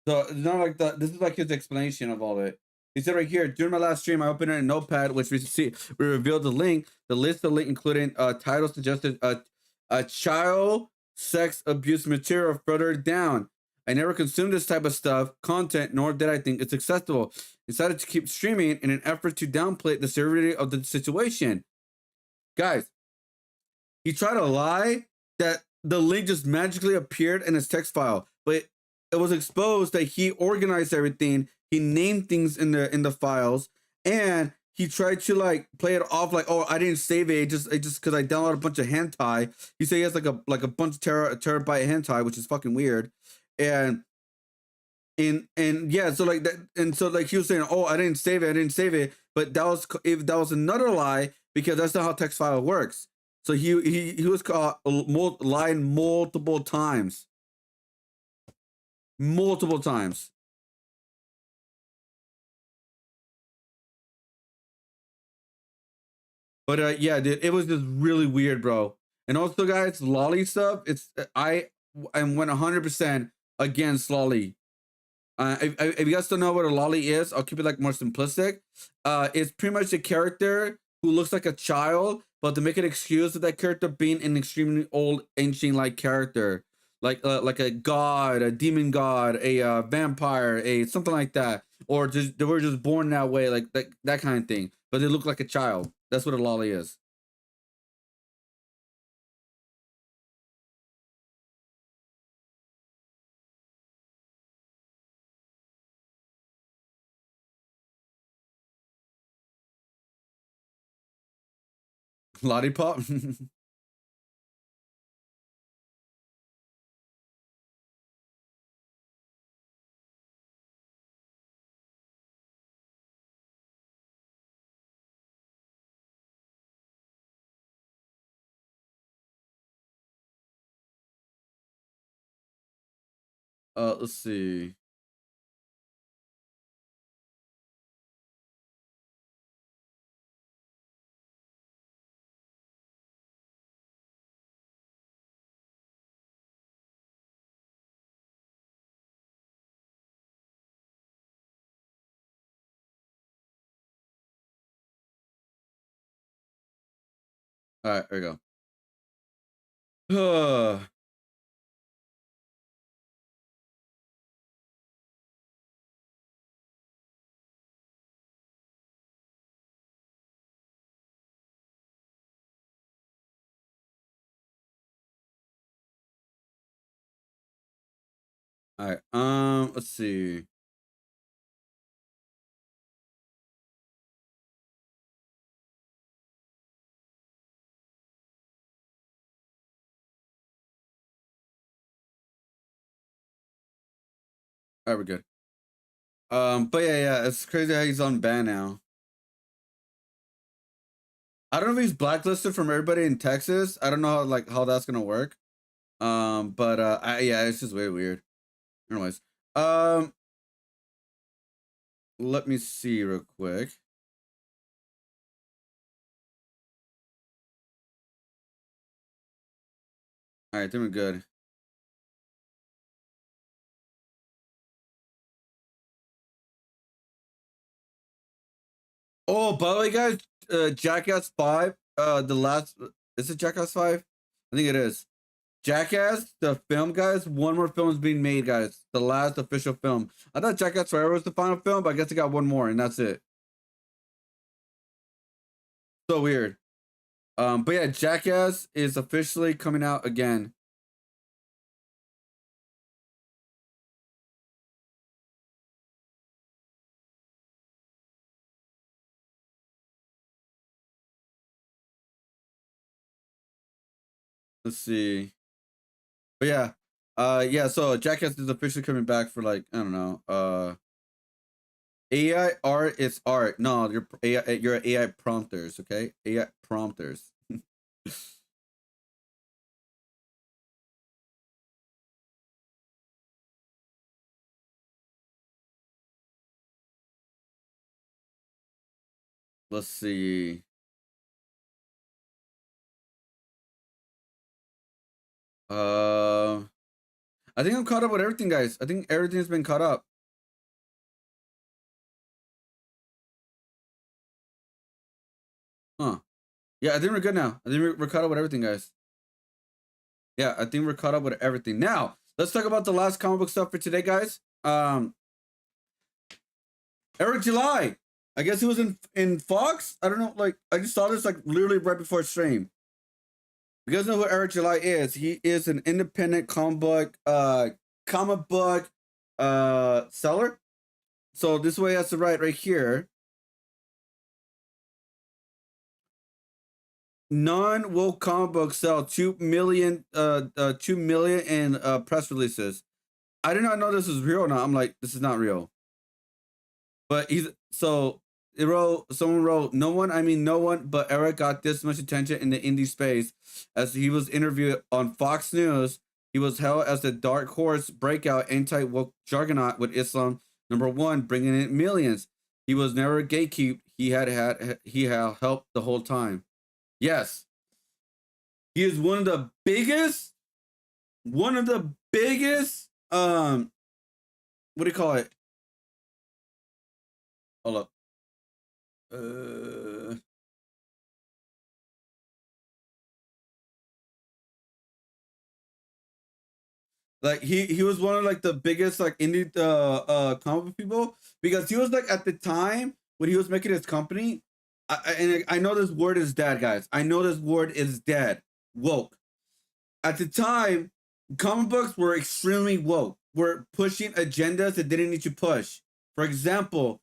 So it's not like this is like his explanation of all of it. He said right here, during my last stream, I opened a notepad, which we revealed the link, the list of link, including titles suggested a child sex abuse material further down. I never consumed this type of content, nor did I think it's acceptable. Decided to keep streaming in an effort to downplay the severity of the situation. Guys, he tried to lie that the link just magically appeared in his text file, but it was exposed that he organized everything. He named things in the files, and he tried to like play it off like, oh, I didn't save it. It just because I downloaded a bunch of hentai. He said he has like a bunch of terabyte hentai, which is fucking weird, and yeah, so like that, and so like he was saying, oh, I didn't save it, but that was another lie because that's not how text file works. So he was caught lying multiple times. Multiple times. But yeah, dude, it was just really weird, bro. And also, guys, lolly stuff. I am 100% against lolly. If you guys don't know what a lolly is, I'll keep it like more simplistic. It's pretty much a character who looks like a child, but to make an excuse of that character being an extremely old, ancient-like character, like a god, a demon god, a vampire, a something like that, or just they were just born that way, like that kind of thing. But they look like a child. That's what a lolly is. Lollipop. Let's see. All right, there we go. All right. Let's see. All right, we're good. But yeah, it's crazy how he's on ban now. I don't know if he's blacklisted from everybody in Texas. I don't know how that's gonna work. But yeah, it's just way weird. Anyways, let me see real quick. All right, then we're good. Oh, by the way, guys, Jackass 5, the last, is it Jackass 5? I think it is. Jackass, the film, guys, one more film is being made, guys. The last official film. I thought Jackass Forever was the final film, but I guess I got one more, and that's it. So weird. But yeah, Jackass is officially coming out again. Let's see. But yeah. Yeah, so Jackass is officially coming back for like, I don't know. AI art is art. No, you're AI prompters, okay? AI prompters. Let's see. I think I'm caught up with everything, guys. I think everything's been caught up. Huh. Yeah, I think we're good now. I think we're caught up with everything, guys. Yeah, I think we're caught up with everything. Now, let's talk about the last comic book stuff for today, guys. Eric July. I guess he was in Fox. I don't know. Like, I just saw this like literally right before stream. You guys know who Eric July is? He is an independent comic book seller. So this way he has to write right here. Non-woke comic books sell 2 million in press releases. I did not know this was real or not. I'm like, this is not real. But someone wrote, no one but Eric got this much attention in the indie space. As he was interviewed on Fox News, he was hailed as the dark horse breakout anti-woke juggernaut with Islam #1, bringing in millions. He was never gatekept. He had helped the whole time. Yes. He is one of the biggest, what do you call it? Hold up. Like he was one of like the biggest like indie comic book people, because he was like at the time when he was making his company. I know this word is dead, guys. I know this word is dead. Woke. At the time, comic books were extremely woke. Were pushing agendas that didn't need to push. For example,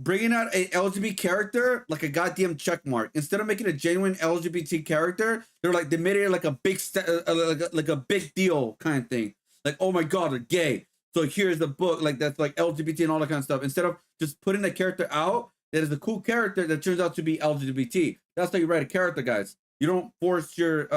bringing out a LGBT character like a goddamn check mark. Instead of making a genuine LGBT character, they made it like a big like a big deal kind of thing. Like, oh my god, they're gay. So here's the book like that's like LGBT and all that kind of stuff. Instead of just putting a character out that is a cool character that turns out to be LGBT. That's how you write a character, guys. You don't force your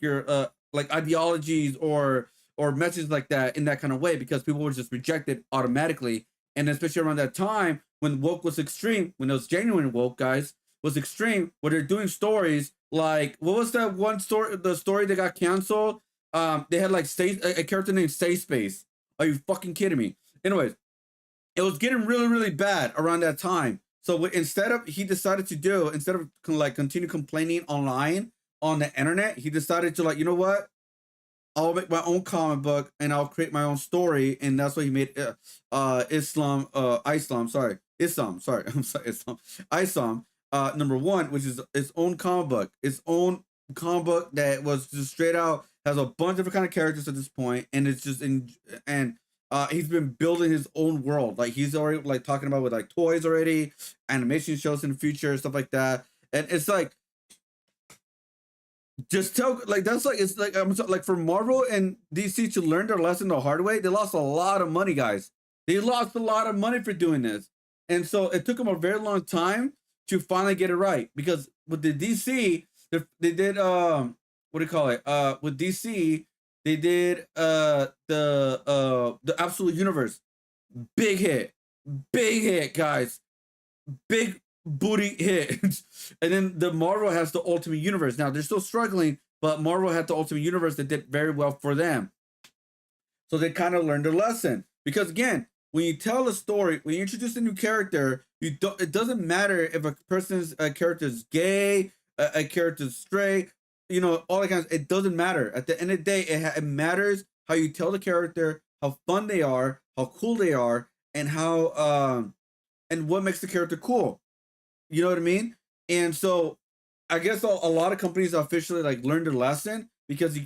your ideologies or messages like that in that kind of way, because people would just reject it automatically. And especially around that time when woke was extreme, when those genuine woke guys was extreme, where they're doing stories like, what was that one story? The story that got canceled. They had like a character named Safe Space. Are you fucking kidding me? Anyways, it was getting really, really bad around that time. So instead of continue complaining online on the internet, he decided to like, you know what? I'll make my own comic book and I'll create my own story, and that's why he made Islam #1, which is its own comic book, that was just straight out, has a bunch of different kind of characters at this point, and it's just he's been building his own world. Like he's already like talking about with like toys already, animation shows in the future, stuff like that, and it's like. Just tell like that's like it's like like for Marvel and DC to learn their lesson the hard way, they lost a lot of money, guys. They lost a lot of money for doing this, and so it took them a very long time to finally get it right. Because with the DC, they did what do you call it? With DC, they did the Absolute Universe, big hit, guys, big booty hit. And then the Marvel has the Ultimate Universe. Now they're still struggling, but Marvel had the Ultimate Universe that did very well for them. So they kind of learned their lesson. Because again, when you tell a story, when you introduce a new character, it doesn't matter if a person's character is gay, a character is straight, you know, all that kind of. It doesn't matter. At the end of the day, it matters how you tell the character, how fun they are, how cool they are, and how and what makes the character cool. You know what I mean? And so I guess a lot of companies officially like learned their lesson, because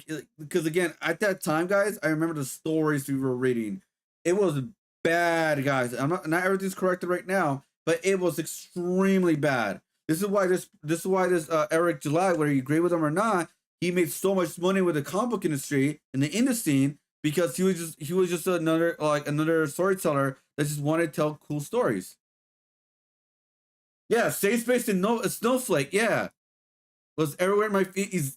again, at that time, guys, I remember the stories we were reading. It was bad, guys. Not everything's corrected right now, but it was extremely bad. This is why this Eric July, whether you agree with him or not, he made so much money with the comic book industry and the indie scene, because he was just another storyteller that just wanted to tell cool stories. Yeah, Safe Space and Snowflake, yeah. Was everywhere at my feet.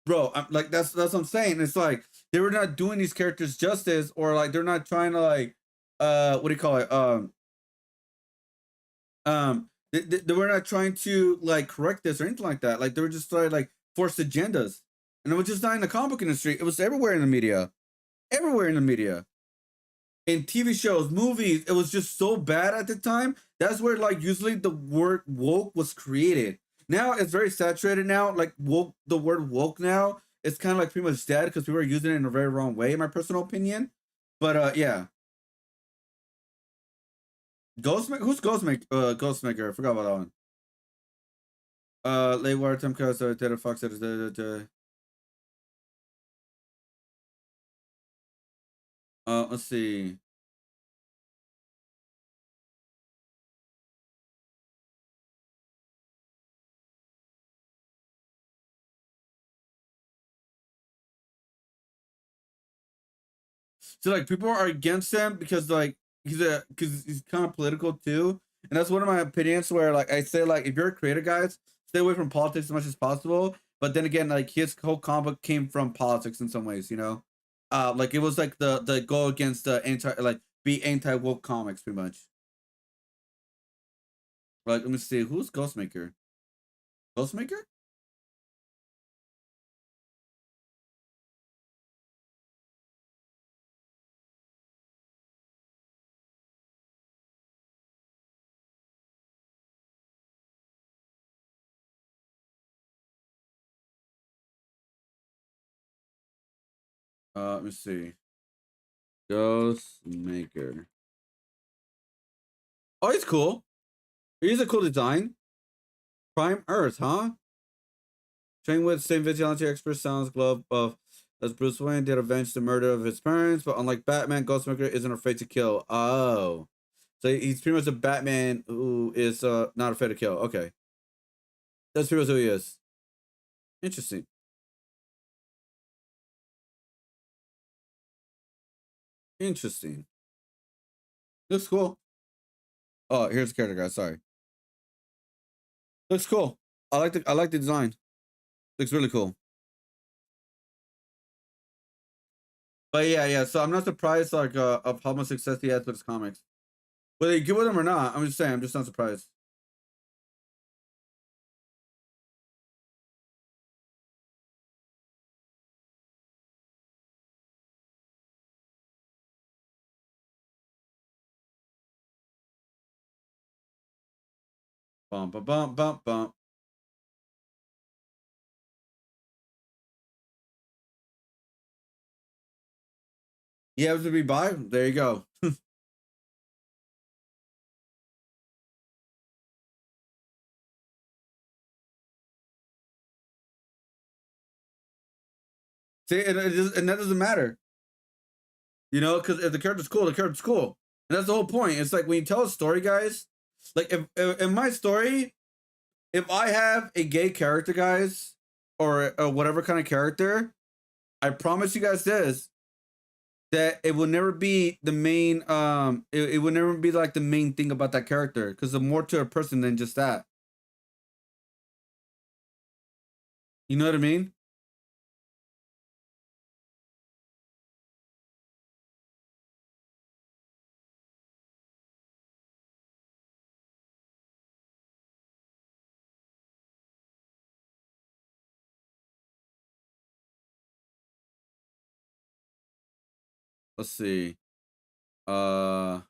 Bro, I'm like that's what I'm saying. It's like they were not doing these characters justice, or like they're not trying to like what do you call it? They were not trying to like correct this or anything like that. Like they were just trying to like force agendas. And it was just not in the comic book industry. It was everywhere in the media. Everywhere in the media. In TV shows, movies, it was just so bad at the time. That's where like usually the word woke was created. Now it's very saturated now. Like woke, the word woke now it's kind of like pretty much dead because people are using it in a very wrong way, in my personal opinion. But yeah. Ghostmaker? Who's Ghostmaker? Ghostmaker. I forgot about that one. Late wartime cause data fox let's see. So like people are against him because like he's kind of political too, and that's one of my opinions. Where like I say like if you're a creator, guys, stay away from politics as much as possible. But then again, like his whole comic came from politics in some ways, you know. Like it was like the go against the be anti woke comics pretty much. Like let me see, who's Ghostmaker? Ghostmaker? Let me see. Ghostmaker. Oh, he's cool. He's a cool design. Prime Earth, huh? Trained with same vigilante expert sounds glove of as Bruce Wayne did avenge the murder of his parents, but unlike Batman, Ghostmaker isn't afraid to kill. Oh. So he's pretty much a Batman who is not afraid to kill. Okay. That's pretty much who he is. Interesting. Interesting. Looks cool. Oh, here's the character, guys. Sorry. Looks cool. I like the design. Looks really cool. But yeah. So I'm not surprised like of how much success he has with his comics. Whether you get with him or not, I'm just saying, I'm just not surprised. Bump, bump, bump, bump, bump. He happens to be by. There you go. See, and that doesn't matter. You know, because if the character's cool, the character's cool. And that's the whole point. It's like when you tell a story, guys, like if in my story, if I have a gay character, guys, or whatever kind of character, I promise you guys this, that it will never be the main, it will never be like the main thing about that character, because there's more to a person than just that. You know what I mean? Let's see. I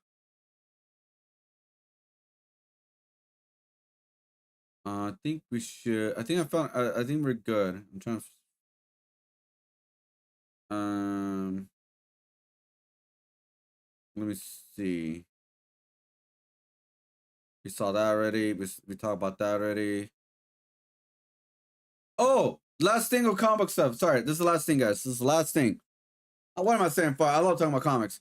think we should. I think I found. I think we're good. I'm trying to. Let me see. We saw that already. We talked about that already. Oh, last thing of comic book stuff. Sorry, this is the last thing, guys. This is the last thing. What am I saying? I love talking about comics.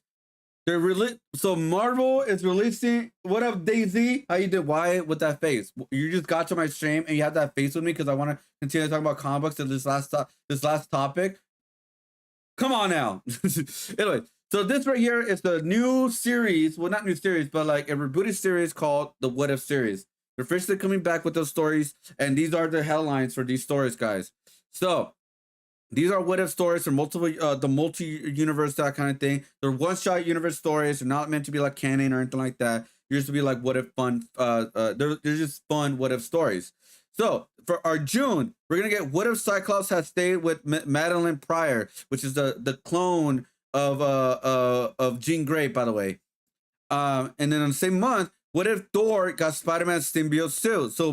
So Marvel is releasing. What up, Daisy? How you did? Why with that face? You just got to my stream and you had that face with me because I want to continue talking about comic books and this last topic. Come on now. Anyway, so this right here is the new series. Well, not new series, but like a rebooted series called the What If series. They're officially coming back with those stories, and these are the headlines for these stories, guys. So these are what if stories for multiple, the multi-universe, that kind of thing. They're one-shot universe stories. They're not meant to be like canon or anything like that. They're just to be like what if fun. They're just fun what if stories. So for our June, we're gonna get what if Cyclops has stayed with Madeline Pryor, which is the clone of Jean Grey, by the way. And then on the same month, what if Thor got Spider-Man symbiote suit? So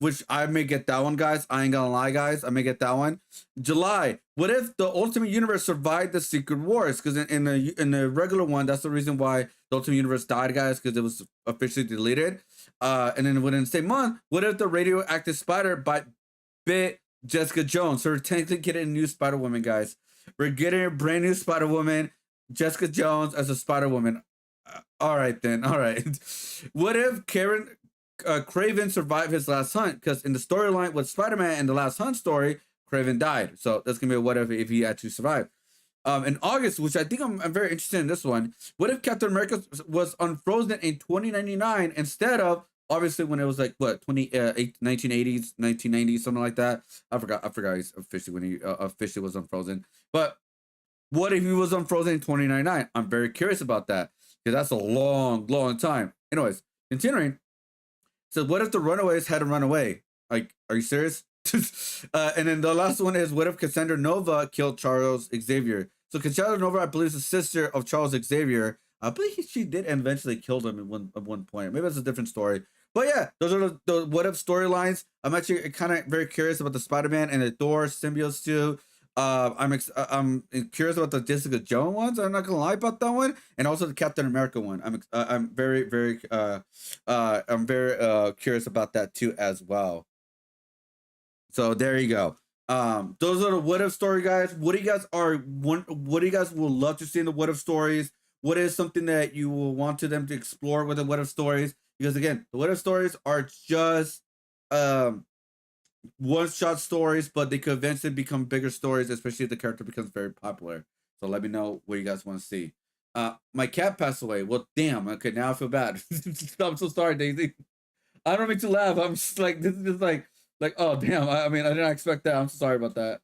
which I may get that one, guys. I ain't gonna lie, guys. I may get that one. July. What if the Ultimate Universe survived the Secret Wars? Because in the regular one, that's the reason why the Ultimate Universe died, guys, because it was officially deleted. And then within the same month, what if the radioactive spider bit Jessica Jones? So we're technically getting a new Spider-Woman, guys. We're getting a brand new Spider-Woman, Jessica Jones as a Spider-Woman. All right, then. All right. What if Craven survived his last hunt? Because in the storyline with Spider-Man in the last hunt story, Craven died. So that's going to be a what if he actually survived. In August, which I think I'm very interested in this one. What if Captain America was unfrozen in 2099 instead of, obviously, when it was like, what, 1980s, 1990s, something like that? I forgot he's officially when he officially was unfrozen. But what if he was unfrozen in 2099? I'm very curious about that, because that's a long, long time. Anyways, continuing. So what if the Runaways had to run away? Like, are you serious? And then the last one is, what if Cassandra Nova killed Charles Xavier? So Cassandra Nova, I believe, is the sister of Charles Xavier. I believe she did eventually kill him at one point. Maybe that's a different story. But yeah, those are the what if storylines. I'm actually kind of very curious about the Spider-Man and the Thor symbiotes too. I'm curious about the Jessica Jones ones. I'm not gonna lie about that one, and also the Captain America one. I'm very curious about that too as well. So there you go. Those are the what if story, guys. What do you guys will love to see in the what if stories? What is something that you will want to them to explore with the what if stories? Because again, the what if stories are just one-shot stories, but they could eventually become bigger stories, especially if the character becomes very popular. So let me know what you guys want to see. My cat passed away. Well, damn. Okay, now I feel bad. I'm so sorry, Daisy. I don't mean to laugh. I'm just like, this is just like, oh, damn. I mean, I didn't expect that. I'm so sorry about that.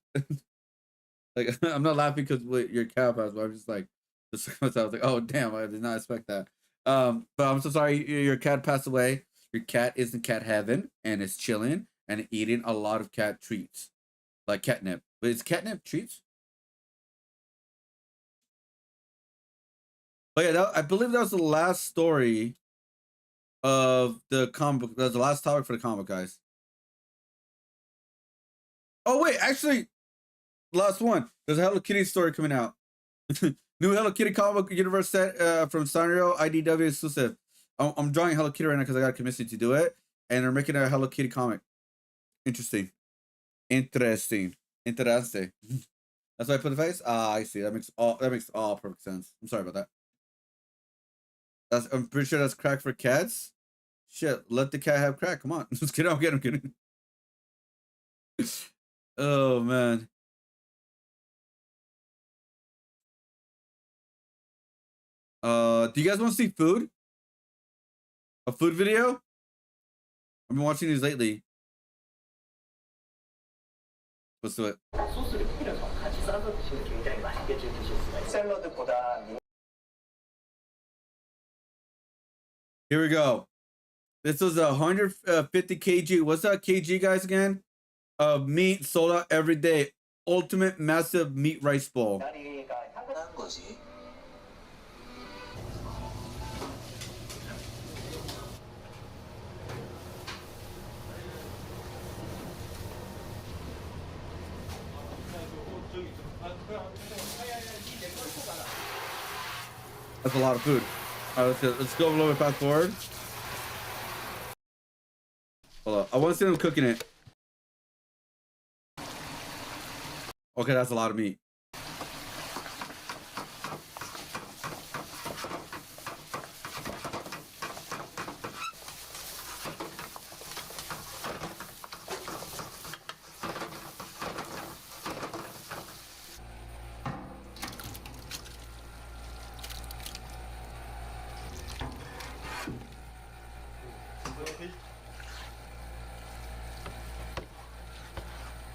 Like, I'm not laughing because your cat passed away. I'm just like, I was like, oh, damn. I did not expect that. But I'm so sorry your cat passed away. Your cat is in cat heaven and is chilling and eating a lot of cat treats, like catnip. But is catnip treats? But yeah, I believe that was the last story of the comic book. That was the last topic for the comic, guys. Oh wait, actually, last one. There's a Hello Kitty story coming out. New Hello Kitty comic book universe set from Sanrio, IDW exclusive. I'm drawing Hello Kitty right now because I got commissioned to do it, and they're making a Hello Kitty comic. Interesting. That's why I put the face. Ah, I see. That makes all perfect sense. I'm sorry about that. I'm pretty sure that's crack for cats. Shit, let the cat have crack. Come on. Just kidding. I'm kidding. Oh man. Do you guys want to see food? A food video? I've been watching these lately. Let's do it. Here we go. This was 150 kg. What's that kg, guys, again? Of meat sold out every day. Ultimate massive meat rice bowl. That's a lot of food. All right, let's go a little bit fast forward. Hold up. I want to see them cooking it. Okay, that's a lot of meat.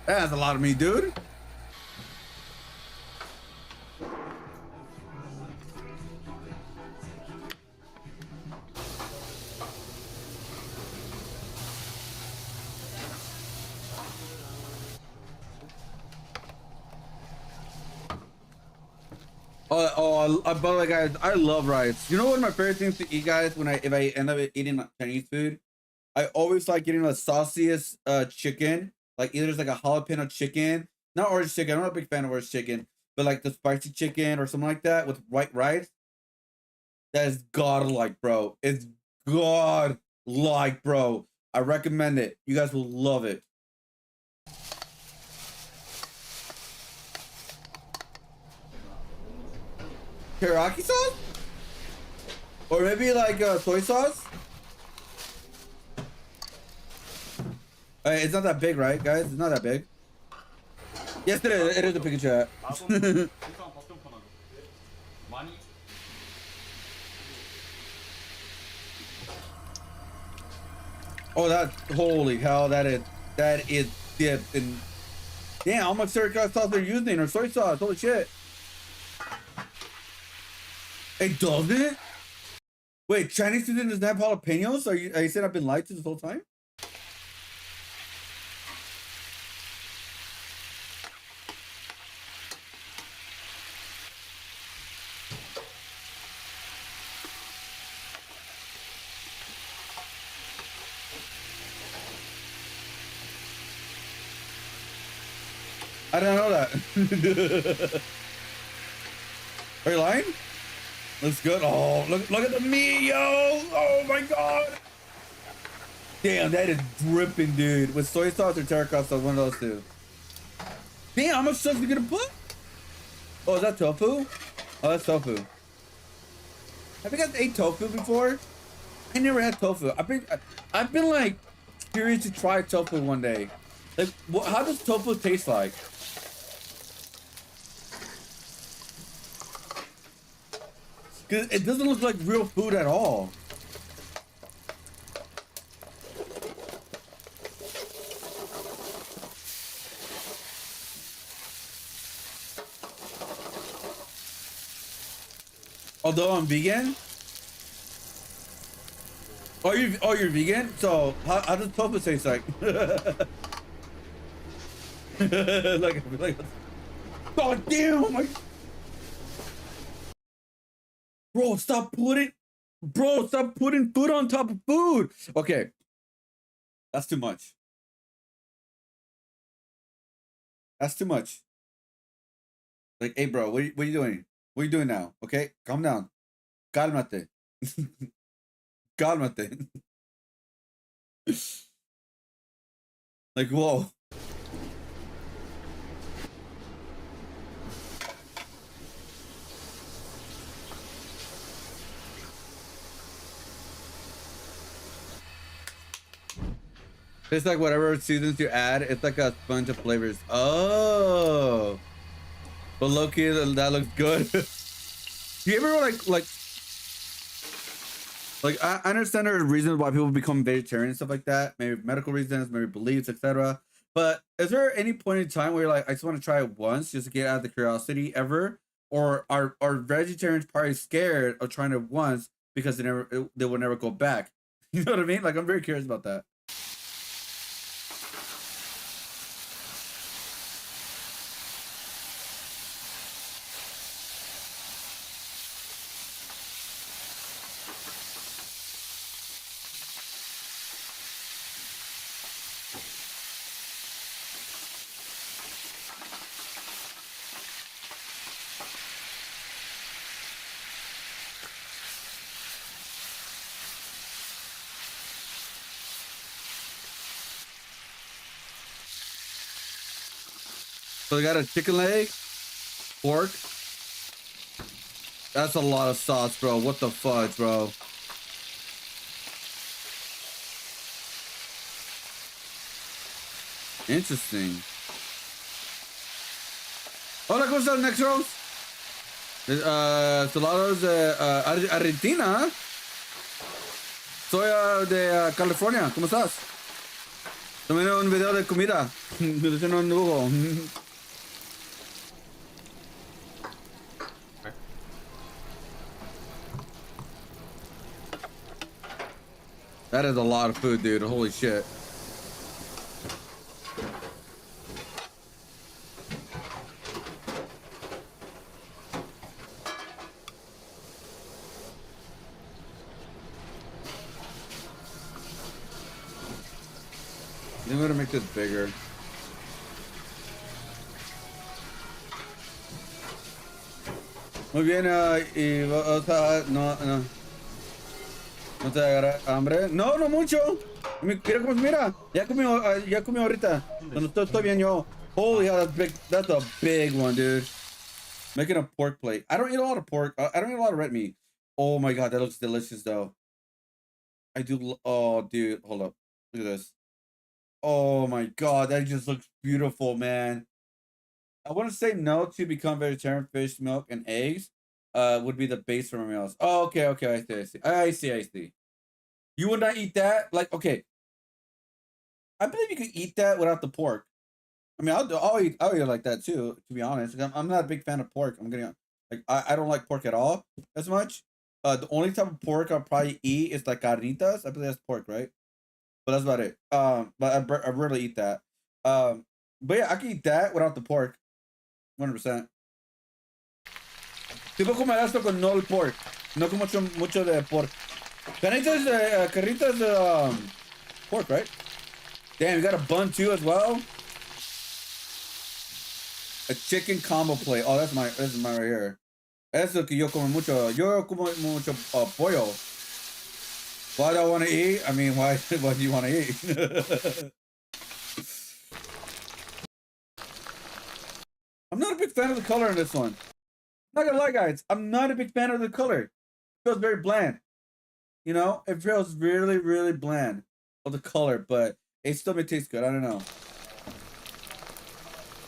That's a lot of meat, dude. By the way, guys, I love rice. You know what my favorite things to eat, guys, if I end up eating Chinese food? I always like getting the sauciest chicken. Like either it's like a jalapeno chicken, not orange chicken. I'm not a big fan of orange chicken, but like the spicy chicken or something like that with white rice. That is godlike, bro. It's godlike, bro. I recommend it. You guys will love it. Teriyaki sauce? Or maybe like soy sauce? It's not that big, right, guys? It's not that big. Yes, it is. It is a big chat. Oh, that holy hell! That is dipped in. Damn, how much teriyaki sauce they're using or soy sauce? Holy shit! It doesn't. Wait, Chinese food doesn't have jalapenos? Are you saying I've been lied to this whole time? I don't know that. Are you lying? Looks good. Oh, look at the meat, yo! Oh my god! Damn, that is dripping, dude. With soy sauce or teriyaki sauce, one of those two. Damn, how much sauce are you gonna put? Oh, is that tofu? Oh, that's tofu. Have you guys ate tofu before? I never had tofu. I've been like curious to try tofu one day. Like, how does tofu taste like? Cause it doesn't look like real food at all. Although I'm vegan. Oh, you're vegan? So how does tofu taste like? like God damn! Bro, stop putting food on top of food. Okay, that's too much. That's too much. Like, hey, bro, what are you doing? What are you doing now? Okay, calm down. Cálmate. Cálmate. Like, whoa. It's like whatever seasons you add, it's like a bunch of flavors. Oh, but low-key, that looks good. You ever like I understand there are reasons why people become vegetarian and stuff like that, maybe medical reasons, maybe beliefs, etc. But is there any point in time where you're like, I just want to try it once just to get out of the curiosity ever? Or are vegetarians probably scared of trying it once because they will never go back? You know what I mean? Like, I'm very curious about that. So they got a chicken leg, pork. That's a lot of sauce, bro. What the fudge, bro? Interesting. Hola, ¿cómo estás, Next Rose? Saludos de Argentina. Soy de California. ¿Cómo estás? También un video de comida. Me lo hicieron en dibujo. That is a lot of food, dude. Holy shit. I'm gonna make this bigger. Muy bien, y o sea, no te agarra hambre. No, no mucho. Mira cómo mira. Ya comió ahorita. No, estoy bien yo. Holy hell, that's big. That's a big one, dude. Making a pork plate. I don't eat a lot of pork. I don't eat a lot of red meat. Oh my god, that looks delicious though. I do. Oh, dude, hold up. Look at this. Oh my god, that just looks beautiful, man. I want to say no to become vegetarian. Fish, milk, and eggs would be the base for my meals. Oh, okay, okay, I see. You would not eat that? Like, okay. I believe you could eat that without the pork. I mean, I'll eat it like that too, to be honest. I'm not a big fan of pork. I'm getting like I don't like pork at all as much. The only type of pork I'll probably eat is like carnitas. I believe that's pork, right? But that's about it. But I rarely eat that. But yeah, I can eat that without the pork, 100%. Tipo comer esto con no el pork, no con mucho de pork. Carnitas, pork, right? Damn, you got a bun too as well. A chicken combo plate. Oh, this is mine right here. Eso que yo como mucho. Yo como mucho pollo. Why do I want to eat? I mean, why do you want to eat? I'm not a big fan of the color in this one. I'm not gonna lie, guys. I'm not a big fan of the color. It feels very bland. You know, it feels really, really bland of the color, but it still may taste good. I don't know.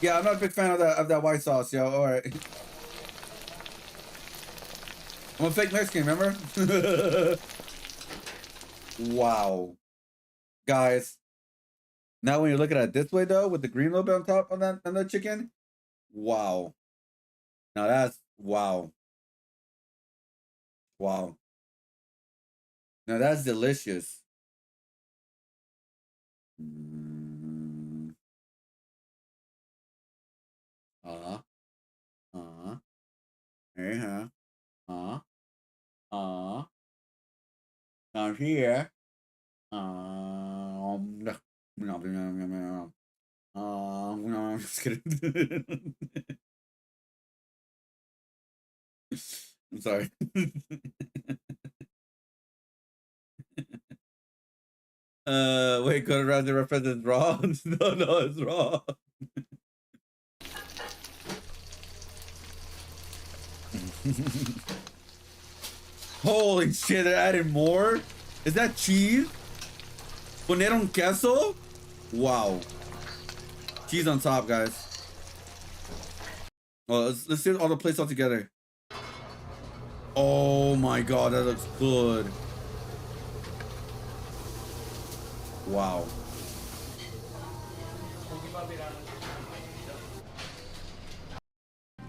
Yeah, I'm not a big fan of that white sauce, yo. All right. I'm a fake Mexican, remember? Wow. Guys. Now when you're looking at it this way though, with the green little bit on top on that chicken, wow. Now that's wow. Wow. Now that's delicious. Uh, yeah. Down here. No, no, I'm just kidding. I'm sorry. Wait, Gordon Ramsay represents raw? No, it's raw. Holy shit, they're adding more? Is that cheese? Ponieron queso? Wow. Cheese on top, guys. Oh, let's see all the plates all together. Oh my god, that looks good. Wow.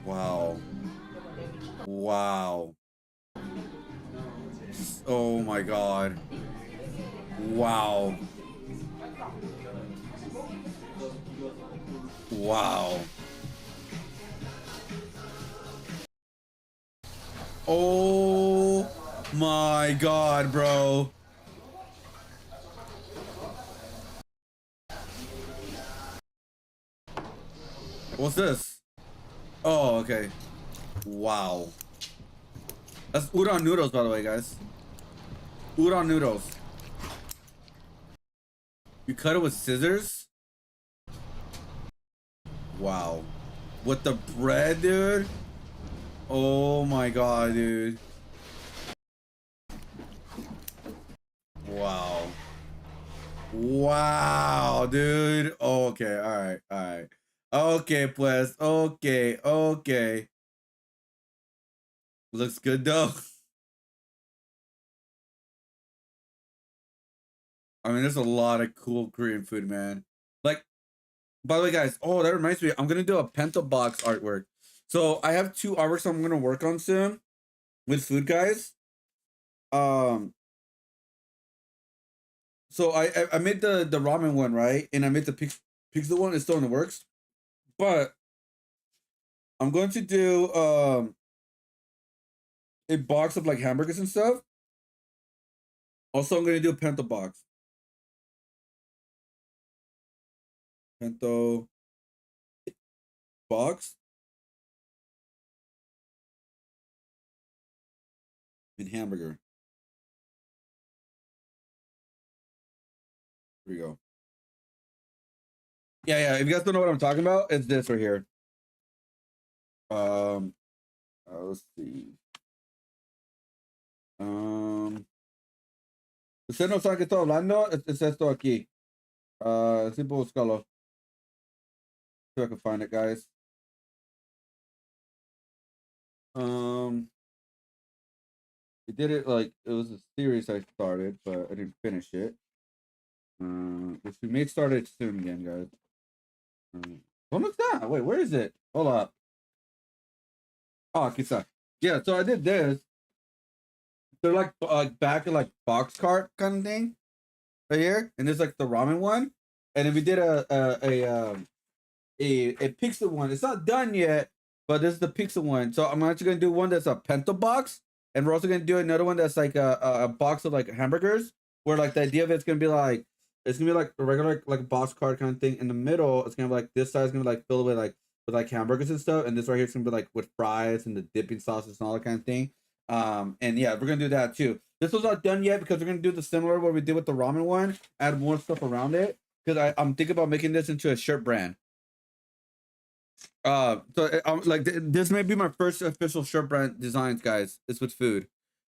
Wow. Wow. Oh my god. Wow. Wow. Oh my god, bro. What's this? Oh, okay. Wow. That's udon noodles, by the way, guys. Udon noodles. You cut it with scissors? Wow. With the bread, dude? Oh my god, dude. Wow. Wow, dude. Okay, alright. Okay, pues. Okay. Looks good though. I mean, there's a lot of cool Korean food, man. Like, by the way, guys, oh, that reminds me, I'm gonna do a Penta box artwork. So I have 2 artworks I'm gonna work on soon with food, guys. So I made the ramen one, right? And I made the pizza one. It's still in the works. But I'm going to do a box of like hamburgers and stuff. Also, I'm gonna do a Penta box. Pinto box and hamburger. Here we go. Yeah, yeah. If you guys don't know what I'm talking about, it's this right here. Let's see. Usted no sabe qué estoy hablando. Es esto aquí. Sí puedo buscarlo. See if I can find it, guys. We did it like it was a series I started, but I didn't finish it. Which we may start it soon again, guys. What was that? Wait, where is it? Hold up. Oh, quizá. Yeah, so I did this. They're like back in like box cart kind of thing right here, and there's like the ramen one, and then we did a pixel one. It's not done yet, but this is the pixel one. So I'm actually gonna do one that's a pento box, and we're also gonna do another one that's like a box of like hamburgers, where like the idea of it's gonna be like a regular like box card kind of thing. In the middle, it's gonna be like this side is gonna be like filled with like hamburgers and stuff, and this right here is gonna be like with fries and the dipping sauces and all that kind of thing. And yeah, we're gonna do that too. This was not done yet because we're gonna do the similar what we did with the ramen one, add more stuff around it. Because I'm thinking about making this into a shirt brand. Like this may be my first official shirt brand designs, guys. It's with food.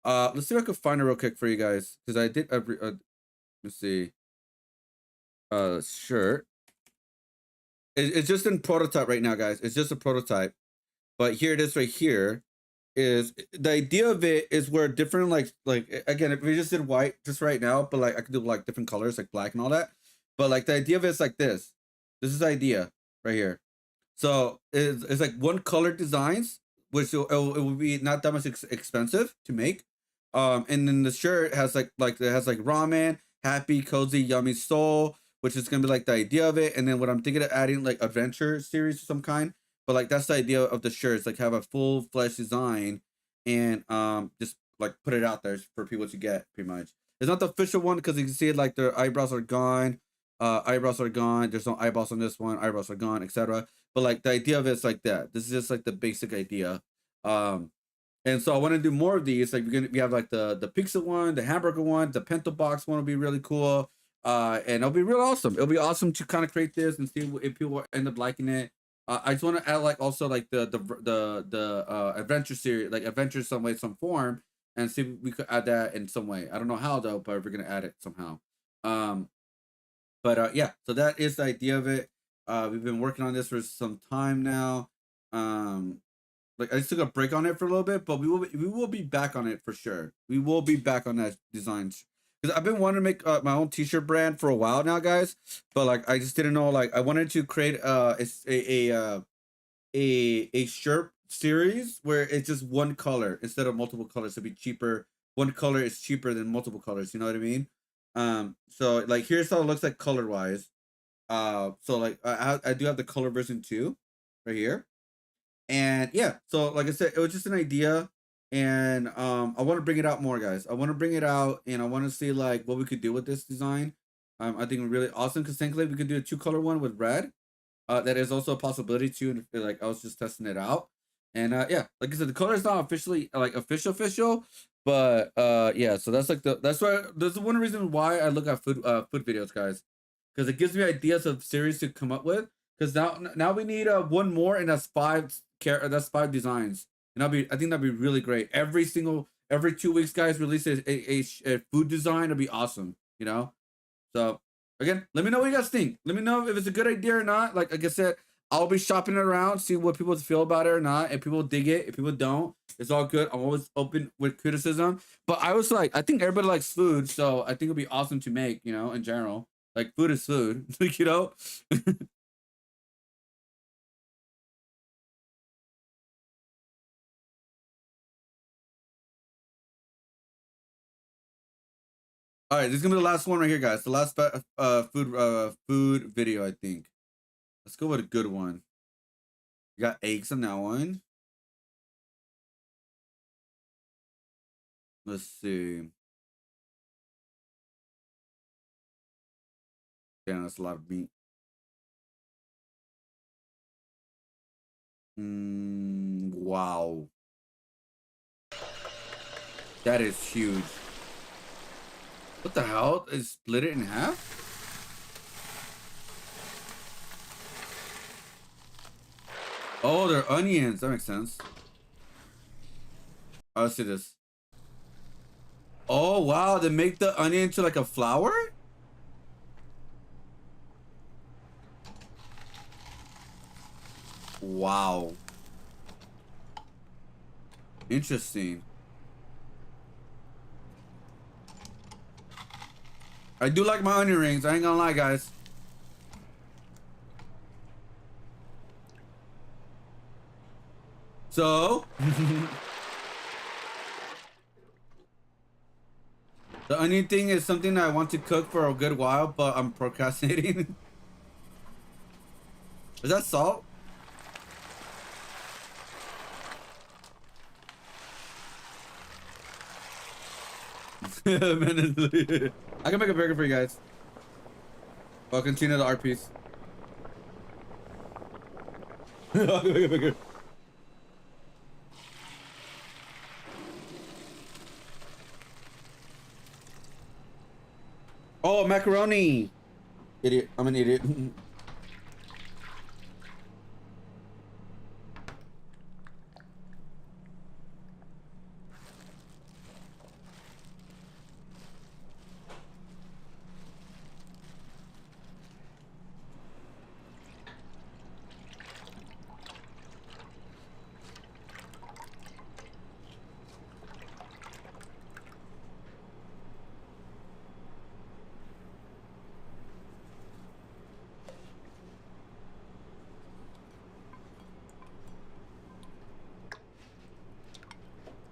Let's see if I can find it real quick for you guys because I did every. Let's see. Shirt. It's just in prototype right now, guys. It's just a prototype, but here it is right here. Is the idea of it is where different like again if we just did white just right now, but like I could do like different colors like black and all that. But like the idea of it's like this. This is the idea right here. So it's like one color designs, which it will be not that much expensive to make. And then the shirt has like it has like ramen, happy, cozy, yummy soul, which is gonna be like the idea of it. And then what I'm thinking of adding like adventure series of some kind. But like that's the idea of the shirts, like have a full fledged design and just like put it out there for people to get pretty much. It's not the official one because you can see it like their eyebrows are gone. Eyebrows are gone. There's no eyeballs on this one. Eyebrows are gone, etc. But like the idea of it's like that. This is just like the basic idea. And so I want to do more of these. Like we have like the pizza one, the hamburger one, the pento box one will be really cool. And it'll be real awesome. It'll be awesome to kind of create this and see if people end up liking it. I just want to add like also like the adventure series, like adventure some way, some form, and see if we could add that in some way. I don't know how though, but we're gonna add it somehow. But yeah, so that is the idea of it. We've been working on this for some time now. Like I just took a break on it for a little bit, but we will be back on it for sure. We will be back on that design because I've been wanting to make my own t-shirt brand for a while now, guys. But like I just didn't know. Like I wanted to create a shirt series where it's just one color instead of multiple colors to be cheaper. One color is cheaper than multiple colors. You know what I mean? So like here's how it looks like color wise. So like I do have the color version too, right here. And yeah, so like I said, it was just an idea, and I want to bring it out more, guys. I want to bring it out, and I want to see like what we could do with this design. I think really awesome because thankfully we could do a 2-color one with red. That is also a possibility too. Like I was just testing it out, and yeah, like I said, the color is not officially like official, but yeah. So that's like that's one reason why I look at food videos, guys, because it gives me ideas of series to come up with. Because now we need one more, and that's that's 5 designs, and I think that'd be really great. Every 2 weeks, guys, release a food design. It'd be awesome, you know. So again, let me know what you guys think. Let me know if it's a good idea or not. Like I said, I'll be shopping it around, see what people feel about it or not. If people dig it, if people don't, it's all good. I'm always open with criticism. But I was like, I think everybody likes food, so I think it'd be awesome to make, you know, in general. Like food is food, like, you know. All right, this is gonna be the last one right here, guys. The last food video, I think. Let's go with a good one. You got eggs on that one. Let's see. Yeah, that's a lot of meat. Wow. That is huge. What the hell? Is split it in half? Oh, they're onions. That makes sense. I'll see this. Oh, wow. They make the onion into like a flour? Wow. Interesting. I do like my onion rings. I ain't gonna lie, guys. So, the onion thing is something that I want to cook for a good while, but I'm procrastinating. Is that salt? I can make a burger for you guys. I'll continue the art piece. I can make a burger. Oh, macaroni. Idiot. I'm an idiot.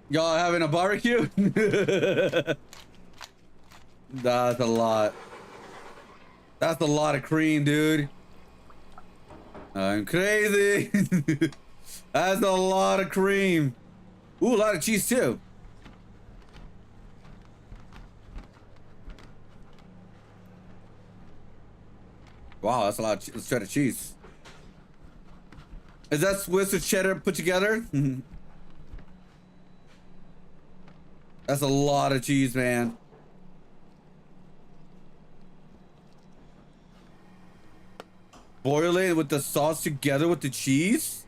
Y'all having a barbecue? That's a lot. That's a lot of cream, dude. I'm crazy. That's a lot of cream. Ooh, a lot of cheese too. Wow, that's a lot of cheddar cheese. Is that Swiss or cheddar put together? That's a lot of cheese, man. Boil it with the sauce together with the cheese?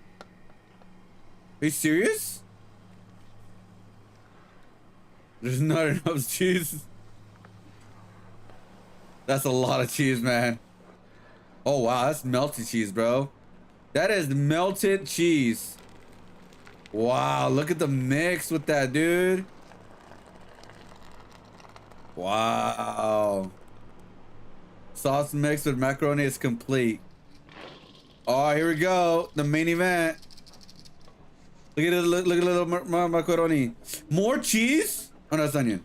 Are you serious? There's not enough cheese. That's a lot of cheese, man. Oh, wow. That's melted cheese, bro. That is melted cheese. Wow. Look at the mix with that, dude. Wow. Sauce mix with macaroni is complete. Oh, here we go. The main event. Look at it. Look at the little macaroni. More cheese? Oh, no, that's onion.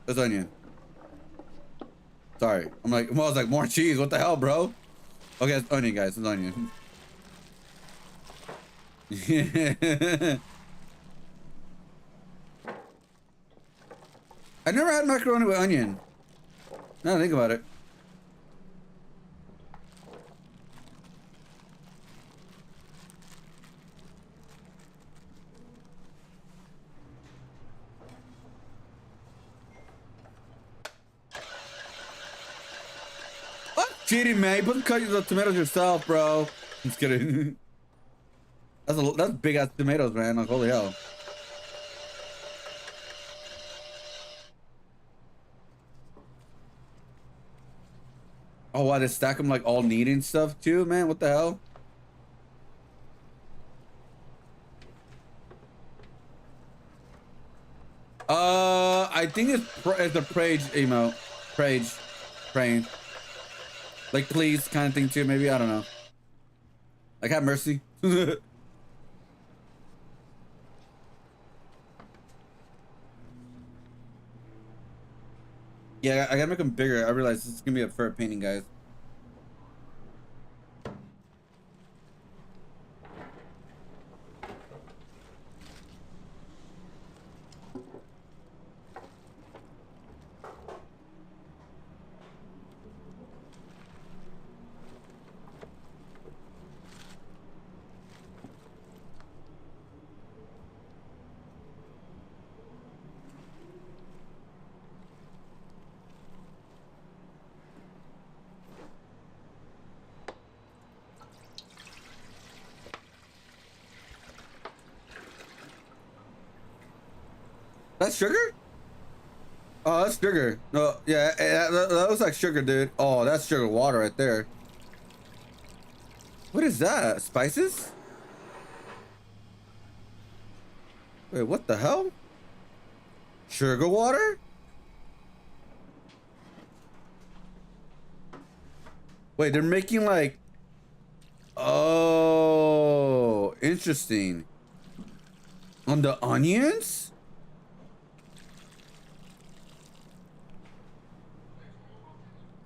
That's onion. Sorry. I was like, more cheese. What the hell, bro? Okay, it's onion, guys. It's onion. I never had macaroni with onion. Now I think about it. What? Cheating, man. You cut the tomatoes yourself, bro. I'm just kidding. That's big ass tomatoes, man. Like, holy hell. Oh, wow, they stack them like all neat and stuff too, man. What the hell? I think it's the Prage emote. Prage. Praying. Like, please kind of thing too, maybe. I don't know. Like, have mercy. Yeah, I gotta make them bigger. I realize this is gonna be a fur painting, guys. That's sugar? Oh, that's sugar. No, yeah, that looks like sugar, dude. Oh, that's sugar water right there. What is that? Spices? Wait, what the hell? Sugar water? Wait, they're making like... Oh, interesting. On the onions?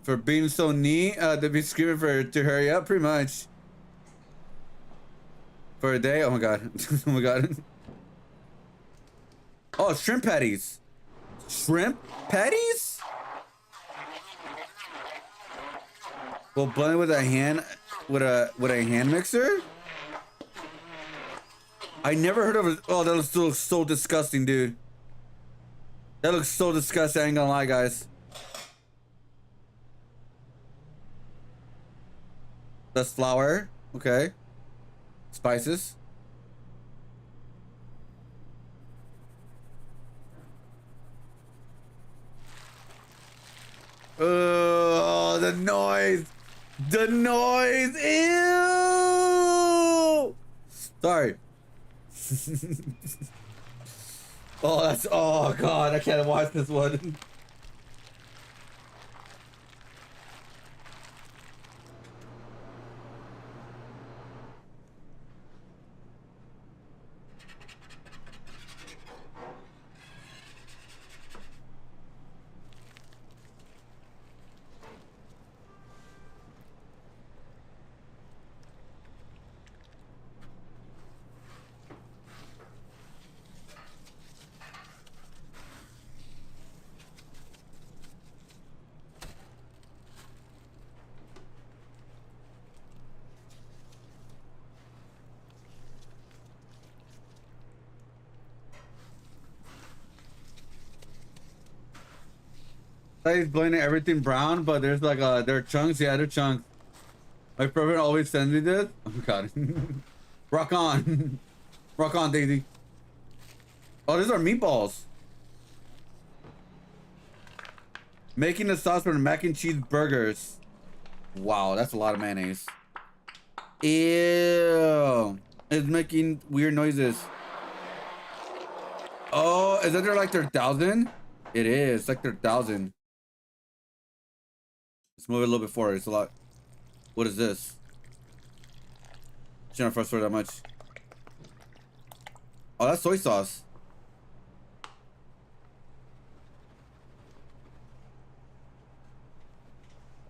For being so neat, they'd be screaming for to hurry up, pretty much. For a day? Oh my god. Oh my god. Oh, shrimp patties. Shrimp patties? Well, blended with a hand hand mixer? I never heard of it. Oh, that looks so disgusting, dude. That looks so disgusting, I ain't gonna lie, guys. That's flour. Okay. Spices. Oh, the noise. The noise. Ew. Sorry. Oh, that's... Oh, God. I can't watch this one. He's blending everything brown, but there's like they're chunks. Yeah, they're chunks. My brother always sends me this. Oh god. Rock on. Rock on, Daisy. Oh, these are meatballs. Making the sauce for the mac and cheese burgers. Wow, that's a lot of mayonnaise. Ew. It's making weird noises. Oh, is that like their 1,000? It is like their 1,000. Let's move it a little bit forward. It's a lot. What is this? Shouldn't have frustrated that much. Oh, that's soy sauce.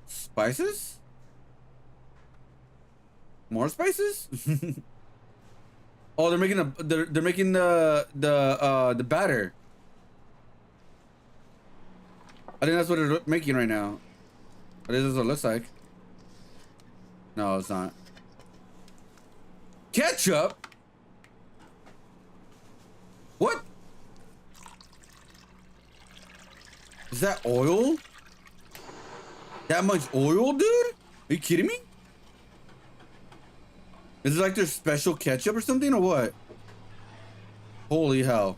Spices? More spices? Oh, they're making they're making the batter. I think that's what they're making right now. This is what it looks like. No, it's not. Ketchup? What? Is that oil? That much oil, dude? Are you kidding me? Is it like their special ketchup or something or what? Holy hell.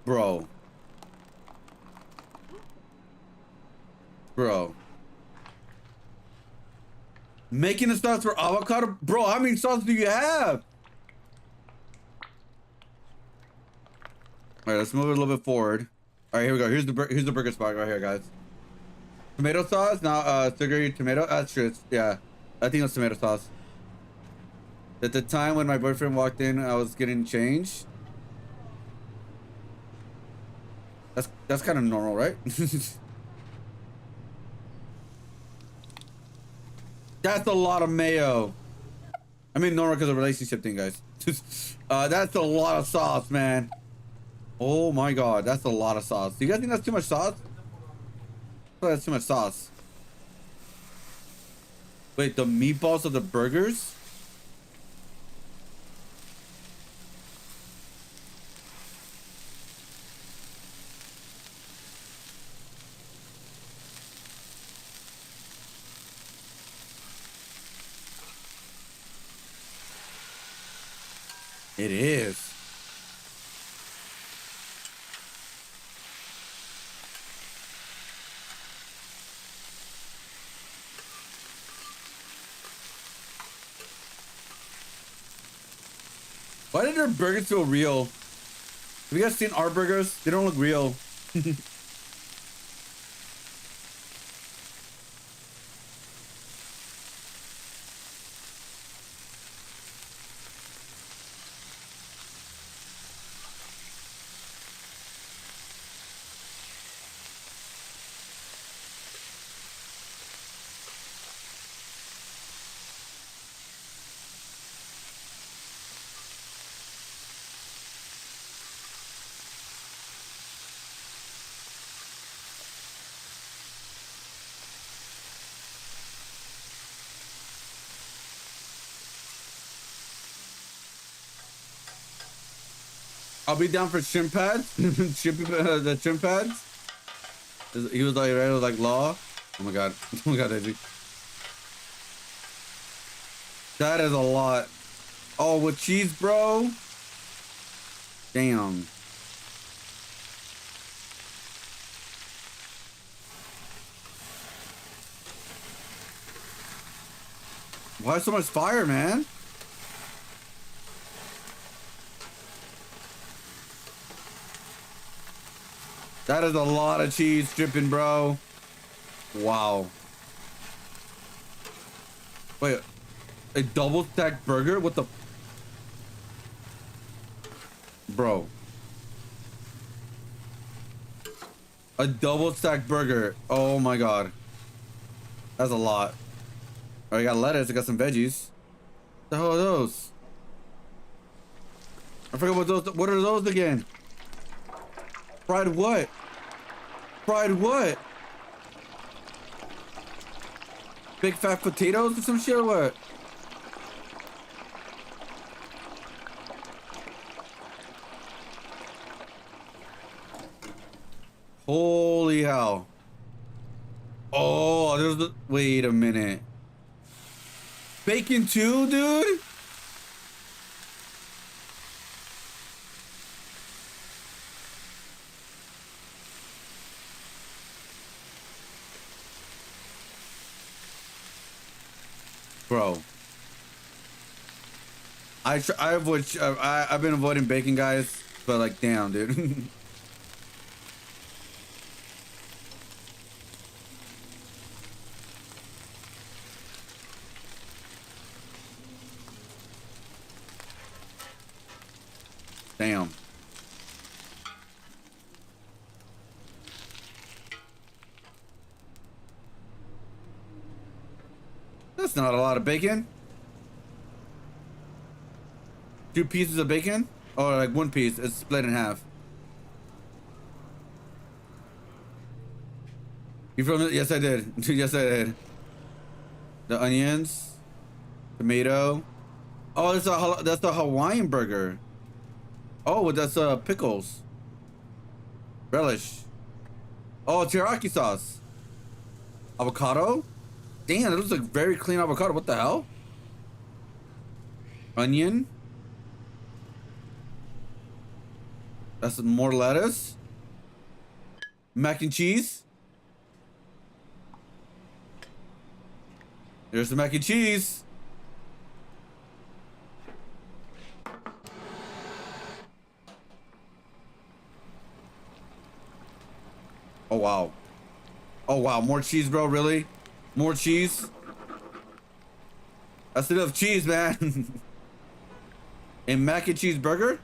Bro. Bro. Making the sauce for avocado? Bro, how many sauces do you have? All right, let's move it a little bit forward. All right, here we go. Here's the burger spot right here, guys. Tomato sauce, now sugary tomato. That's true. Yeah, I think it's tomato sauce. At the time when my boyfriend walked in, I was getting changed. That's kind of normal, right? That's a lot of mayo. I mean normal because of the relationship thing, guys. That's a lot of sauce, man. Oh my god, that's a lot of sauce. Do you guys think that's too much sauce? Oh, that's too much sauce. Wait, the meatballs of the burgers? It is. Why did their burgers feel real? Have you guys seen our burgers? They don't look real. I'll be down for shrimp pads. The shrimp pads. He was like, right? It was like law. Oh my god. Oh my god, Edgy. That is a lot. Oh, with cheese, bro. Damn. Why so much fire, man? That is a lot of cheese dripping, bro. Wow. Wait, a double stacked burger? What the? Bro. A double stacked burger. Oh my god. That's a lot. Oh, I got lettuce. I got some veggies. What the hell are those? I forgot what those. What are those again? Fried what? Fried what? Big fat potatoes or some shit or what? Holy hell. Oh, there's the. Wait a minute. Bacon too, dude? Bro, I've been avoiding bacon, guys, but like, damn, dude. Damn. That's not a lot of bacon. 2 pieces of bacon? Or like 1 piece, it's split in half. You from it? Yes, I did. Yes, I did. The onions, tomato. Oh, that's the Hawaiian burger. Oh, that's pickles, relish. Oh, teriyaki sauce, avocado. Damn, that looks like very clean avocado. What the hell? Onion. That's more lettuce. Mac and cheese. There's the mac and cheese. Oh wow. Oh wow, more cheese, bro, really? More cheese? That's enough cheese, man. A mac and cheese burger?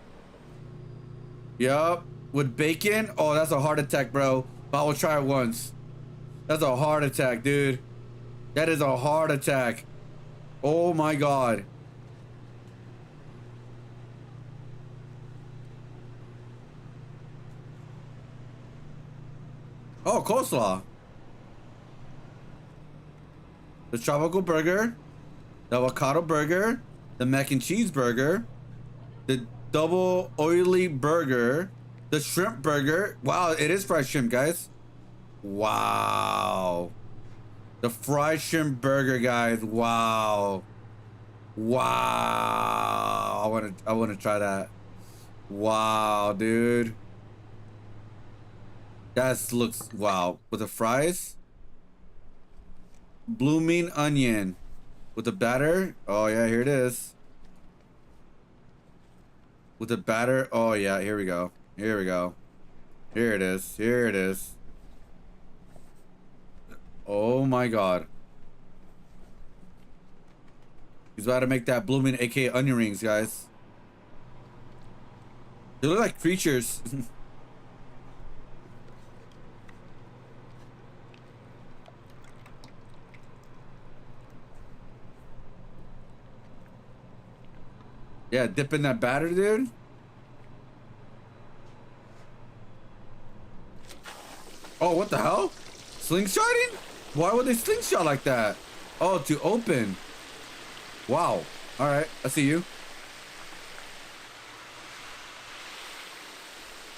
Yup. With bacon? Oh, that's a heart attack, bro. But I will try it once. That's a heart attack, dude. That is a heart attack. Oh my god. Oh, coleslaw. The tropical burger, the avocado burger, the mac and cheese burger, the double oily burger, the shrimp burger. Wow, it is fried shrimp, guys. Wow. The fried shrimp burger, guys. Wow. Wow. want to try that. Wow, dude. That looks wow. With the fries, blooming onion with the batter. Oh yeah, here it is. With the batter. Oh yeah, here we go. Here we go. Here it is. Here it is. Oh my god. He's about to make that blooming, aka onion rings, guys. They look like creatures. Yeah, dip in that batter, dude. Oh, what the hell? Slingshotting? Why would they slingshot like that? Oh, to open. Wow. All right, I see you.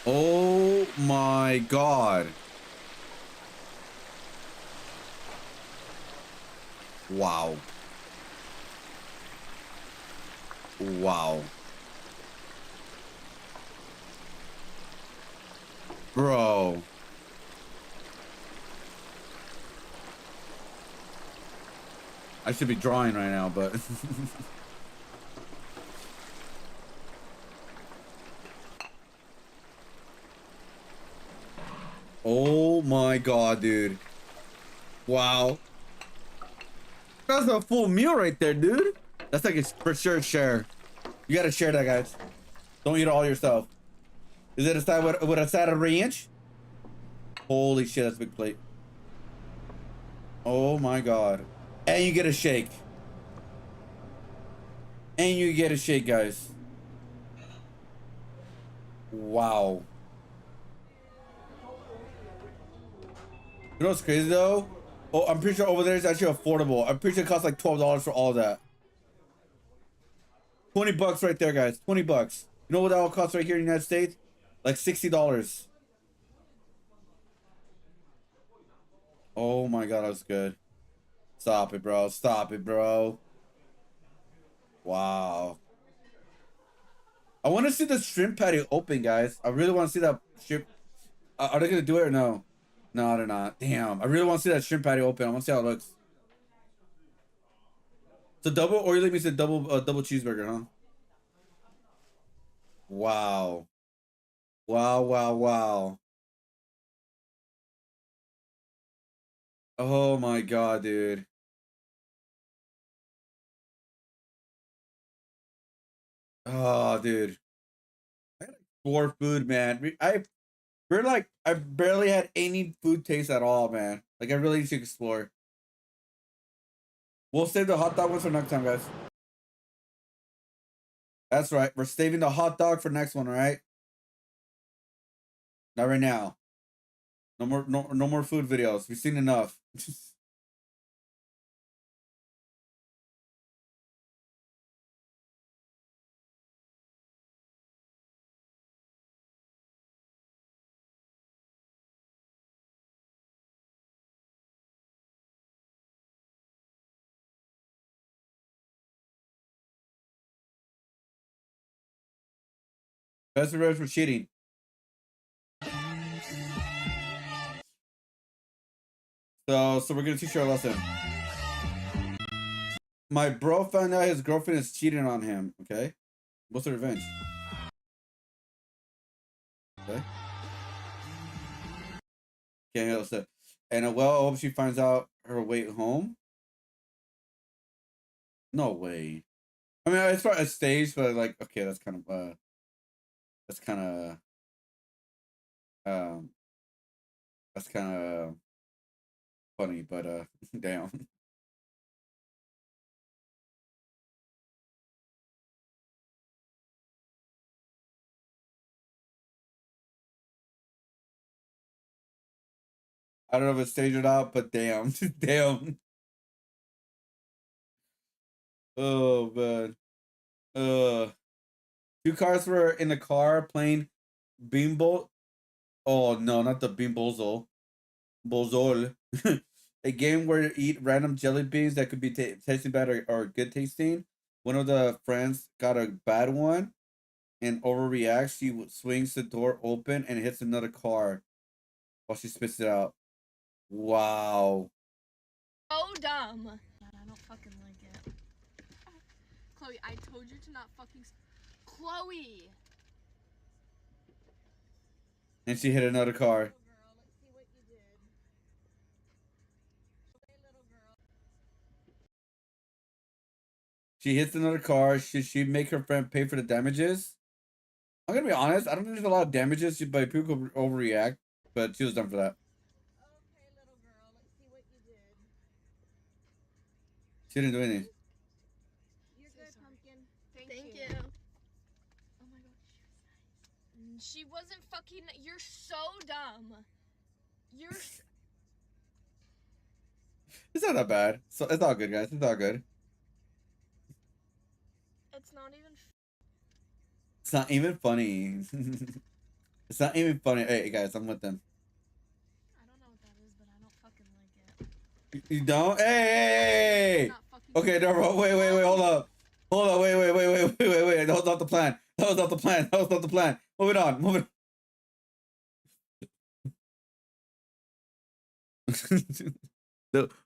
Oh my god. Wow. Wow. Bro. I should be drawing right now, but oh my god, dude. Wow. That's a full meal right there, dude. That's like a for sure share. You gotta share that, guys. Don't eat it all yourself. Is it a side with a side of ranch? Holy shit, that's a big plate. Oh my god. And you get a shake. And you get a shake, guys. Wow. You know what's crazy though? Oh, I'm pretty sure over there is actually affordable. I'm pretty sure it costs like $12 for all that. 20 bucks right there, guys. 20 bucks. You know what that all costs right here in the United States? Like $60. Oh my god, that was good. Stop it, bro. Stop it, bro. Wow. I want to see the shrimp patty open, guys. I really want to see that shrimp. Are they going to do it or no? No, they're not. Damn. I really want to see that shrimp patty open. I want to see how it looks. So double oily means a double cheeseburger, huh? Wow. Wow, wow, wow. Oh my god, dude. Oh, dude. I had more food, man. I barely had any food taste at all, man. Like I really need to explore. We'll save the hot dog ones for next time, guys. That's right. We're saving the hot dog for next one, all right? Not right now. No more food videos. We've seen enough. Best revenge for cheating. So we're gonna teach her a lesson. My bro found out his girlfriend is cheating on him. Okay, what's the revenge? Okay. Can't help it. And well, I hope she finds out her way home. No way. I mean, as far as stage, but like, okay, that's kind of that's kind of um that's kind of funny, but damn. I don't know if it's staged or not, but damn, damn. Oh man. Two cars were in the car playing Beanbolt. Oh no, not the Bean Bozol. Bozol. A game where you eat random jelly beans that could be tasting bad or good tasting. one of the friends got a bad one and overreacts. She swings the door open and hits another car while she spits it out. Wow. So dumb. I don't fucking like it. Chloe, I told you to not fucking. Chloe! And she hit another car. She hits another car. Should she make her friend pay for the damages? I'm gonna be honest. I don't think there's a lot of damages, but people could overreact. But she was done for that. She didn't do anything. You're good, Pumpkin. Thank you. Oh my god. She wasn't fucking. You're so dumb. You're. It's not that bad. So it's all good, guys. It's all good. It's not even. It's not even funny. It's not even funny. Hey guys, I'm with them. I don't know what that is, but I don't fucking like it. You don't? Hey! Okay, no, wait, hold up. Hold up, wait. That was not the plan. That was not the plan. Moving on.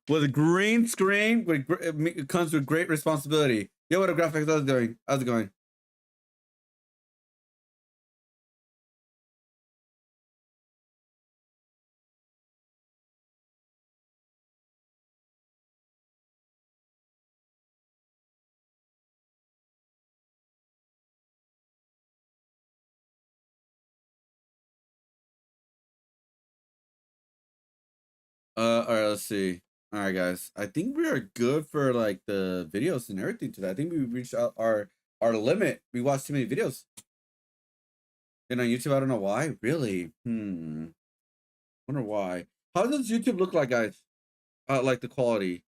With a green screen, it comes with great responsibility. Yo, what a graphics I was doing. How's it going? All right, let's see. All right, guys. I think we are good for like the videos and everything today. I think we reached out our limit. We watched too many videos. And on YouTube, I don't know why. Really? Wonder why. How does YouTube look like, guys? Like the quality.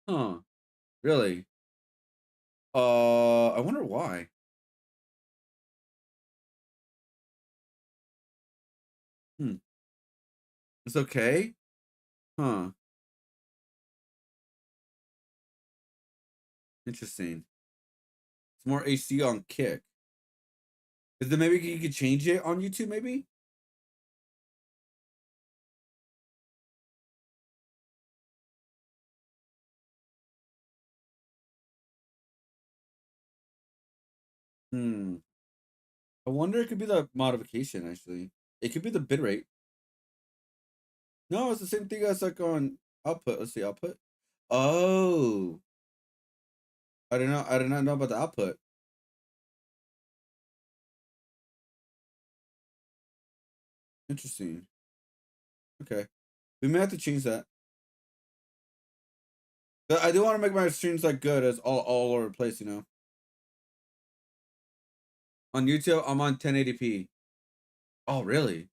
Huh. Really? I wonder why. It's okay? Huh. Interesting. It's more AC on Kick. Is there maybe you could change it on YouTube, maybe? I wonder it could be the modification, actually. It could be the bitrate. No, it's the same thing as like on output. Let's see, output. Oh. I did not know about the output. Interesting. Okay. We may have to change that. But I do want to make my streams like good as all over the place, you know. On YouTube, I'm on 1080p. Oh, really?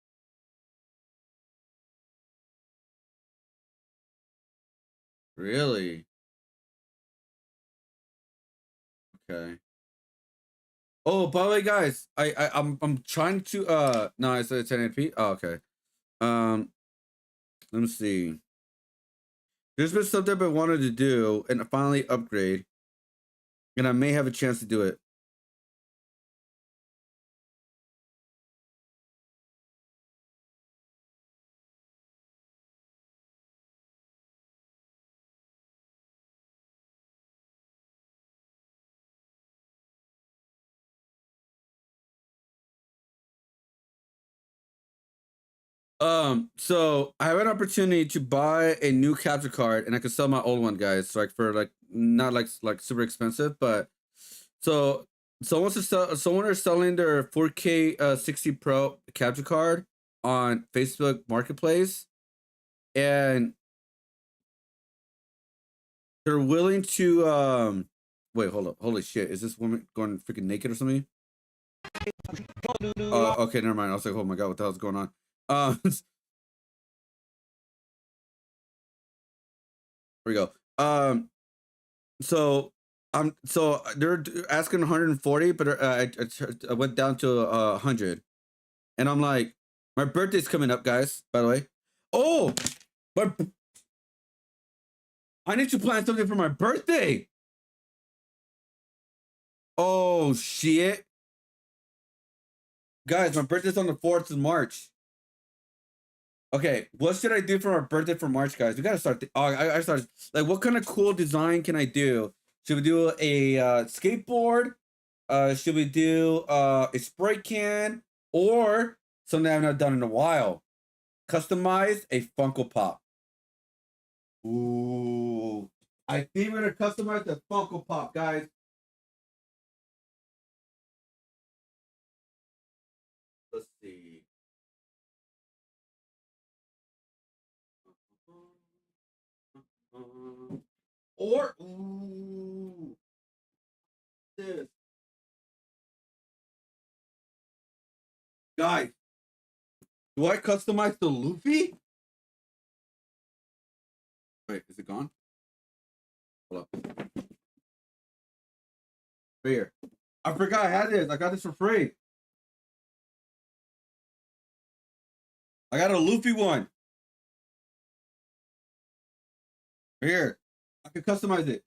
Really? Okay. Oh, by the way, guys, I'm trying to no, I said 1080p. Oh, okay. Let me see. There's been something I've been wanted to do and finally upgrade, and I may have a chance to do it. So I have an opportunity to buy a new capture card, and I can sell my old one, guys. Like for like not like super expensive, but so someone is selling their 4K 60 Pro capture card on Facebook Marketplace, and they're willing to wait, hold up, holy shit, is this woman going freaking naked or something? Okay, never mind. I was like, oh my god, what the hell's going on? we go. So they're asking 140, but I went down to 100, and I'm like, my birthday's coming up, guys. By the way, oh, but I need to plan something for my birthday. Oh shit, guys, my birthday's on the 4th of March. Okay, what should I do for my birthday for March, guys? We gotta start. I started like, what kind of cool design can I do? Should we do a skateboard? Should we do a spray can, or something I've not done in a while? Customize a Funko Pop. Ooh, I think we're gonna customize the Funko Pop, guys. Let's see. Or ooh, this guys. Do I customize the Luffy? Wait, is it gone? Hold up. Right here. I forgot I had this. I got this for free. I got a Luffy one. Right here. I can customize it.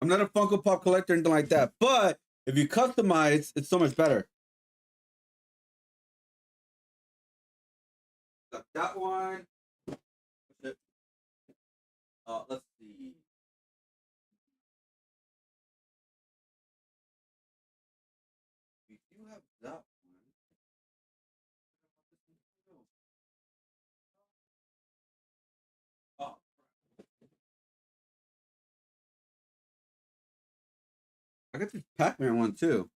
I'm not a Funko Pop collector or anything like that. But if you customize, it's so much better. Got that one. Let's see. We do have that one. Oh, I got this Pac-Man one too.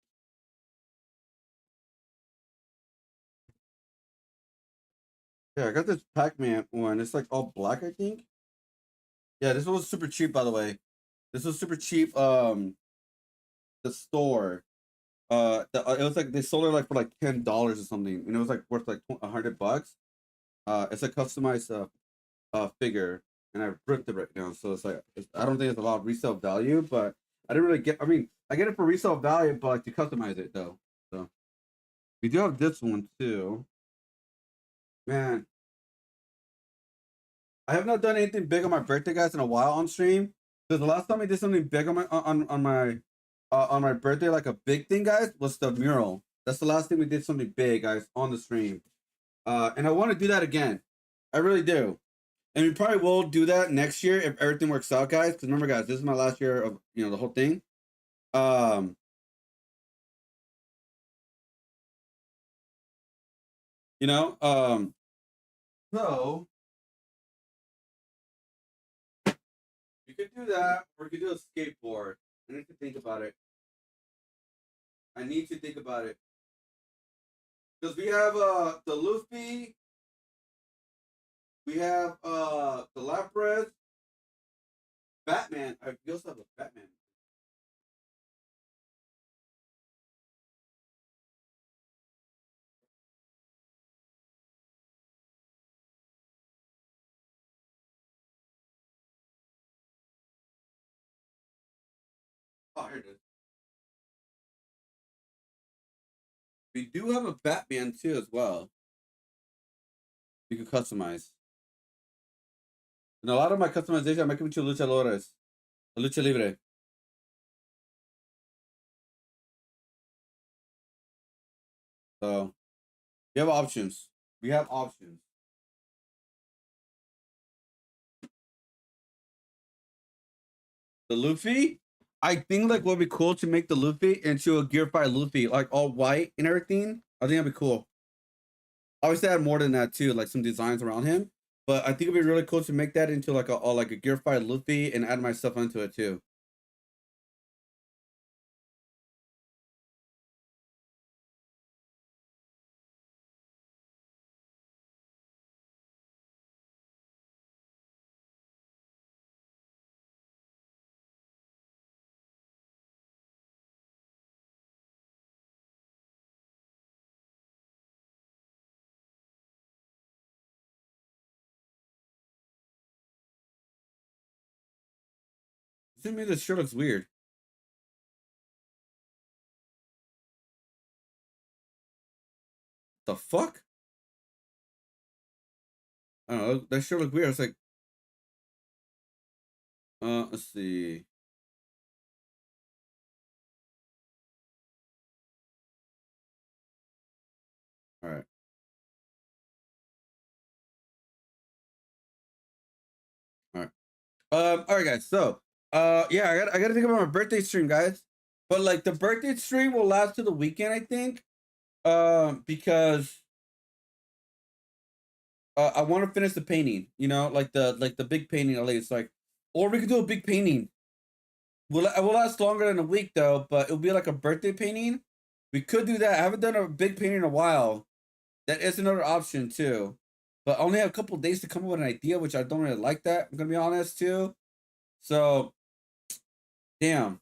Yeah, I got this Pac-Man one. It's like all black, I think. Yeah, this one was super cheap, by the way. This was super cheap. The store. It was like they sold it like for like $10 or something, and it was like worth like $100. It's a customized figure, and I ripped it right now. So it's like I don't think it's a lot of resale value, but I didn't really get. I mean, I get it for resale value, but like to customize it though. So we do have this one too. Man, I have not done anything big on my birthday, guys, in a while on stream. Because the last time I did something big on my birthday, like a big thing, guys, was the mural. That's the last thing we did something big, guys, on the stream. And I want to do that again. I really do. And we probably will do that next year if everything works out, guys. Because remember, guys, this is my last year of the whole thing. You know, so you could do that, or you could do a skateboard. I need to think about it. I need to think about it. Because we have the Luffy, we have the Lapras, Batman. We also have a Batman. Oh, here it is. We do have a Batman too as well. You can customize. And a lot of my customization, I'm making to luchadores. Lucha Libre. So we have options. We have options. The Luffy, I think like what would be cool to make the Luffy into a Gear 5 Luffy, like all white and everything. I think that'd be cool. Obviously, I had more than that too, like some designs around him. But I think it'd be really cool to make that into like a Gear 5 Luffy and add my stuff onto it too. To me, this shirt looks weird. The fuck? I don't know. That shirt looked weird. It's like, let's see. All right. All right. All right, guys. So, yeah, I gotta think about my birthday stream, guys. But like the birthday stream will last to the weekend, I think. Because I want to finish the painting. You know, like the big painting at least. Like, or we could do a big painting. Will last longer than a week though, but it'll be like a birthday painting. We could do that. I haven't done a big painting in a while. That is another option too. But I only have a couple days to come up with an idea, which I don't really like that. I'm gonna be honest too. So, damn.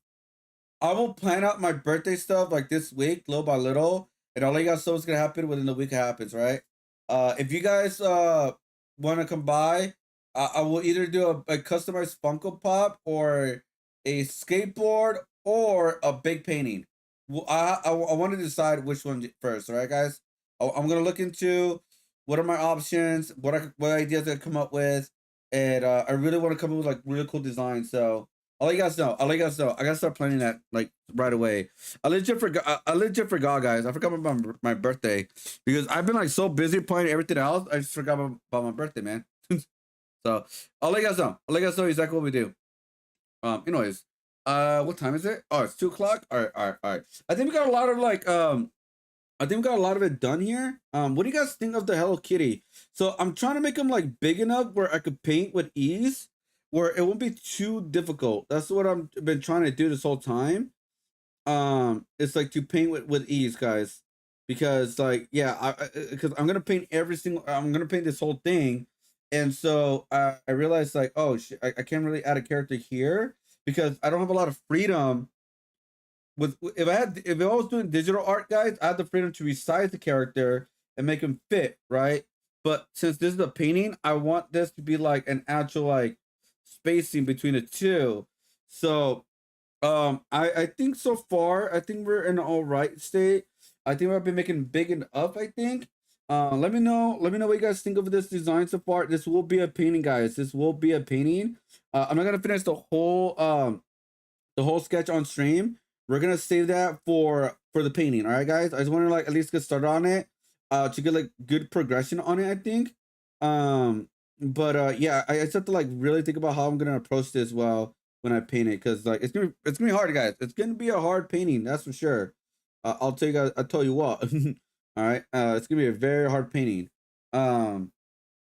I will plan out my birthday stuff like this week, little by little, and I'll let you guys know what's gonna happen within the week it happens, right? If you guys want to come by, I will either do a customized Funko Pop or a skateboard or a big painting. I want to decide which one first, all right, guys? I'm gonna look into what are my options, what ideas I come up with, and I really want to come up with like really cool designs. So I'll let you guys know. I gotta start planning that like right away. I legit forgot, guys. I forgot about my birthday because I've been like so busy planning everything else. I just forgot about my birthday, man. So I'll let you guys know. I'll let you guys know exactly what we do. Anyways, what time is it? Oh, it's 2:00. All right. I think we got a lot of like I think we got a lot of it done here. What do you guys think of the Hello Kitty? So I'm trying to make them like big enough where I could paint with ease, where it won't be too difficult. That's what I've been trying to do this whole time. It's like to paint with ease, guys, because like yeah, because I'm gonna paint I'm gonna paint this whole thing, and so I realized like oh shit, I can't really add a character here because I don't have a lot of freedom. If I was doing digital art, guys, I had the freedom to resize the character and make him fit, right? But since this is a painting, I want this to be like an actual like spacing between the two. So I think so far I think we're in an all right state. I think I've been making big and up, I think. Let me know what you guys think of this design so far. This will be a painting, guys. This will be a painting. I'm not gonna finish the whole sketch on stream. We're gonna save that for the painting. All right, guys. I just want to like at least get started on it, to get like good progression on it. I think. But yeah, I just have to like really think about how I'm gonna approach this well when I paint it, because like it's gonna be hard, guys. It's gonna be a hard painting, that's for sure. I'll tell you guys. I'll tell you what. All right. It's gonna be a very hard painting.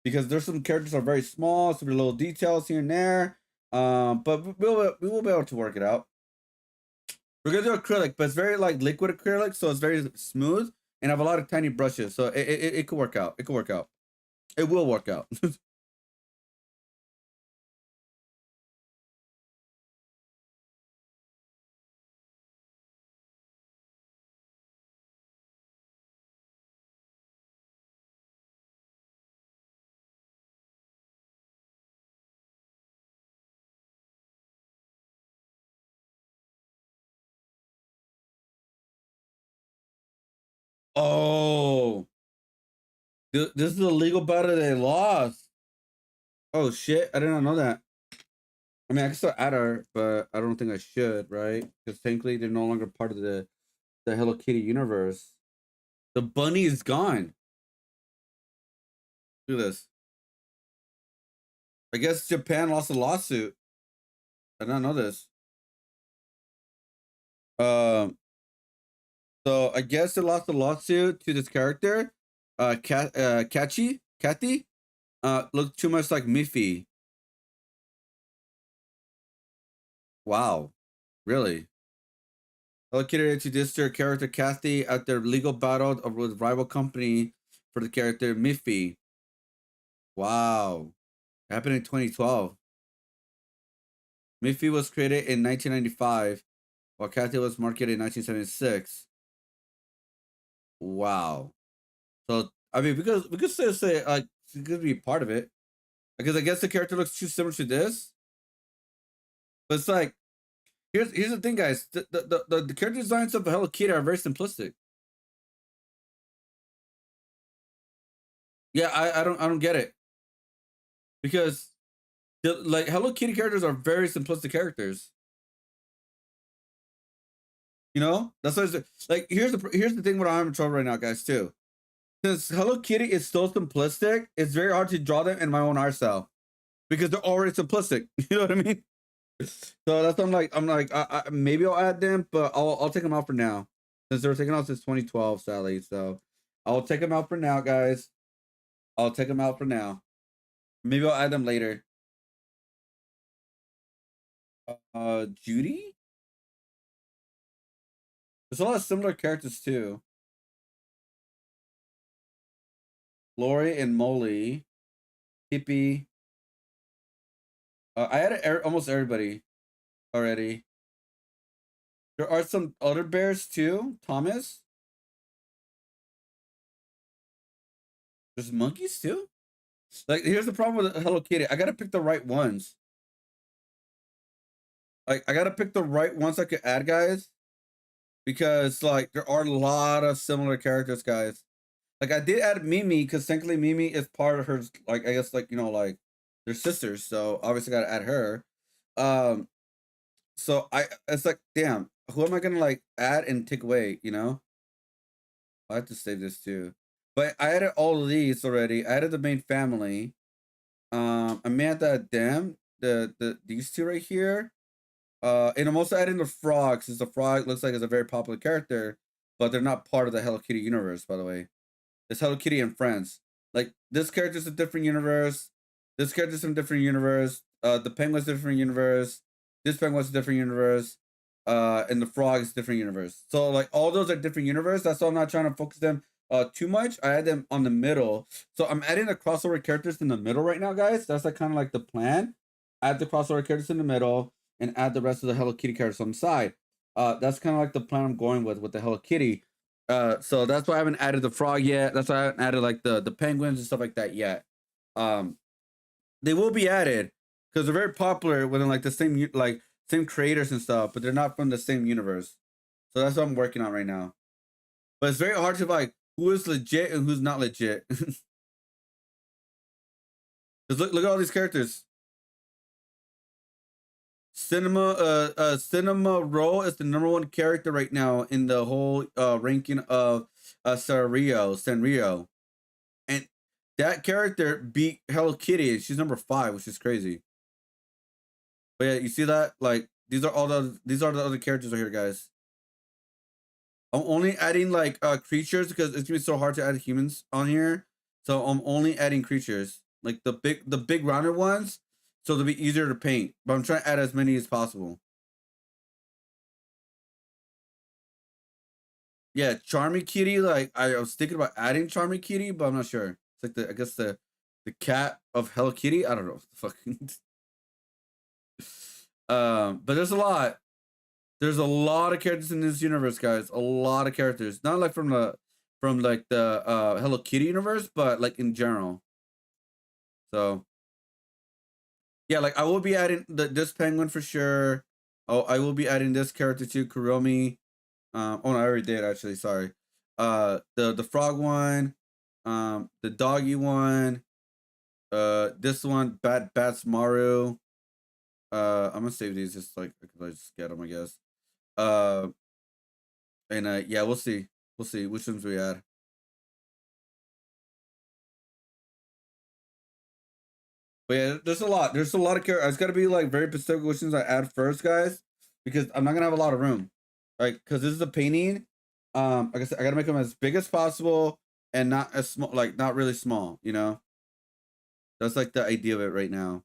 Because there's some characters that are very small, some little details here and there. But we will be able to work it out. We're gonna do acrylic, but it's very like liquid acrylic, so it's very smooth and have a lot of tiny brushes. So it could work out. It could work out. It will work out. Oh, this is a legal battle they lost. Oh shit! I did not know that. I mean, I can still add her, but I don't think I should, right? Because technically they're no longer part of the Hello Kitty universe. The bunny is gone. Look at this. I guess Japan lost a lawsuit. I did not know this. So I guess they lost a lawsuit to this character. Kathy. Looked too much like Miffy. Wow. Really? Hello Kitty introduced their character Kathy at their legal battle with rival company for the character Miffy. Wow. It happened in 2012. Miffy was created in 1995, while Kathy was marketed in 1976. Wow. So I mean, because we could still say like it could be part of it, because I guess the character looks too similar to this. But it's like Here's the thing, guys. The character designs of Hello Kitty are very simplistic. Yeah, I don't get it. Because like Hello Kitty characters are very simplistic characters. You know? That's why it's like here's the thing what I'm in trouble right now, guys, too. Since Hello Kitty is so simplistic, it's very hard to draw them in my own art style. Because they're already simplistic. You know what I mean? So that's what I'm like, maybe I'll add them, but I'll take them out for now. Since they were taken out since 2012, sadly. So I'll take them out for now, guys. I'll take them out for now. Maybe I'll add them later. Judy? There's a lot of similar characters too. Lori and Molly. Hippie. I added almost everybody already. There are some other bears too. Thomas. There's monkeys too. Like, here's the problem with Hello Kitty. I gotta pick the right ones. Like, I gotta pick the right ones I could add, guys. Because, like, there are a lot of similar characters, guys. Like, I did add Mimi, because technically Mimi is part of her, like, I guess, like, you know, like, they're sisters. So, obviously, gotta add her. So, it's like, damn, who am I gonna, like, add and take away, you know? I have to save this, too. But I added all of these already. I added the main family. I may have to add them. These two right here. And I'm also adding the frog, since the frog looks like it's a very popular character, but they're not part of the Hello Kitty universe, by the way. It's Hello Kitty and Friends. Like, this character's a different universe. This character's from a different universe. The penguin's a different universe. This penguin's a different universe. And the frog is a different universe. So, like, all those are different universe. That's why I'm not trying to focus them too much. I add them on the middle. So I'm adding the crossover characters in the middle right now, guys. That's like kind of like the plan. Add the crossover characters in the middle and add the rest of the Hello Kitty characters on the side. That's kind of like the plan I'm going with the Hello Kitty. So that's why I haven't added the frog yet. That's why I haven't added like the penguins and stuff like that yet. They will be added because they're very popular within like the same creators and stuff, but they're not from the same universe. So that's what I'm working on right now. But it's very hard to like who is legit and who's not legit. Just look at all these characters. Cinema Roll is the #1 character right now in the whole ranking of Sanrio. And that character beat Hello Kitty, and she's #5, which is crazy. But yeah, you see that? Like, these are the other characters right here, guys. I'm only adding like creatures because it's gonna be so hard to add humans on here. So I'm only adding creatures. Like the big rounder ones, so they'll be easier to paint. But I'm trying to add as many as possible. Yeah, Charmy Kitty, like I was thinking about adding Charmy Kitty, but I'm not sure. It's like I guess the cat of Hello Kitty. I don't know. Fucking but there's a lot. There's a lot of characters in this universe, guys. A lot of characters. Not like from the Hello Kitty universe, but like in general. So yeah, like I will be adding this penguin for sure. Oh, I will be adding this character too, Kuromi. Oh no, I already did actually, sorry. The frog one, the doggy one, this one, Bats Maru. I'm gonna save these just like I could just get them, I guess. And yeah, we'll see. We'll see which ones we add. But yeah, there's a lot. There's a lot of characters. It's gotta be like very specific which ones I add first, guys, because I'm not gonna have a lot of room. Like, because this is a painting. Like I said, I gotta make them as big as possible and not as small, like not really small. You know, that's like the idea of it right now.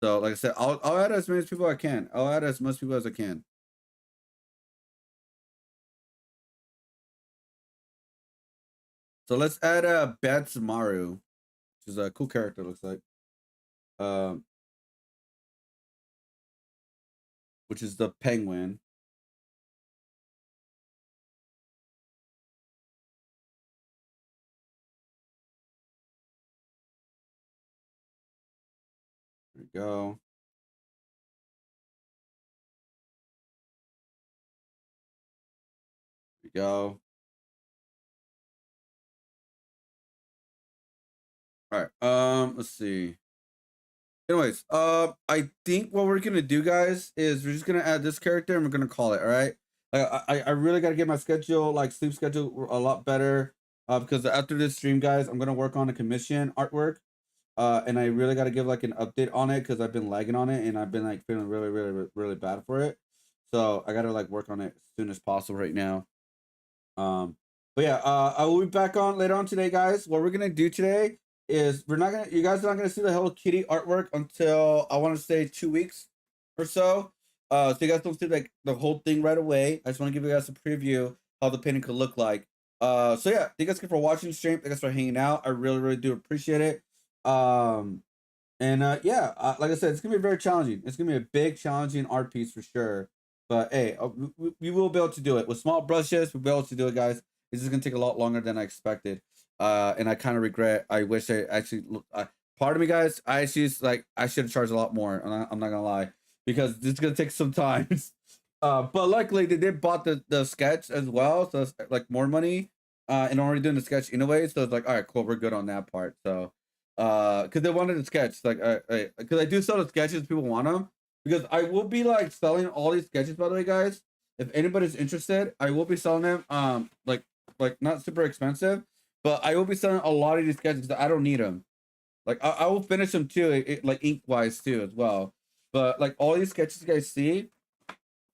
So, like I said, I'll add as many people I can. I'll add as much people as I can. So let's add Bats Maru, which is a cool character. Looks like, which is the penguin. There we go. we go. All right. Let's see. Anyways, I think what we're gonna do, guys, is we're just gonna add this character and we're gonna call it. All right. I really gotta get my schedule, like sleep schedule, a lot better. Because after this stream, guys, I'm gonna work on a commission artwork. And I really gotta give like an update on it because I've been lagging on it and I've been like feeling really bad for it. So I gotta like work on it as soon as possible right now. But yeah, I will be back on later on today, guys. What we're gonna do today is you guys are not gonna see the Hello Kitty artwork until I want to say 2 weeks or so. So you guys don't see like the whole thing right away. I just want to give you guys a preview how the painting could look like. So yeah, thank you guys for watching the stream. Thank you guys for hanging out. I really do appreciate it. Yeah, like I said, it's gonna be very challenging. It's gonna be a big challenging art piece for sure. But hey, we will be able to do it with small brushes. We'll be able to do it, guys. It's just gonna take a lot longer than I expected. And I kind of regret. I wish I actually. Part of me, guys, I actually like I should have charged a lot more. I'm not gonna lie, because it's gonna take some time. But luckily they did bought the sketch as well, so it's like more money. And already doing the sketch anyway, so it's like, all right, cool, we're good on that part. So, because they wanted the sketch, like, because I do sell the sketches, people want them. Because I will be like selling all these sketches, by the way, guys. If anybody's interested, I will be selling them. Like not super expensive, but I will be selling a lot of these sketches that I don't need them. Like I will finish them too, like ink wise too as well. But like all these sketches you guys see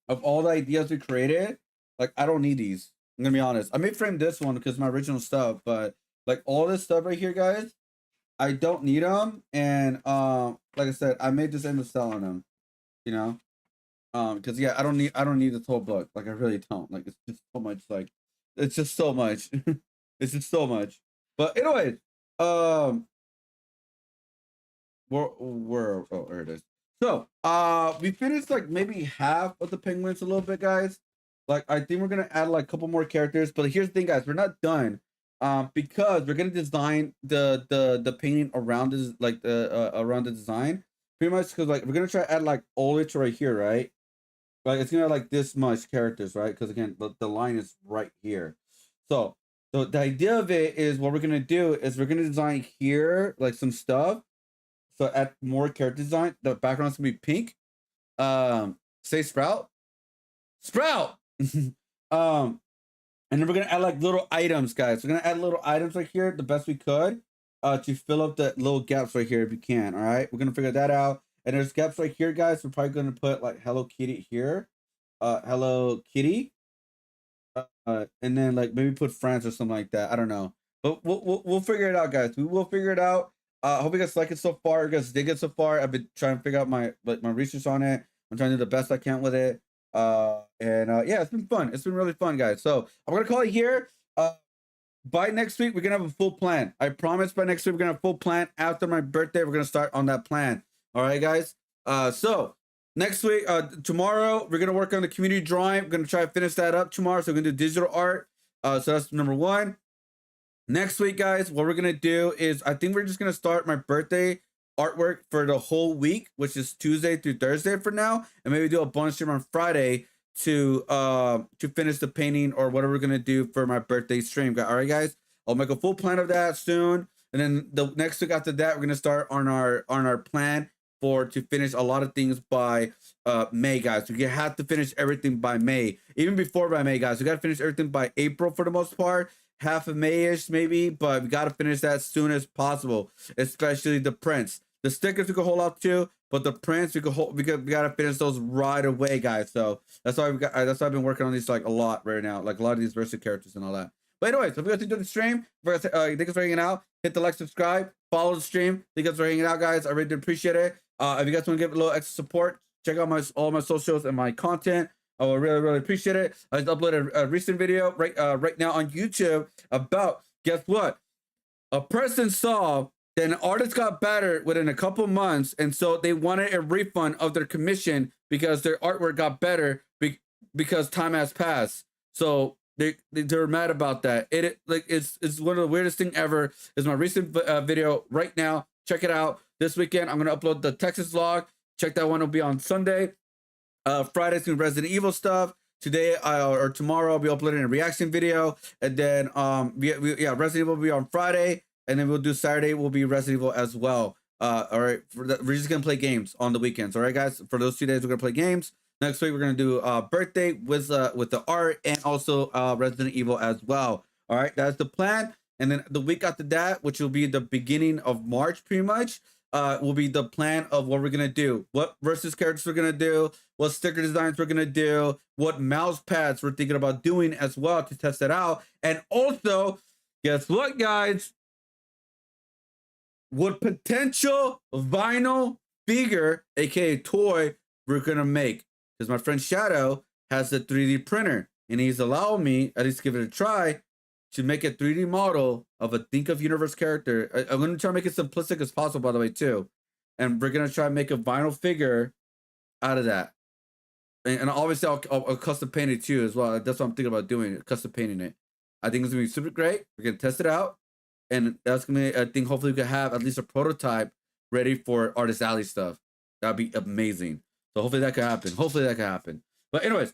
of all the ideas we created, like I don't need these. I'm gonna be honest. I may frame this one because my original stuff, but like all this stuff right here, guys, I don't need them. And like I said, I may just end up selling them. You know, because yeah, I don't need this whole book. Like I really don't. Like it's just so much. Like it's just so much. It's just so much. But anyways, where oh, there it is. So we finished like maybe half of the penguins a little bit, guys. Like I think we're gonna add like a couple more characters. But here's the thing, guys, we're not done. Because we're gonna design the painting around this, like the around the design. Pretty much because like we're gonna try to add like olive right here, right? Like it's gonna like this much characters, right? Because again, the line is right here. So the idea of it is what we're gonna do is we're gonna design here like some stuff. So add more character design. The background's gonna be pink. Say Sprout. Sprout. And then we're gonna add like little items, guys. We're gonna add little items right here, the best we could, to fill up the little gaps right here if you can. All right, we're gonna figure that out. And there's gaps right here, guys. We're probably gonna put like Hello Kitty here, Hello Kitty, and then like maybe put France or something like that. I don't know, but we'll figure it out, guys. We will figure it out. Hope you guys like it so far. You guys dig it so far. I've been trying to figure out my research on it. I'm trying to do the best I can with it. Yeah, it's been fun. It's been really fun, guys. So I'm gonna call it here. By next week, we're gonna have a full plan. I promise by next week, we're gonna have a full plan. After my birthday, we're gonna start on that plan. All right, guys. So next week, tomorrow, we're gonna work on the community drawing. We're gonna try to finish that up tomorrow. So we're gonna do digital art. So that's number one. Next week, guys, what we're gonna do is I think we're just gonna start my birthday artwork for the whole week, which is Tuesday through Thursday for now, and maybe do a bonus stream on Friday to finish the painting or whatever we're gonna do for my birthday stream. All right, guys, I'll make a full plan of that soon, and then the next week after that, we're gonna start on our plan to finish a lot of things by May, guys. We have to finish everything by May, even before by May, guys. We gotta finish everything by April for the most part. Half of May-ish maybe, but we gotta finish that as soon as possible, especially the prints. The stickers we can hold out to, but the prints we gotta finish those right away, guys. So that's why that's why I've been working on these like a lot right now, like a lot of these versus characters and all that. But anyways, if you guys enjoyed the stream, thank you for hanging out. Hit the like, subscribe, follow the stream. Thank you guys for hanging out, guys. I really do appreciate it. If you guys want to give a little extra support, check out all my socials and my content. I will really appreciate it. I just uploaded a recent video right now on YouTube about, guess what? A person saw that an artist got better within a couple months, and so they wanted a refund of their commission because their artwork got better because time has passed. So they're mad about that. It's one of the weirdest thing ever. It's my recent video right now. Check it out. This weekend I'm gonna upload the Texas vlog. Check that one. It'll be on Sunday. Friday's new Resident Evil stuff. today or tomorrow I'll be uploading a reaction video, and then Resident Evil will be on Friday, and then we'll do Saturday will be Resident Evil as well. All right, we're just gonna play games on the weekends. All right, guys. For those 2 days, we're gonna play games. Next week, we're gonna do birthday with the art and also Resident Evil as well. All right, that's the plan. And then the week after that, which will be the beginning of March, pretty much, will be the plan of what we're gonna do, what versus characters we're gonna do, what sticker designs we're gonna do, what mouse pads we're thinking about doing as well to test it out, and also, guess what, guys? What potential vinyl figure, aka toy, we're gonna make? Because my friend Shadow has a 3D printer, and he's allowed me at least give it a try to make a 3D model of a Think of Universe character. I'm gonna try to make it simplistic as possible, by the way, too. And we're gonna try to make a vinyl figure out of that. And obviously, I'll custom paint it too as well. That's what I'm thinking about doing, custom painting it. I think it's gonna be super great. We're gonna test it out, and that's gonna be, I think hopefully we can have at least a prototype ready for Artist Alley stuff. That'd be amazing. So hopefully that can happen. But anyways,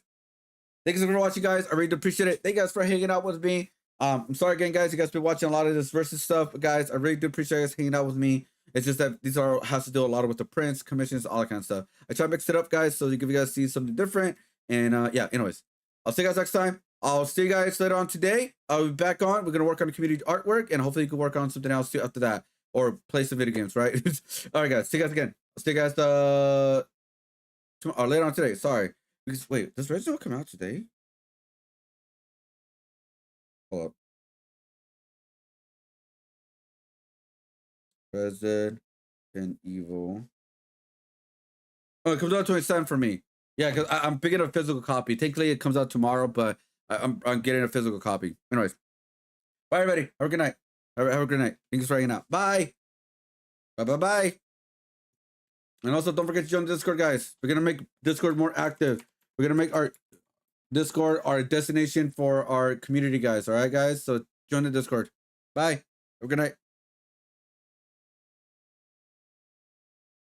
thanks for watching, guys. I really do appreciate it. Thank you guys for hanging out with me. I'm sorry again, guys. You guys been watching a lot of this versus stuff, but guys, I really do appreciate you guys hanging out with me. It's just that these has to do a lot with the prints, commissions, all that kind of stuff. I try to mix it up, guys, so you guys see something different. And anyways, I'll see you guys next time. I'll see you guys later on today. I'll be back on. We're gonna work on the community artwork, and hopefully you can work on something else too after that, or play some video games, right? All right, guys. See you guys again. I'll see you guys tomorrow, or later on today. Sorry. Because wait, does Resident Evil come out today? Hold up. Resident Evil. Oh, it comes out 27 for me. Yeah, because I'm picking up a physical copy. Technically, it comes out tomorrow, but I'm getting a physical copy. Anyways, bye, everybody. Have a good night. Have a good night. Thanks for hanging out. Bye. Bye. And also, don't forget to join the Discord, guys. We're gonna make Discord more active. We're gonna make our Discord our destination for our community, guys. All right, guys. So join the Discord. Bye. Have a good night.